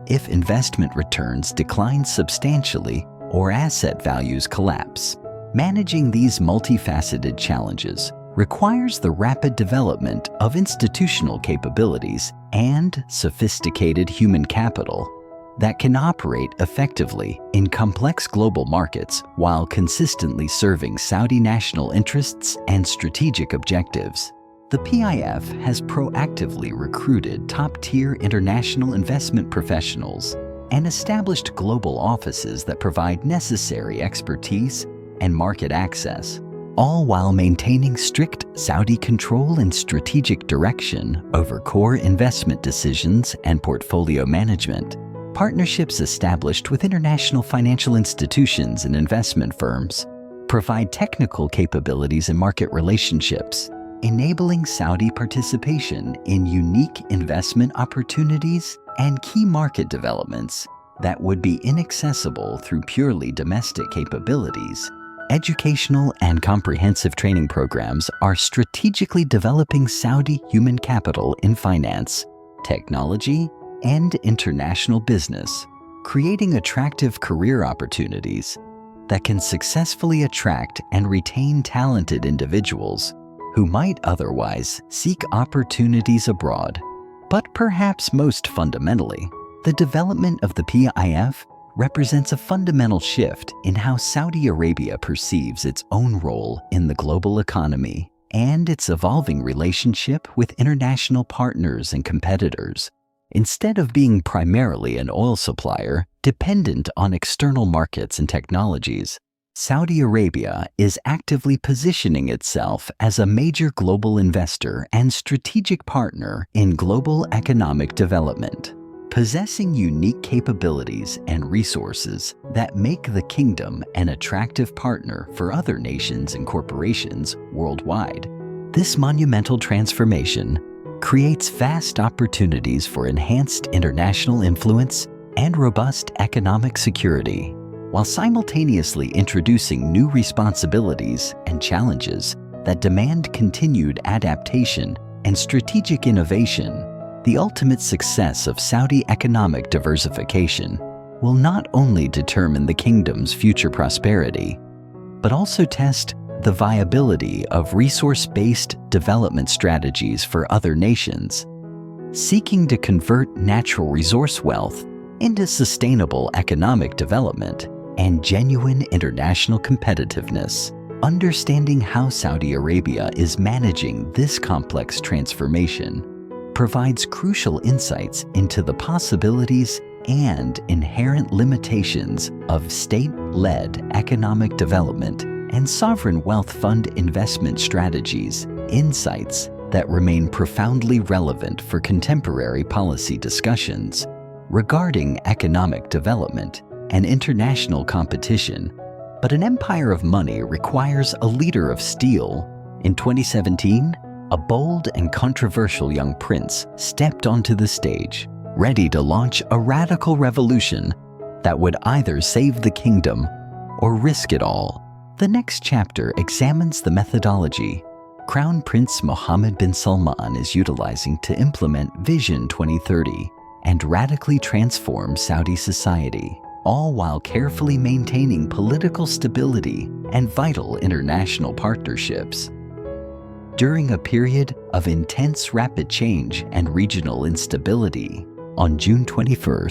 If investment returns decline substantially or asset values collapse, managing these multifaceted challenges requires the rapid development of institutional capabilities and sophisticated human capital that can operate effectively in complex global markets while consistently serving Saudi national interests and strategic objectives. The PIF has proactively recruited top-tier international investment professionals and established global offices that provide necessary expertise and market access, all while maintaining strict Saudi control and strategic direction over core investment decisions and portfolio management. Partnerships established with international financial institutions and investment firms provide technical capabilities and market relationships, enabling Saudi participation in unique investment opportunities and key market developments that would be inaccessible through purely domestic capabilities. Educational and comprehensive training programs are strategically developing Saudi human capital in finance, technology, and international business, creating attractive career opportunities that can successfully attract and retain talented individuals who might otherwise seek opportunities abroad. But perhaps most fundamentally, the development of the PIF represents a fundamental shift in how Saudi Arabia perceives its own role in the global economy and its evolving relationship with international partners and competitors. Instead of being primarily an oil supplier dependent on external markets and technologies, Saudi Arabia is actively positioning itself as a major global investor and strategic partner in global economic development, possessing unique capabilities and resources that make the kingdom an attractive partner for other nations and corporations worldwide. This monumental transformation creates vast opportunities for enhanced international influence and robust economic security, while simultaneously introducing new responsibilities and challenges that demand continued adaptation and strategic innovation. The ultimate success of Saudi economic diversification will not only determine the kingdom's future prosperity, but also test the viability of resource-based development strategies for other nations, seeking to convert natural resource wealth into sustainable economic development and genuine international competitiveness. Understanding how Saudi Arabia is managing this complex transformation provides crucial insights into the possibilities and inherent limitations of state-led economic development and sovereign wealth fund investment strategies, insights that remain profoundly relevant for contemporary policy discussions regarding economic development and international competition. But an empire of money requires a leader of steel. In 2017, a bold and controversial young prince stepped onto the stage, ready to launch a radical revolution that would either save the kingdom or risk it all. The next chapter examines the methodology Crown Prince Mohammed bin Salman is utilizing to implement Vision 2030 and radically transform Saudi society, all while carefully maintaining political stability and vital international partnerships. During a period of intense rapid change and regional instability, on June 21,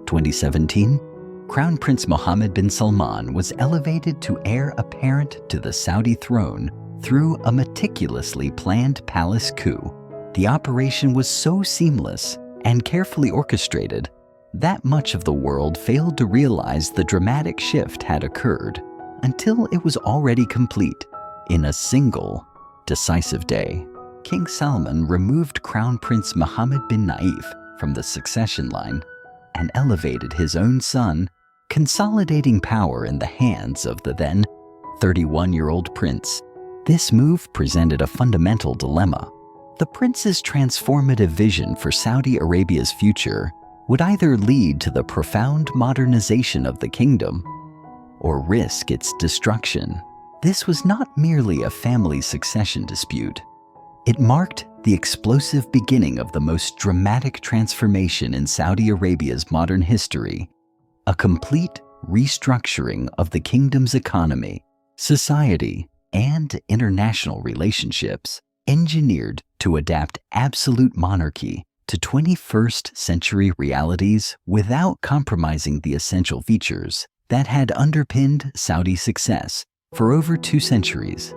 2017, Crown Prince Mohammed bin Salman was elevated to heir apparent to the Saudi throne through a meticulously planned palace coup. The operation was so seamless and carefully orchestrated that much of the world failed to realize the dramatic shift had occurred until it was already complete in a single decisive day. King Salman removed Crown Prince Mohammed bin Naif from the succession line and elevated his own son, consolidating power in the hands of the then 31-year-old prince. This move presented a fundamental dilemma. The prince's transformative vision for Saudi Arabia's future would either lead to the profound modernization of the kingdom or risk its destruction. This was not merely a family succession dispute. It marked the explosive beginning of the most dramatic transformation in Saudi Arabia's modern history, a complete restructuring of the kingdom's economy, society, and international relationships, engineered to adapt absolute monarchy to 21st century realities without compromising the essential features that had underpinned Saudi success for over 2 centuries.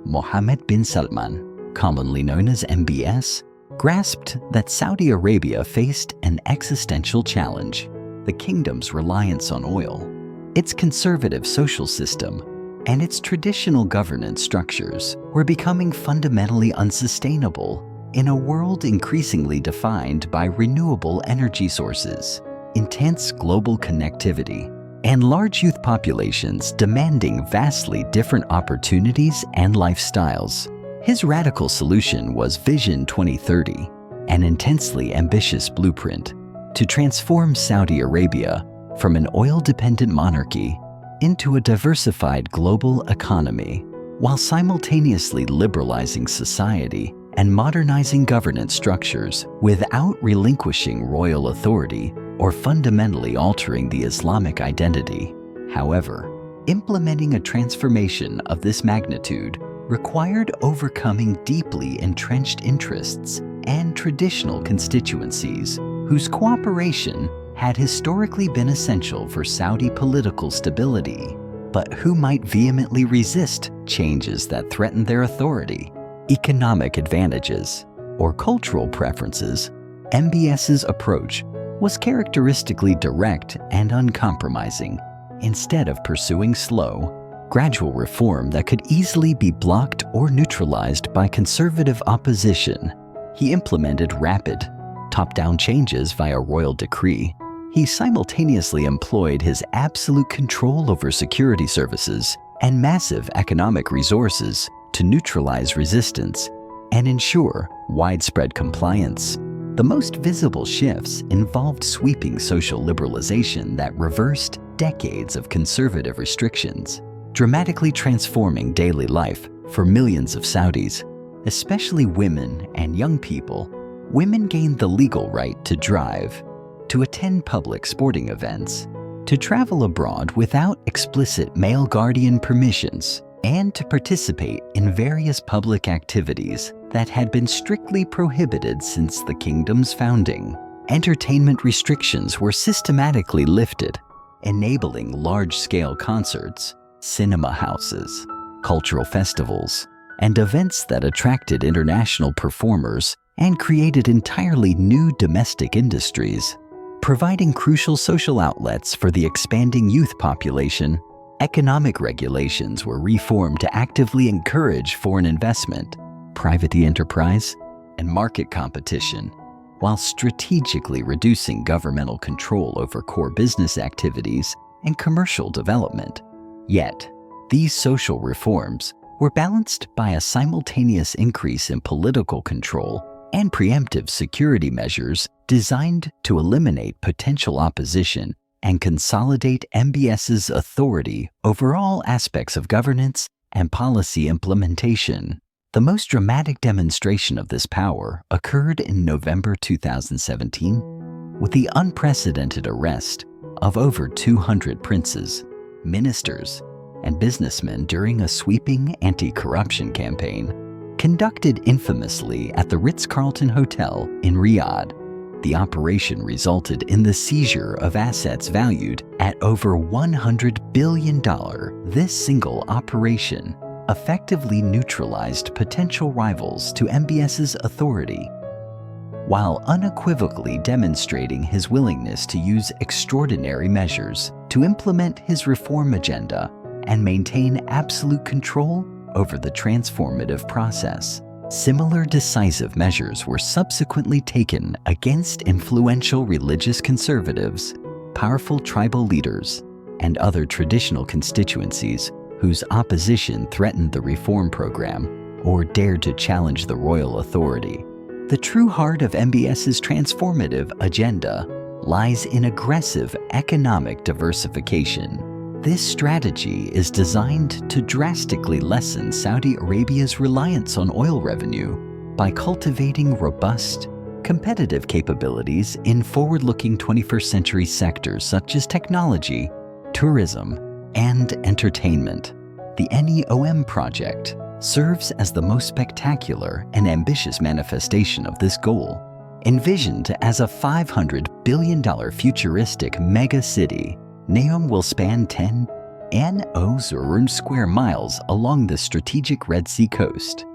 Mohammed bin Salman, commonly known as MBS, grasped that Saudi Arabia faced an existential challenge: the kingdom's reliance on oil, its conservative social system, and its traditional governance structures were becoming fundamentally unsustainable in a world increasingly defined by renewable energy sources, intense global connectivity, and large youth populations demanding vastly different opportunities and lifestyles. His radical solution was Vision 2030, an intensely ambitious blueprint to transform Saudi Arabia from an oil-dependent monarchy into a diversified global economy, while simultaneously liberalizing society and modernizing governance structures without relinquishing royal authority or fundamentally altering the Islamic identity. However, implementing a transformation of this magnitude required overcoming deeply entrenched interests and traditional constituencies whose cooperation had historically been essential for Saudi political stability, but who might vehemently resist changes that threatened their authority, economic advantages, or cultural preferences. MBS's approach was characteristically direct and uncompromising. Instead of pursuing slow, gradual reform that could easily be blocked or neutralized by conservative opposition, he implemented rapid, top-down changes via royal decree. He simultaneously employed his absolute control over security services and massive economic resources to neutralize resistance and ensure widespread compliance. The most visible shifts involved sweeping social liberalization that reversed decades of conservative restrictions, dramatically transforming daily life for millions of Saudis, especially women and young people. Women gained the legal right to drive, to attend public sporting events, to travel abroad without explicit male guardian permissions, and to participate in various public activities that had been strictly prohibited since the kingdom's founding. Entertainment restrictions were systematically lifted, enabling large-scale concerts, cinema houses, cultural festivals, and events that attracted international performers and created entirely new domestic industries. Providing crucial social outlets for the expanding youth population, economic regulations were reformed to actively encourage foreign investment, private enterprise, and market competition, while strategically reducing governmental control over core business activities and commercial development. Yet, these social reforms were balanced by a simultaneous increase in political control and preemptive security measures designed to eliminate potential opposition and consolidate MBS's authority over all aspects of governance and policy implementation. The most dramatic demonstration of this power occurred in November 2017 with the unprecedented arrest of over 200 princes, ministers, and businessmen during a sweeping anti-corruption campaign conducted infamously at the Ritz-Carlton Hotel in Riyadh. The operation resulted in the seizure of assets valued at over $100 billion. This single operation effectively neutralized potential rivals to MBS's authority, while unequivocally demonstrating his willingness to use extraordinary measures to implement his reform agenda and maintain absolute control over the transformative process. Similar decisive measures were subsequently taken against influential religious conservatives, powerful tribal leaders, and other traditional constituencies whose opposition threatened the reform program or dared to challenge the royal authority. The true heart of MBS's transformative agenda lies in aggressive economic diversification. This strategy is designed to drastically lessen Saudi Arabia's reliance on oil revenue by cultivating robust, competitive capabilities in forward-looking 21st century sectors such as technology, tourism, and entertainment. The NEOM project serves as the most spectacular and ambitious manifestation of this goal. Envisioned as a $500 billion futuristic mega-city, NEOM will span 10 square miles along the strategic Red Sea coast,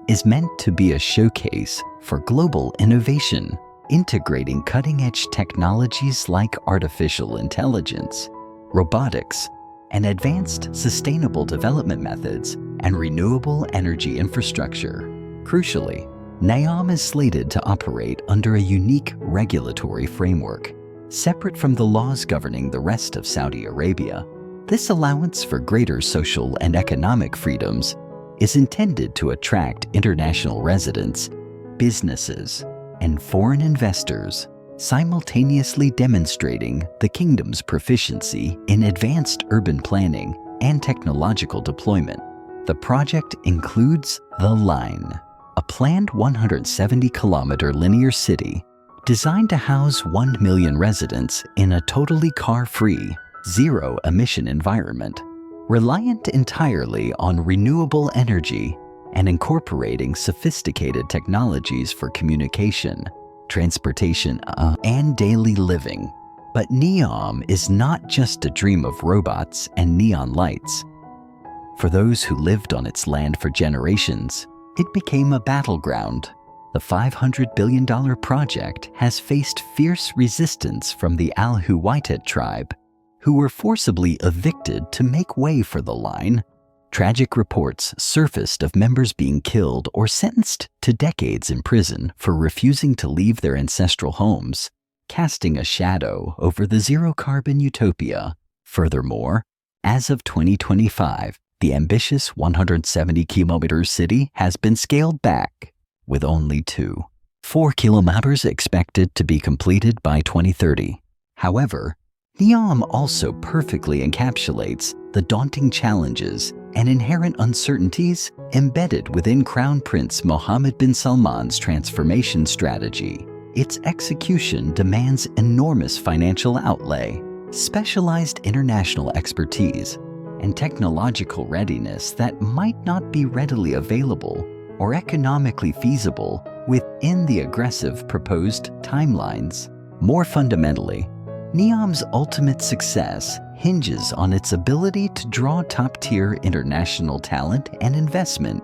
is meant to be a showcase for global innovation, integrating cutting-edge technologies like artificial intelligence, robotics, and advanced sustainable development methods and renewable energy infrastructure. Crucially, NEOM is slated to operate under a unique regulatory framework, separate from the laws governing the rest of Saudi Arabia. This allowance for greater social and economic freedoms is intended to attract international residents, businesses, and foreign investors, simultaneously demonstrating the kingdom's proficiency in advanced urban planning and technological deployment. The project includes The Line, a planned 170-kilometer linear city designed to house 1 million residents in a totally car-free, zero-emission environment, reliant entirely on renewable energy and incorporating sophisticated technologies for communication, transportation, and daily living. But NEOM is not just a dream of robots and neon lights. For those who lived on its land for generations, it became a battleground. The $500 billion project has faced fierce resistance from the Al Huwaitat tribe, who were forcibly evicted to make way for The Line. Tragic reports surfaced of members being killed or sentenced to decades in prison for refusing to leave their ancestral homes, casting a shadow over the zero-carbon utopia. Furthermore, as of 2025, the ambitious 170-kilometer city has been scaled back, with only 4 kilometers expected to be completed by 2030. However, NEOM also perfectly encapsulates the daunting challenges and inherent uncertainties embedded within Crown Prince Mohammed bin Salman's transformation strategy. Its execution demands enormous financial outlay, specialized international expertise, and technological readiness that might not be readily available or economically feasible within the aggressive proposed timelines. More fundamentally, NEOM's ultimate success hinges on its ability to draw top-tier international talent and investment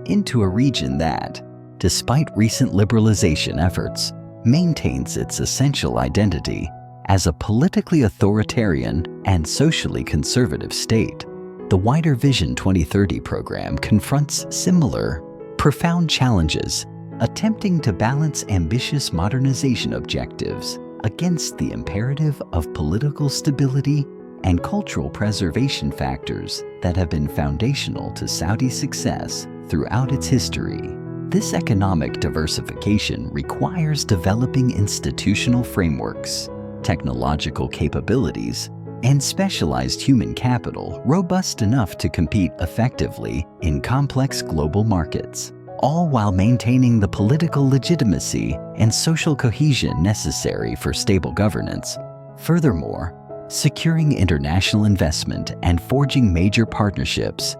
into a region that, despite recent liberalization efforts, maintains its essential identity as a politically authoritarian and socially conservative state. The Wider Vision 2030 program confronts similar, profound challenges, attempting to balance ambitious modernization objectives against the imperative of political stability and cultural preservation factors that have been foundational to Saudi success throughout its history. This economic diversification requires developing institutional frameworks, technological capabilities, and specialized human capital robust enough to compete effectively in complex global markets, all while maintaining the political legitimacy and social cohesion necessary for stable governance. Furthermore, securing international investment and forging major partnerships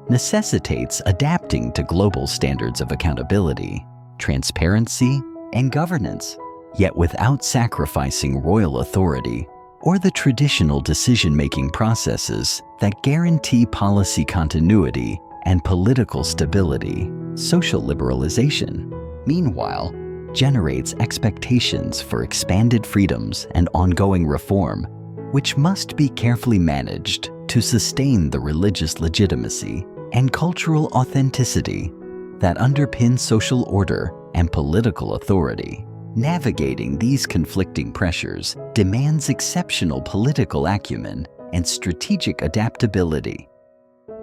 necessitates adapting to global standards of accountability, transparency, and governance, yet without sacrificing royal authority or the traditional decision-making processes that guarantee policy continuity and political stability. Social liberalization, meanwhile, generates expectations for expanded freedoms and ongoing reform, which must be carefully managed to sustain the religious legitimacy and cultural authenticity that underpin social order and political authority. Navigating these conflicting pressures demands exceptional political acumen and strategic adaptability,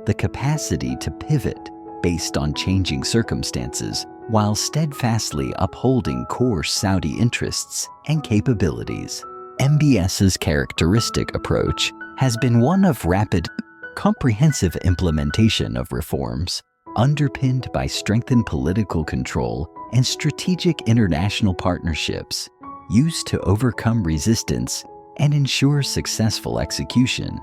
the capacity to pivot based on changing circumstances while steadfastly upholding core Saudi interests and capabilities. MBS's characteristic approach has been one of rapid, comprehensive implementation of reforms, underpinned by strengthened political control and strategic international partnerships used to overcome resistance and ensure successful execution.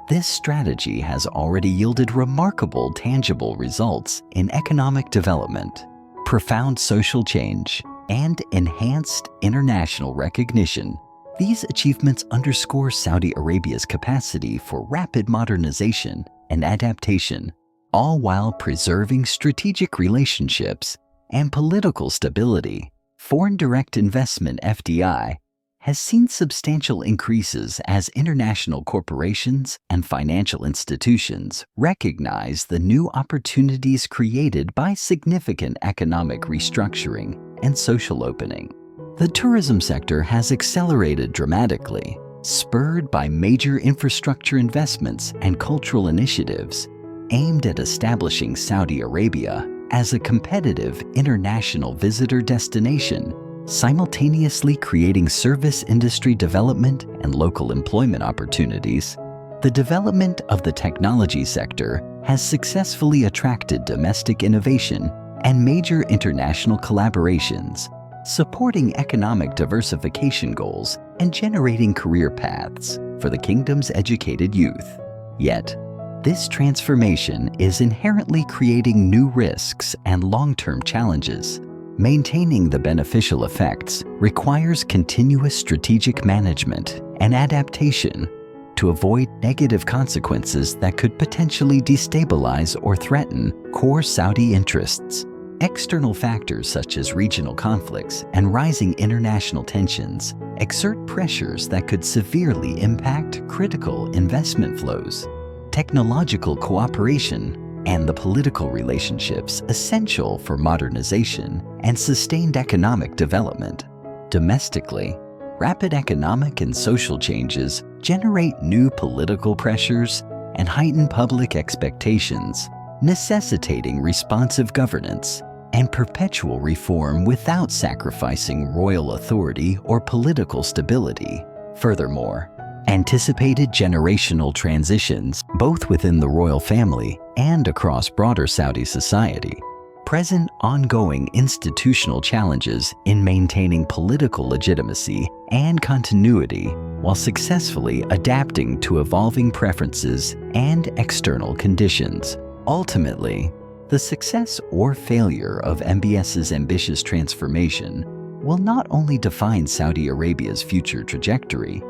This strategy has already yielded remarkable tangible results in economic development, profound social change, and enhanced international recognition. These achievements underscore Saudi Arabia's capacity for rapid modernization and adaptation, all while preserving strategic relationships and political stability. Foreign direct investment (FDI) has seen substantial increases as international corporations and financial institutions recognize the new opportunities created by significant economic restructuring and social opening. The tourism sector has accelerated dramatically, spurred by major infrastructure investments and cultural initiatives aimed at establishing Saudi Arabia as a competitive international visitor destination, simultaneously creating service industry development and local employment opportunities. The development of the technology sector has successfully attracted domestic innovation and major international collaborations, supporting economic diversification goals and generating career paths for the kingdom's educated youth. Yet, this transformation is inherently creating new risks and long-term challenges. Maintaining the beneficial effects requires continuous strategic management and adaptation to avoid negative consequences that could potentially destabilize or threaten core Saudi interests. External factors such as regional conflicts and rising international tensions exert pressures that could severely impact critical investment flows, technological cooperation, and the political relationships essential for modernization and sustained economic development. Domestically, rapid economic and social changes generate new political pressures and heighten public expectations, necessitating responsive governance and perpetual reform without sacrificing royal authority or political stability. Furthermore, anticipated generational transitions, both within the royal family and across broader Saudi society, present ongoing institutional challenges in maintaining political legitimacy and continuity while successfully adapting to evolving preferences and external conditions. Ultimately, the success or failure of MBS's ambitious transformation will not only define Saudi Arabia's future trajectory,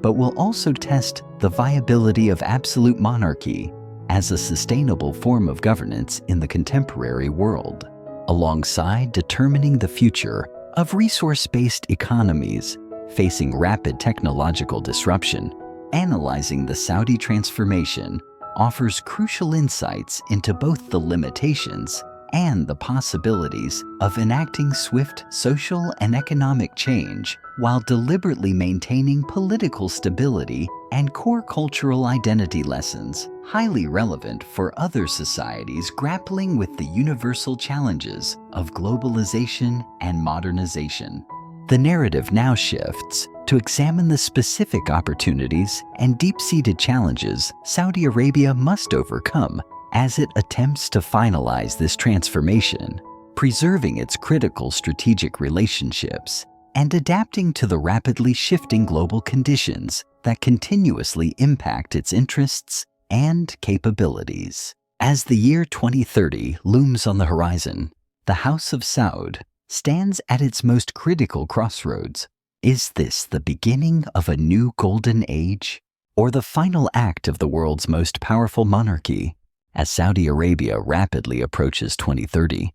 but will also test the viability of absolute monarchy as a sustainable form of governance in the contemporary world, alongside determining the future of resource-based economies facing rapid technological disruption. Analyzing the Saudi transformation offers crucial insights into both the limitations and the possibilities of enacting swift social and economic change while deliberately maintaining political stability and core cultural identity lessons highly relevant for other societies grappling with the universal challenges of globalization and modernization. The narrative now shifts to examine the specific opportunities and deep-seated challenges Saudi Arabia must overcome as it attempts to finalize this transformation, preserving its critical strategic relationships and adapting to the rapidly shifting global conditions that continuously impact its interests and capabilities. As the year 2030 looms on the horizon, the House of Saud stands at its most critical crossroads. Is this the beginning of a new golden age, or the final act of the world's most powerful monarchy? As Saudi Arabia rapidly approaches 2030,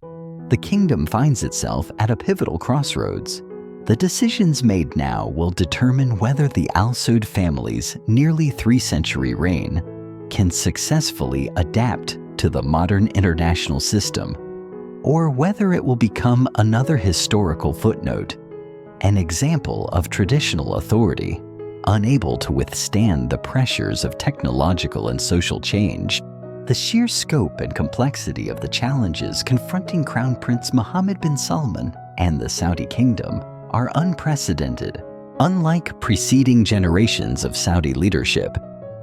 the kingdom finds itself at a pivotal crossroads. The decisions made now will determine whether the Al Saud family's nearly 3-century reign can successfully adapt to the modern international system, or whether it will become another historical footnote, an example of traditional authority, unable to withstand the pressures of technological and social change. The sheer scope and complexity of the challenges confronting Crown Prince Mohammed bin Salman and the Saudi kingdom are unprecedented. Unlike preceding generations of Saudi leadership,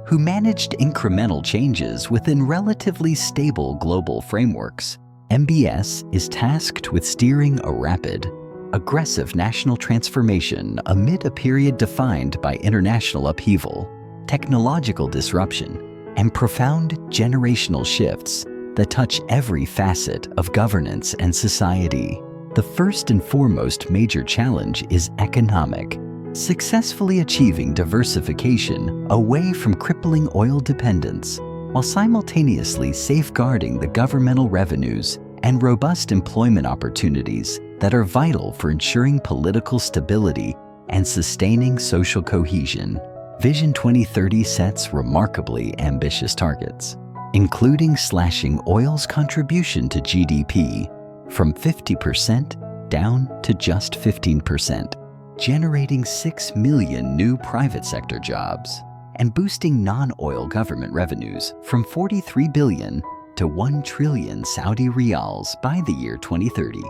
who managed incremental changes within relatively stable global frameworks, MBS is tasked with steering a rapid, aggressive national transformation amid a period defined by international upheaval, technological disruption, and profound generational shifts that touch every facet of governance and society. The first and foremost major challenge is economic, successfully achieving diversification away from crippling oil dependence while simultaneously safeguarding the governmental revenues and robust employment opportunities that are vital for ensuring political stability and sustaining social cohesion. Vision 2030 sets remarkably ambitious targets, including slashing oil's contribution to GDP from 50% down to just 15%, generating 6 million new private sector jobs, and boosting non-oil government revenues from 43 billion to 1 trillion Saudi riyals by the year 2030.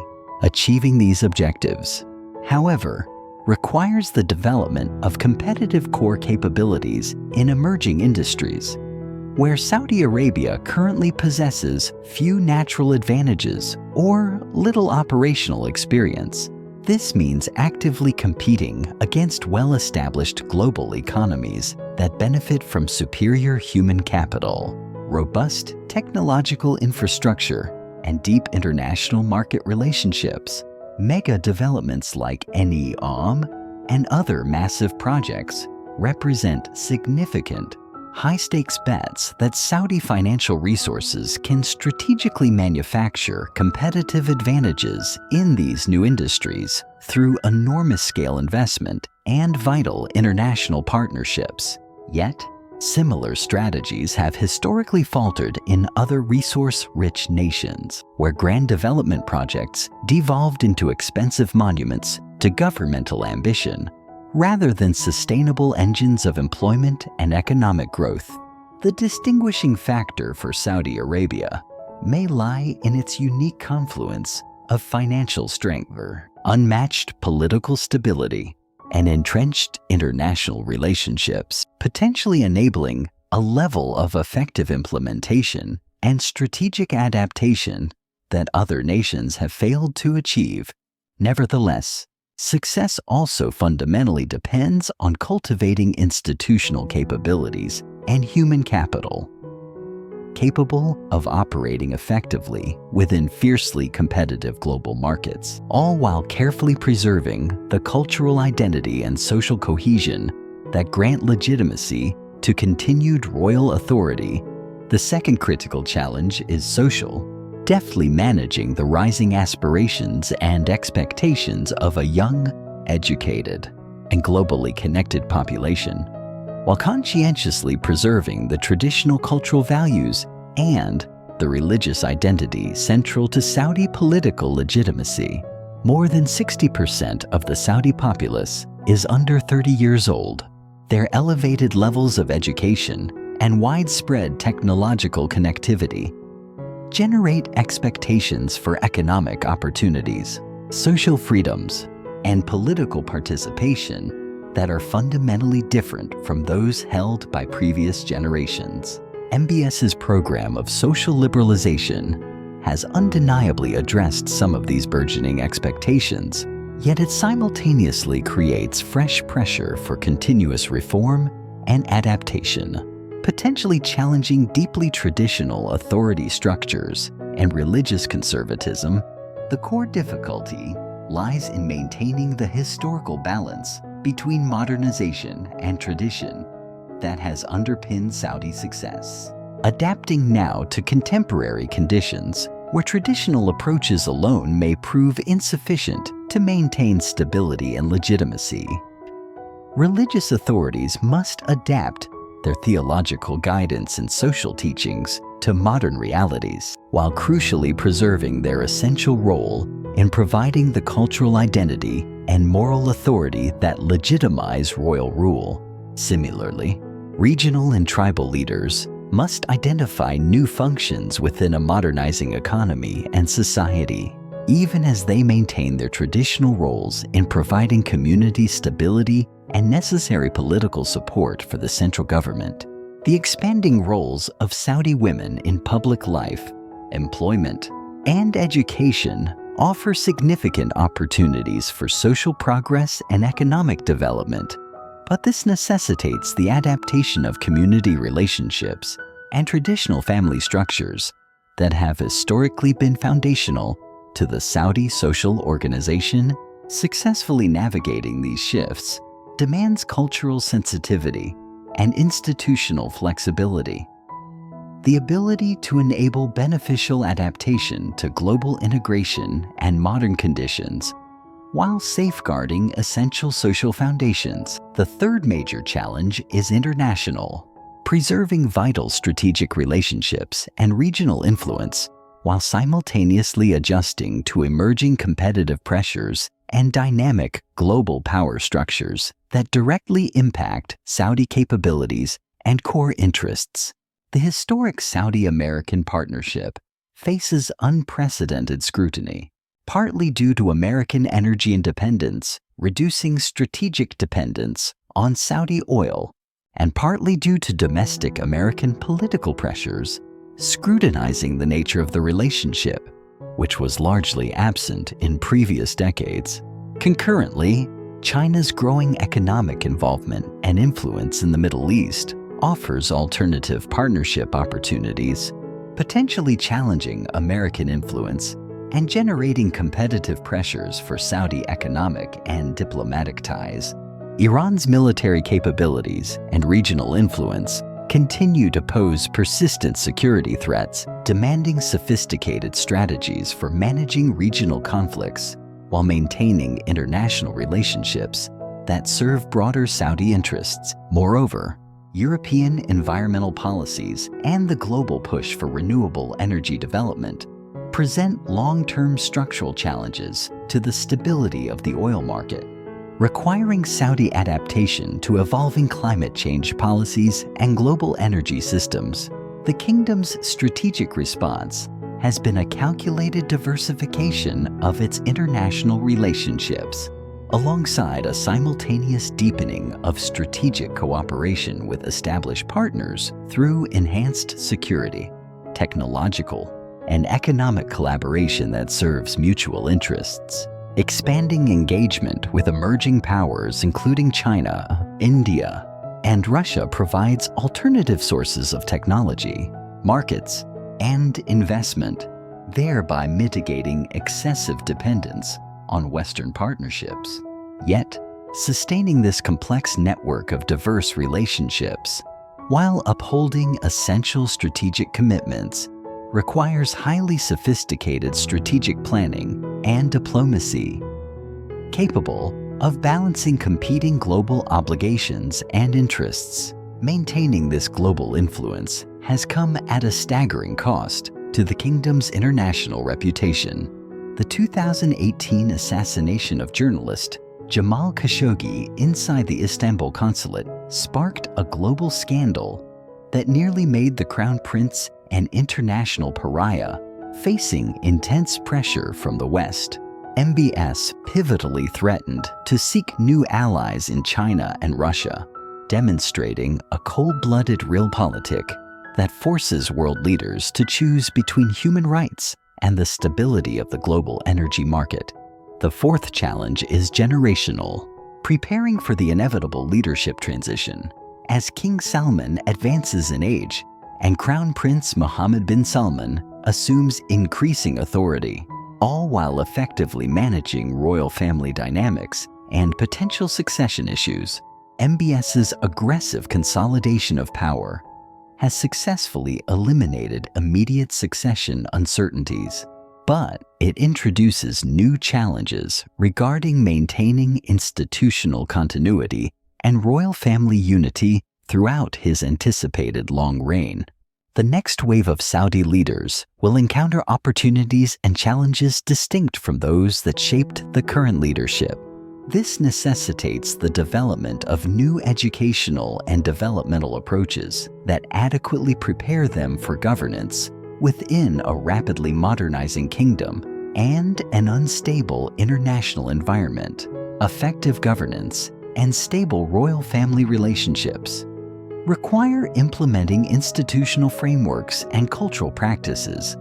Achieving these objectives, however, requires the development of competitive core capabilities in emerging industries, where Saudi Arabia currently possesses few natural advantages or little operational experience. This means actively competing against well-established global economies that benefit from superior human capital, robust technological infrastructure, and deep international market relationships. Mega developments like NEOM and other massive projects represent significant, high-stakes bets that Saudi financial resources can strategically manufacture competitive advantages in these new industries through enormous-scale investment and vital international partnerships. Yet, similar strategies have historically faltered in other resource-rich nations, where grand development projects devolved into expensive monuments to governmental ambition, rather than sustainable engines of employment and economic growth. The distinguishing factor for Saudi Arabia may lie in its unique confluence of financial strength, unmatched political stability, and entrenched international relationships, potentially enabling a level of effective implementation and strategic adaptation that other nations have failed to achieve. Nevertheless, success also fundamentally depends on cultivating institutional capabilities and human capital, capable of operating effectively within fiercely competitive global markets, all while carefully preserving the cultural identity and social cohesion that grant legitimacy to continued royal authority. The second critical challenge is social, deftly managing the rising aspirations and expectations of a young, educated, and globally connected population, while conscientiously preserving the traditional cultural values and the religious identity central to Saudi political legitimacy. More than 60% of the Saudi populace is under 30 years old. Their elevated levels of education and widespread technological connectivity generate expectations for economic opportunities, social freedoms, and political participation that are fundamentally different from those held by previous generations. MBS's program of social liberalization has undeniably addressed some of these burgeoning expectations, yet it simultaneously creates fresh pressure for continuous reform and adaptation, potentially challenging deeply traditional authority structures and religious conservatism. The core difficulty lies in maintaining the historical balance between modernization and tradition that has underpinned Saudi success. Adapting now to contemporary conditions, where traditional approaches alone may prove insufficient to maintain stability and legitimacy. Religious authorities must adapt their theological guidance and social teachings to modern realities, while crucially preserving their essential role in providing the cultural identity and moral authority that legitimize royal rule. Similarly, regional and tribal leaders must identify new functions within a modernizing economy and society, even as they maintain their traditional roles in providing community stability and necessary political support for the central government. The expanding roles of Saudi women in public life, employment, and education offer significant opportunities for social progress and economic development, but this necessitates the adaptation of community relationships and traditional family structures that have historically been foundational to the Saudi social organization. Successfully navigating these shifts demands cultural sensitivity and institutional flexibility. the ability to enable beneficial adaptation to global integration and modern conditions, while safeguarding essential social foundations. The third major challenge is international, preserving vital strategic relationships and regional influence while simultaneously adjusting to emerging competitive pressures and dynamic global power structures that directly impact Saudi capabilities and core interests. The historic Saudi-American partnership faces unprecedented scrutiny, partly due to American energy independence, reducing strategic dependence on Saudi oil, and partly due to domestic American political pressures, scrutinizing the nature of the relationship, which was largely absent in previous decades. Concurrently, China's growing economic involvement and influence in the Middle East offers alternative partnership opportunities, potentially challenging American influence and generating competitive pressures for Saudi economic and diplomatic ties. Iran's military capabilities and regional influence continue to pose persistent security threats, demanding sophisticated strategies for managing regional conflicts while maintaining international relationships that serve broader Saudi interests. Moreover, European environmental policies and the global push for renewable energy development present long-term structural challenges to the stability of the oil market, requiring Saudi adaptation to evolving climate change policies and global energy systems. The kingdom's strategic response has been a calculated diversification of its international relationships, alongside a simultaneous deepening of strategic cooperation with established partners through enhanced security, technological, and economic collaboration that serves mutual interests. Expanding engagement with emerging powers including China, India, and Russia provides alternative sources of technology, markets, and investment, thereby mitigating excessive dependence on Western partnerships. Yet, sustaining this complex network of diverse relationships while upholding essential strategic commitments requires highly sophisticated strategic planning and diplomacy, capable of balancing competing global obligations and interests. Maintaining this global influence has come at a staggering cost to the kingdom's international reputation. The 2018 assassination of journalist Jamal Khashoggi inside the Istanbul consulate sparked a global scandal that nearly made the Crown Prince an international pariah, facing intense pressure from the West. MBS pivotally threatened to seek new allies in China and Russia, demonstrating a cold-blooded realpolitik that forces world leaders to choose between human rights and the stability of the global energy market. The fourth challenge is generational, preparing for the inevitable leadership transition. As King Salman advances in age and Crown Prince Mohammed bin Salman assumes increasing authority, all while effectively managing royal family dynamics and potential succession issues, MBS's aggressive consolidation of power has successfully eliminated immediate succession uncertainties, but it introduces new challenges regarding maintaining institutional continuity and royal family unity throughout his anticipated long reign. The next wave of Saudi leaders will encounter opportunities and challenges distinct from those that shaped the current leadership. This necessitates the development of new educational and developmental approaches that adequately prepare them for governance within a rapidly modernizing kingdom and an unstable international environment. Effective governance and stable royal family relationships require implementing institutional frameworks and cultural practices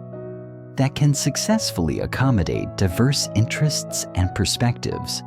that can successfully accommodate diverse interests and perspectives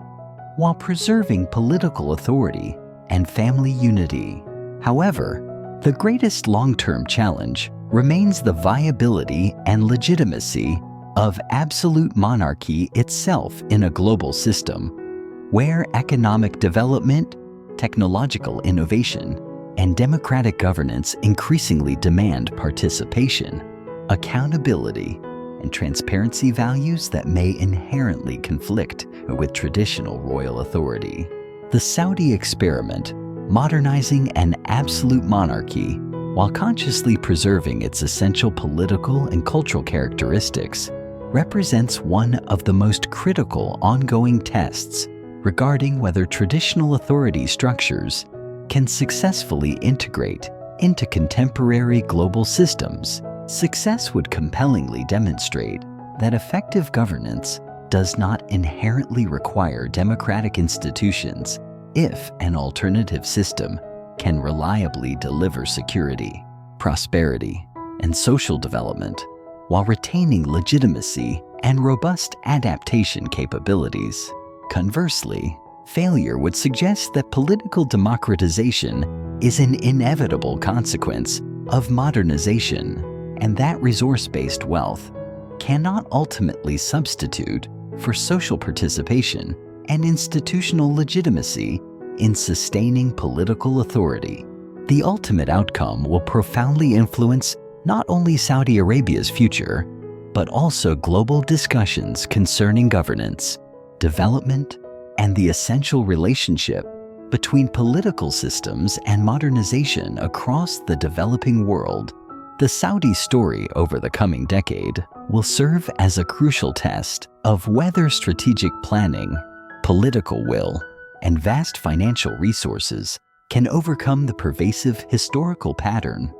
while preserving political authority and family unity. However, the greatest long-term challenge remains the viability and legitimacy of absolute monarchy itself in a global system, where economic development, technological innovation, and democratic governance increasingly demand participation, accountability, and transparency, values that may inherently conflict with traditional royal authority. The Saudi experiment, modernizing an absolute monarchy while consciously preserving its essential political and cultural characteristics, represents one of the most critical ongoing tests regarding whether traditional authority structures can successfully integrate into contemporary global systems. Success would compellingly demonstrate that effective governance does not inherently require democratic institutions if an alternative system can reliably deliver security, prosperity, and social development while retaining legitimacy and robust adaptation capabilities. Conversely, failure would suggest that political democratization is an inevitable consequence of modernization, and that resource-based wealth cannot ultimately substitute for social participation and institutional legitimacy in sustaining political authority. The ultimate outcome will profoundly influence not only Saudi Arabia's future, but also global discussions concerning governance, development, and the essential relationship between political systems and modernization across the developing world. The Saudi story over the coming decade will serve as a crucial test of whether strategic planning, political will, and vast financial resources can overcome the pervasive historical pattern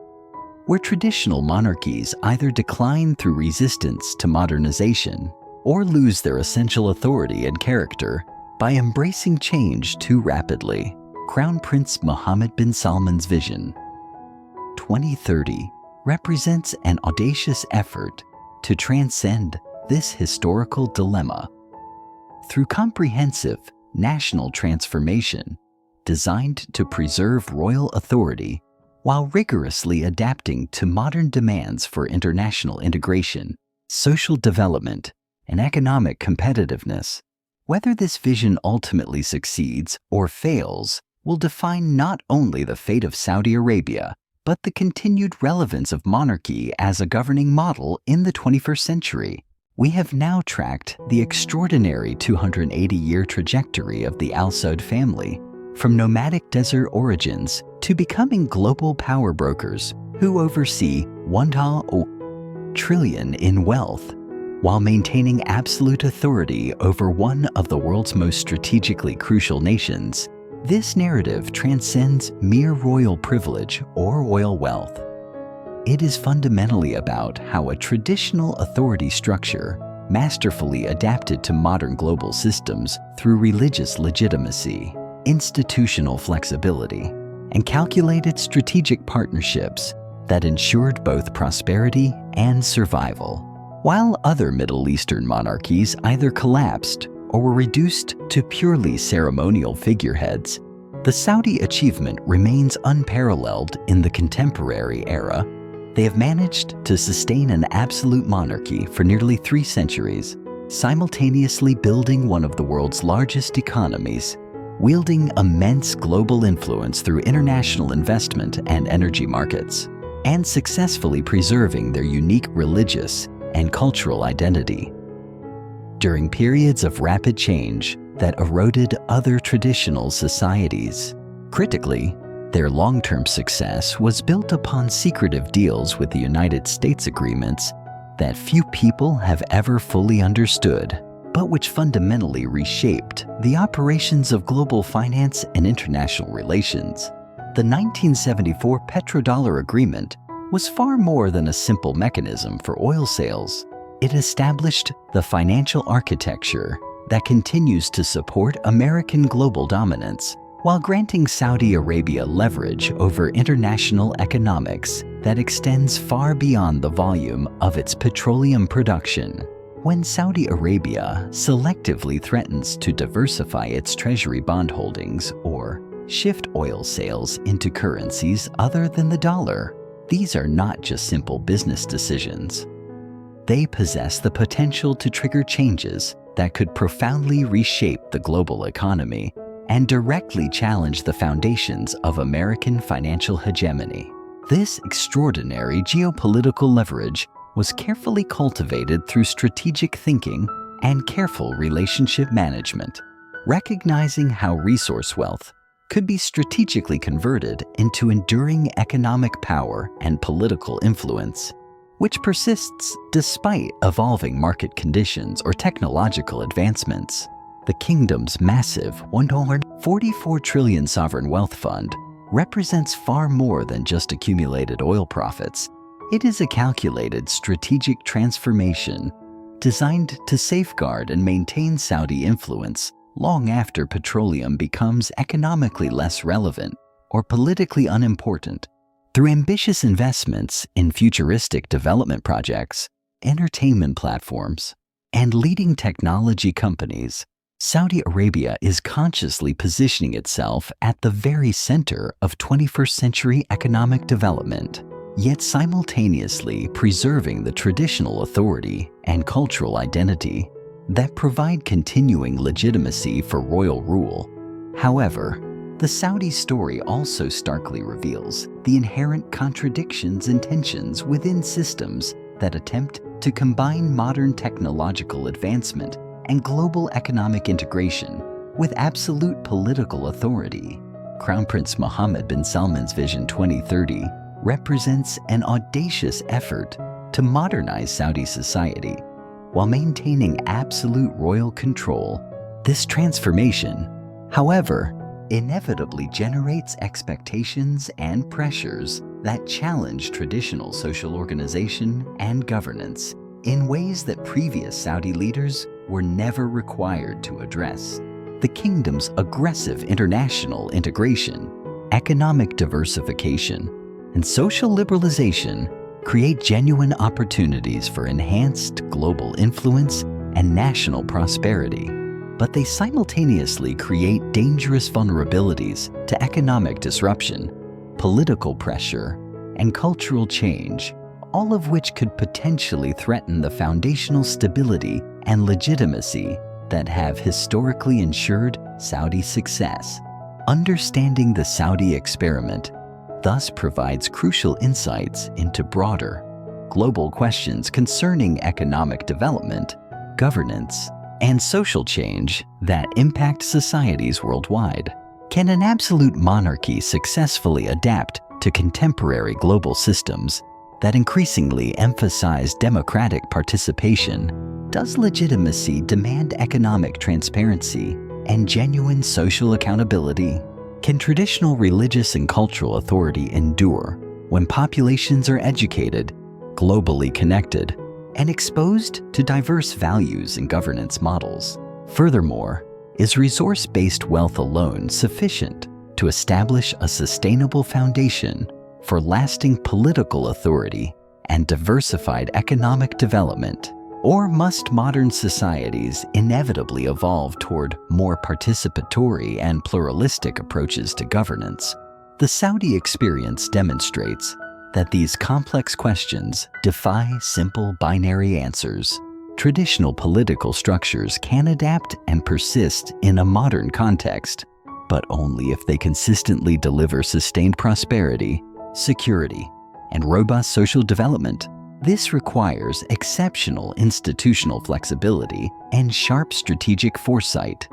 where traditional monarchies either decline through resistance to modernization or lose their essential authority and character by embracing change too rapidly. Crown Prince Mohammed bin Salman's vision 2030 represents an audacious effort to transcend this historical dilemma. Through comprehensive national transformation designed to preserve royal authority while rigorously adapting to modern demands for international integration, social development, and economic competitiveness. Whether this vision ultimately succeeds or fails will define not only the fate of Saudi Arabia, but the continued relevance of monarchy as a governing model in the 21st century. We have now tracked the extraordinary 280-year trajectory of the Al Saud family, from nomadic desert origins to becoming global power brokers who oversee $1 trillion in wealth, while maintaining absolute authority over one of the world's most strategically crucial nations. This narrative transcends mere royal privilege or royal wealth. It is fundamentally about how a traditional authority structure masterfully adapted to modern global systems through religious legitimacy, institutional flexibility, and calculated strategic partnerships that ensured both prosperity and survival. While other Middle Eastern monarchies either collapsed or were reduced to purely ceremonial figureheads, the Saudi achievement remains unparalleled in the contemporary era. They have managed to sustain an absolute monarchy for nearly 3 centuries, simultaneously building one of the world's largest economies, wielding immense global influence through international investment and energy markets, and successfully preserving their unique religious and cultural identity. During periods of rapid change that eroded other traditional societies, critically, their long-term success was built upon secretive deals with the United States agreements that few people have ever fully understood, but which fundamentally reshaped the operations of global finance and international relations. The 1974 Petrodollar agreement was far more than a simple mechanism for oil sales. It established the financial architecture that continues to support American global dominance, while granting Saudi Arabia leverage over international economics that extends far beyond the volume of its petroleum production. When Saudi Arabia selectively threatens to diversify its treasury bond holdings or shift oil sales into currencies other than the dollar, these are not just simple business decisions. They possess the potential to trigger changes that could profoundly reshape the global economy and directly challenge the foundations of American financial hegemony. This extraordinary geopolitical leverage was carefully cultivated through strategic thinking and careful relationship management, recognizing how resource wealth could be strategically converted into enduring economic power and political influence, which persists despite evolving market conditions or technological advancements. The kingdom's massive $144 trillion sovereign wealth fund represents far more than just accumulated oil profits. It is a calculated strategic transformation designed to safeguard and maintain Saudi influence long after petroleum becomes economically less relevant or politically unimportant. Through ambitious investments in futuristic development projects, entertainment platforms, and leading technology companies, Saudi Arabia is consciously positioning itself at the very center of 21st century economic development, yet simultaneously preserving the traditional authority and cultural identity that provide continuing legitimacy for royal rule. However, the Saudi story also starkly reveals the inherent contradictions and tensions within systems that attempt to combine modern technological advancement and global economic integration with absolute political authority. Crown Prince Mohammed bin Salman's Vision 2030 represents an audacious effort to modernize Saudi society while maintaining absolute royal control. This transformation, however, inevitably generates expectations and pressures that challenge traditional social organization and governance in ways that previous Saudi leaders were never required to address. The kingdom's aggressive international integration, economic diversification, and social liberalization create genuine opportunities for enhanced global influence and national prosperity. But they simultaneously create dangerous vulnerabilities to economic disruption, political pressure, and cultural change, all of which could potentially threaten the foundational stability and legitimacy that have historically ensured Saudi success. Understanding the Saudi experiment thus provides crucial insights into broader, global questions concerning economic development, governance, and social change that impact societies worldwide. Can an absolute monarchy successfully adapt to contemporary global systems that increasingly emphasize democratic participation? Does legitimacy demand economic transparency and genuine social accountability? Can traditional religious and cultural authority endure when populations are educated, globally connected, and exposed to diverse values and governance models? Furthermore, is resource-based wealth alone sufficient to establish a sustainable foundation for lasting political authority and diversified economic development? Or must modern societies inevitably evolve toward more participatory and pluralistic approaches to governance? The Saudi experience demonstrates that these complex questions defy simple binary answers. Traditional political structures can adapt and persist in a modern context, but only if they consistently deliver sustained prosperity, security, and robust social development. This requires exceptional institutional flexibility and sharp strategic foresight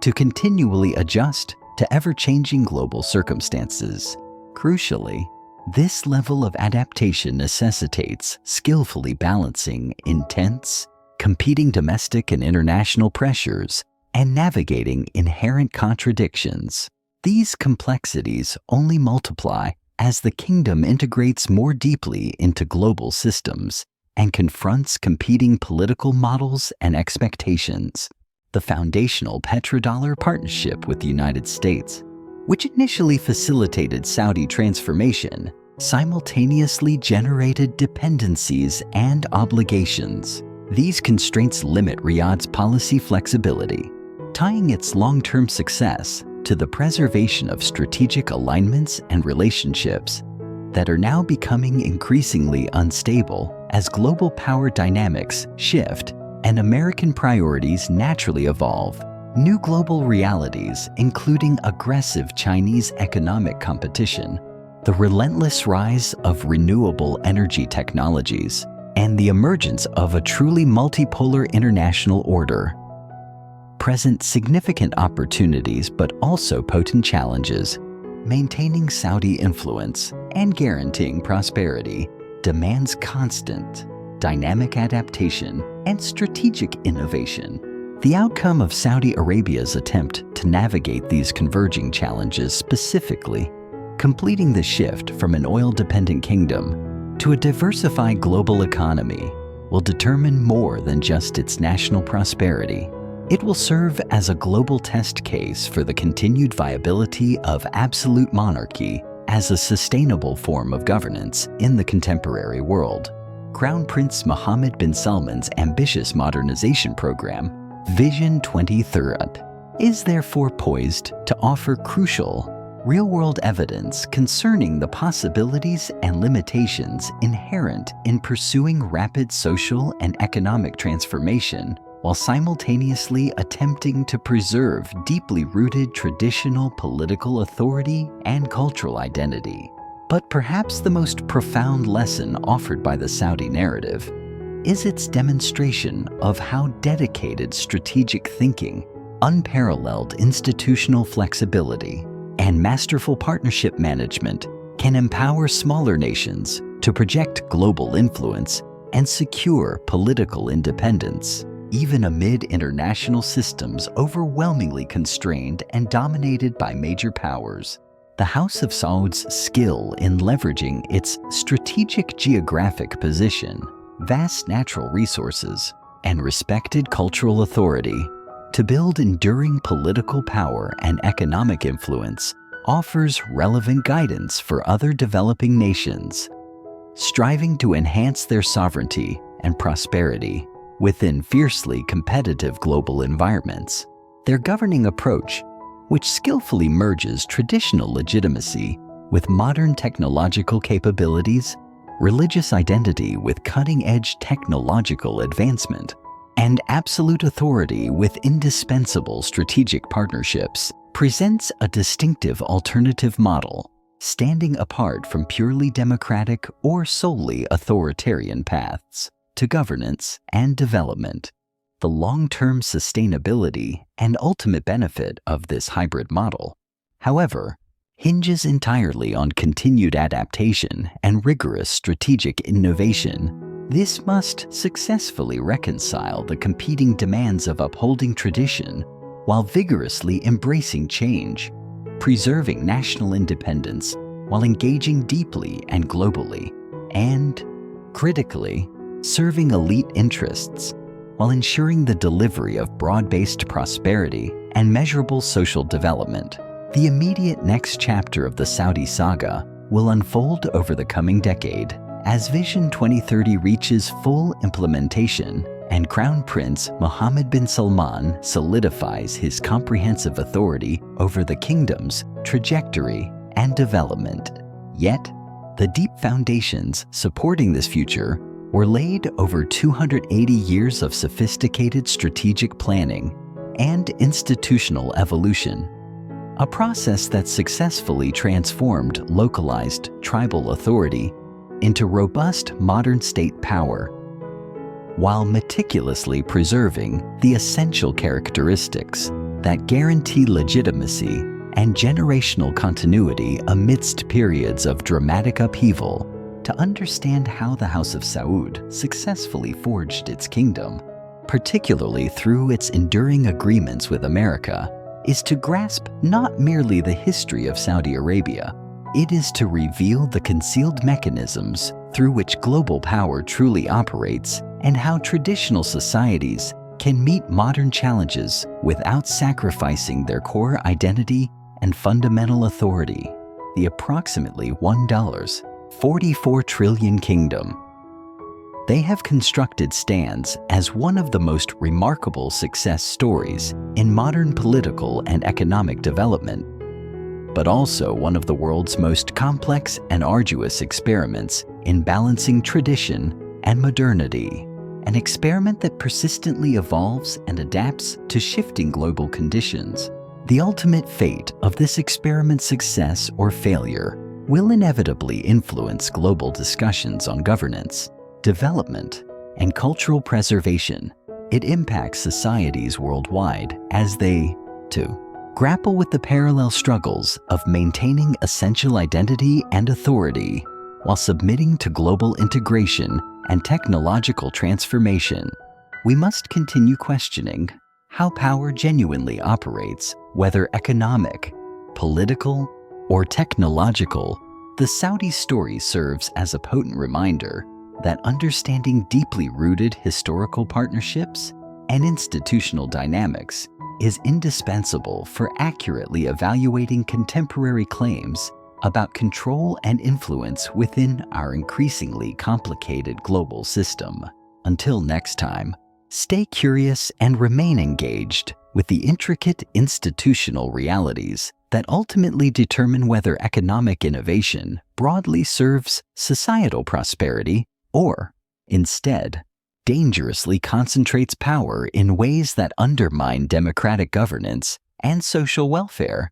to continually adjust to ever-changing global circumstances. Crucially, this level of adaptation necessitates skillfully balancing intense, competing domestic and international pressures and navigating inherent contradictions. These complexities only multiply as the kingdom integrates more deeply into global systems and confronts competing political models and expectations. The foundational Petrodollar partnership with the United States, which initially facilitated Saudi transformation, simultaneously generated dependencies and obligations. These constraints limit Riyadh's policy flexibility, tying its long-term success to the preservation of strategic alignments and relationships that are now becoming increasingly unstable as global power dynamics shift and American priorities naturally evolve. New global realities, including aggressive Chinese economic competition, the relentless rise of renewable energy technologies, and the emergence of a truly multipolar international order, present significant opportunities but also potent challenges. Maintaining Saudi influence and guaranteeing prosperity demands constant, dynamic adaptation and strategic innovation. The outcome of Saudi Arabia's attempt to navigate these converging challenges, specifically completing the shift from an oil-dependent kingdom to a diversified global economy, will determine more than just its national prosperity. It will serve as a global test case for the continued viability of absolute monarchy as a sustainable form of governance in the contemporary world. Crown Prince Mohammed bin Salman's ambitious modernization program, Vision 2030, is therefore poised to offer crucial, real-world evidence concerning the possibilities and limitations inherent in pursuing rapid social and economic transformation while simultaneously attempting to preserve deeply rooted traditional political authority and cultural identity. But perhaps the most profound lesson offered by the Saudi narrative is its demonstration of how dedicated strategic thinking, unparalleled institutional flexibility, and masterful partnership management can empower smaller nations to project global influence and secure political independence, even amid international systems overwhelmingly constrained and dominated by major powers. The House of Saud's skill in leveraging its strategic geographic position, vast natural resources, and respected cultural authority to build enduring political power and economic influence offers relevant guidance for other developing nations, striving to enhance their sovereignty and prosperity within fiercely competitive global environments. Their governing approach, which skillfully merges traditional legitimacy with modern technological capabilities, religious identity with cutting-edge technological advancement, and absolute authority with indispensable strategic partnerships, presents a distinctive alternative model, standing apart from purely democratic or solely authoritarian paths to governance and development. The long-term sustainability and ultimate benefit of this hybrid model, however, hinges entirely on continued adaptation and rigorous strategic innovation. This must successfully reconcile the competing demands of upholding tradition while vigorously embracing change, preserving national independence while engaging deeply and globally, and, critically, serving elite interests while ensuring the delivery of broad-based prosperity and measurable social development. The immediate next chapter of the Saudi saga will unfold over the coming decade as Vision 2030 reaches full implementation and Crown Prince Mohammed bin Salman solidifies his comprehensive authority over the kingdom's trajectory and development. Yet, the deep foundations supporting this future were laid over 280 years of sophisticated strategic planning and institutional evolution, a process that successfully transformed localized tribal authority into robust modern state power, while meticulously preserving the essential characteristics that guarantee legitimacy and generational continuity amidst periods of dramatic upheaval. To understand how the House of Saud successfully forged its kingdom, particularly through its enduring agreements with America, is to grasp not merely the history of Saudi Arabia, it is to reveal the concealed mechanisms through which global power truly operates and how traditional societies can meet modern challenges without sacrificing their core identity and fundamental authority. The approximately $1.44 trillion kingdom they have constructed stands as one of the most remarkable success stories in modern political and economic development, but also one of the world's most complex and arduous experiments in balancing tradition and modernity. an experiment that persistently evolves and adapts to shifting global conditions. The ultimate fate of this experiment's success or failure will inevitably influence global discussions on governance, development, and cultural preservation. It impacts societies worldwide as they, too, grapple with the parallel struggles of maintaining essential identity and authority while submitting to global integration and technological transformation. We must continue questioning how power genuinely operates, whether economic, political, or technological. The Saudi story serves as a potent reminder that understanding deeply rooted historical partnerships and institutional dynamics is indispensable for accurately evaluating contemporary claims about control and influence within our increasingly complicated global system. Until next time, stay curious and remain engaged with the intricate institutional realities that ultimately determine whether economic innovation broadly serves societal prosperity or, instead, dangerously concentrates power in ways that undermine democratic governance and social welfare.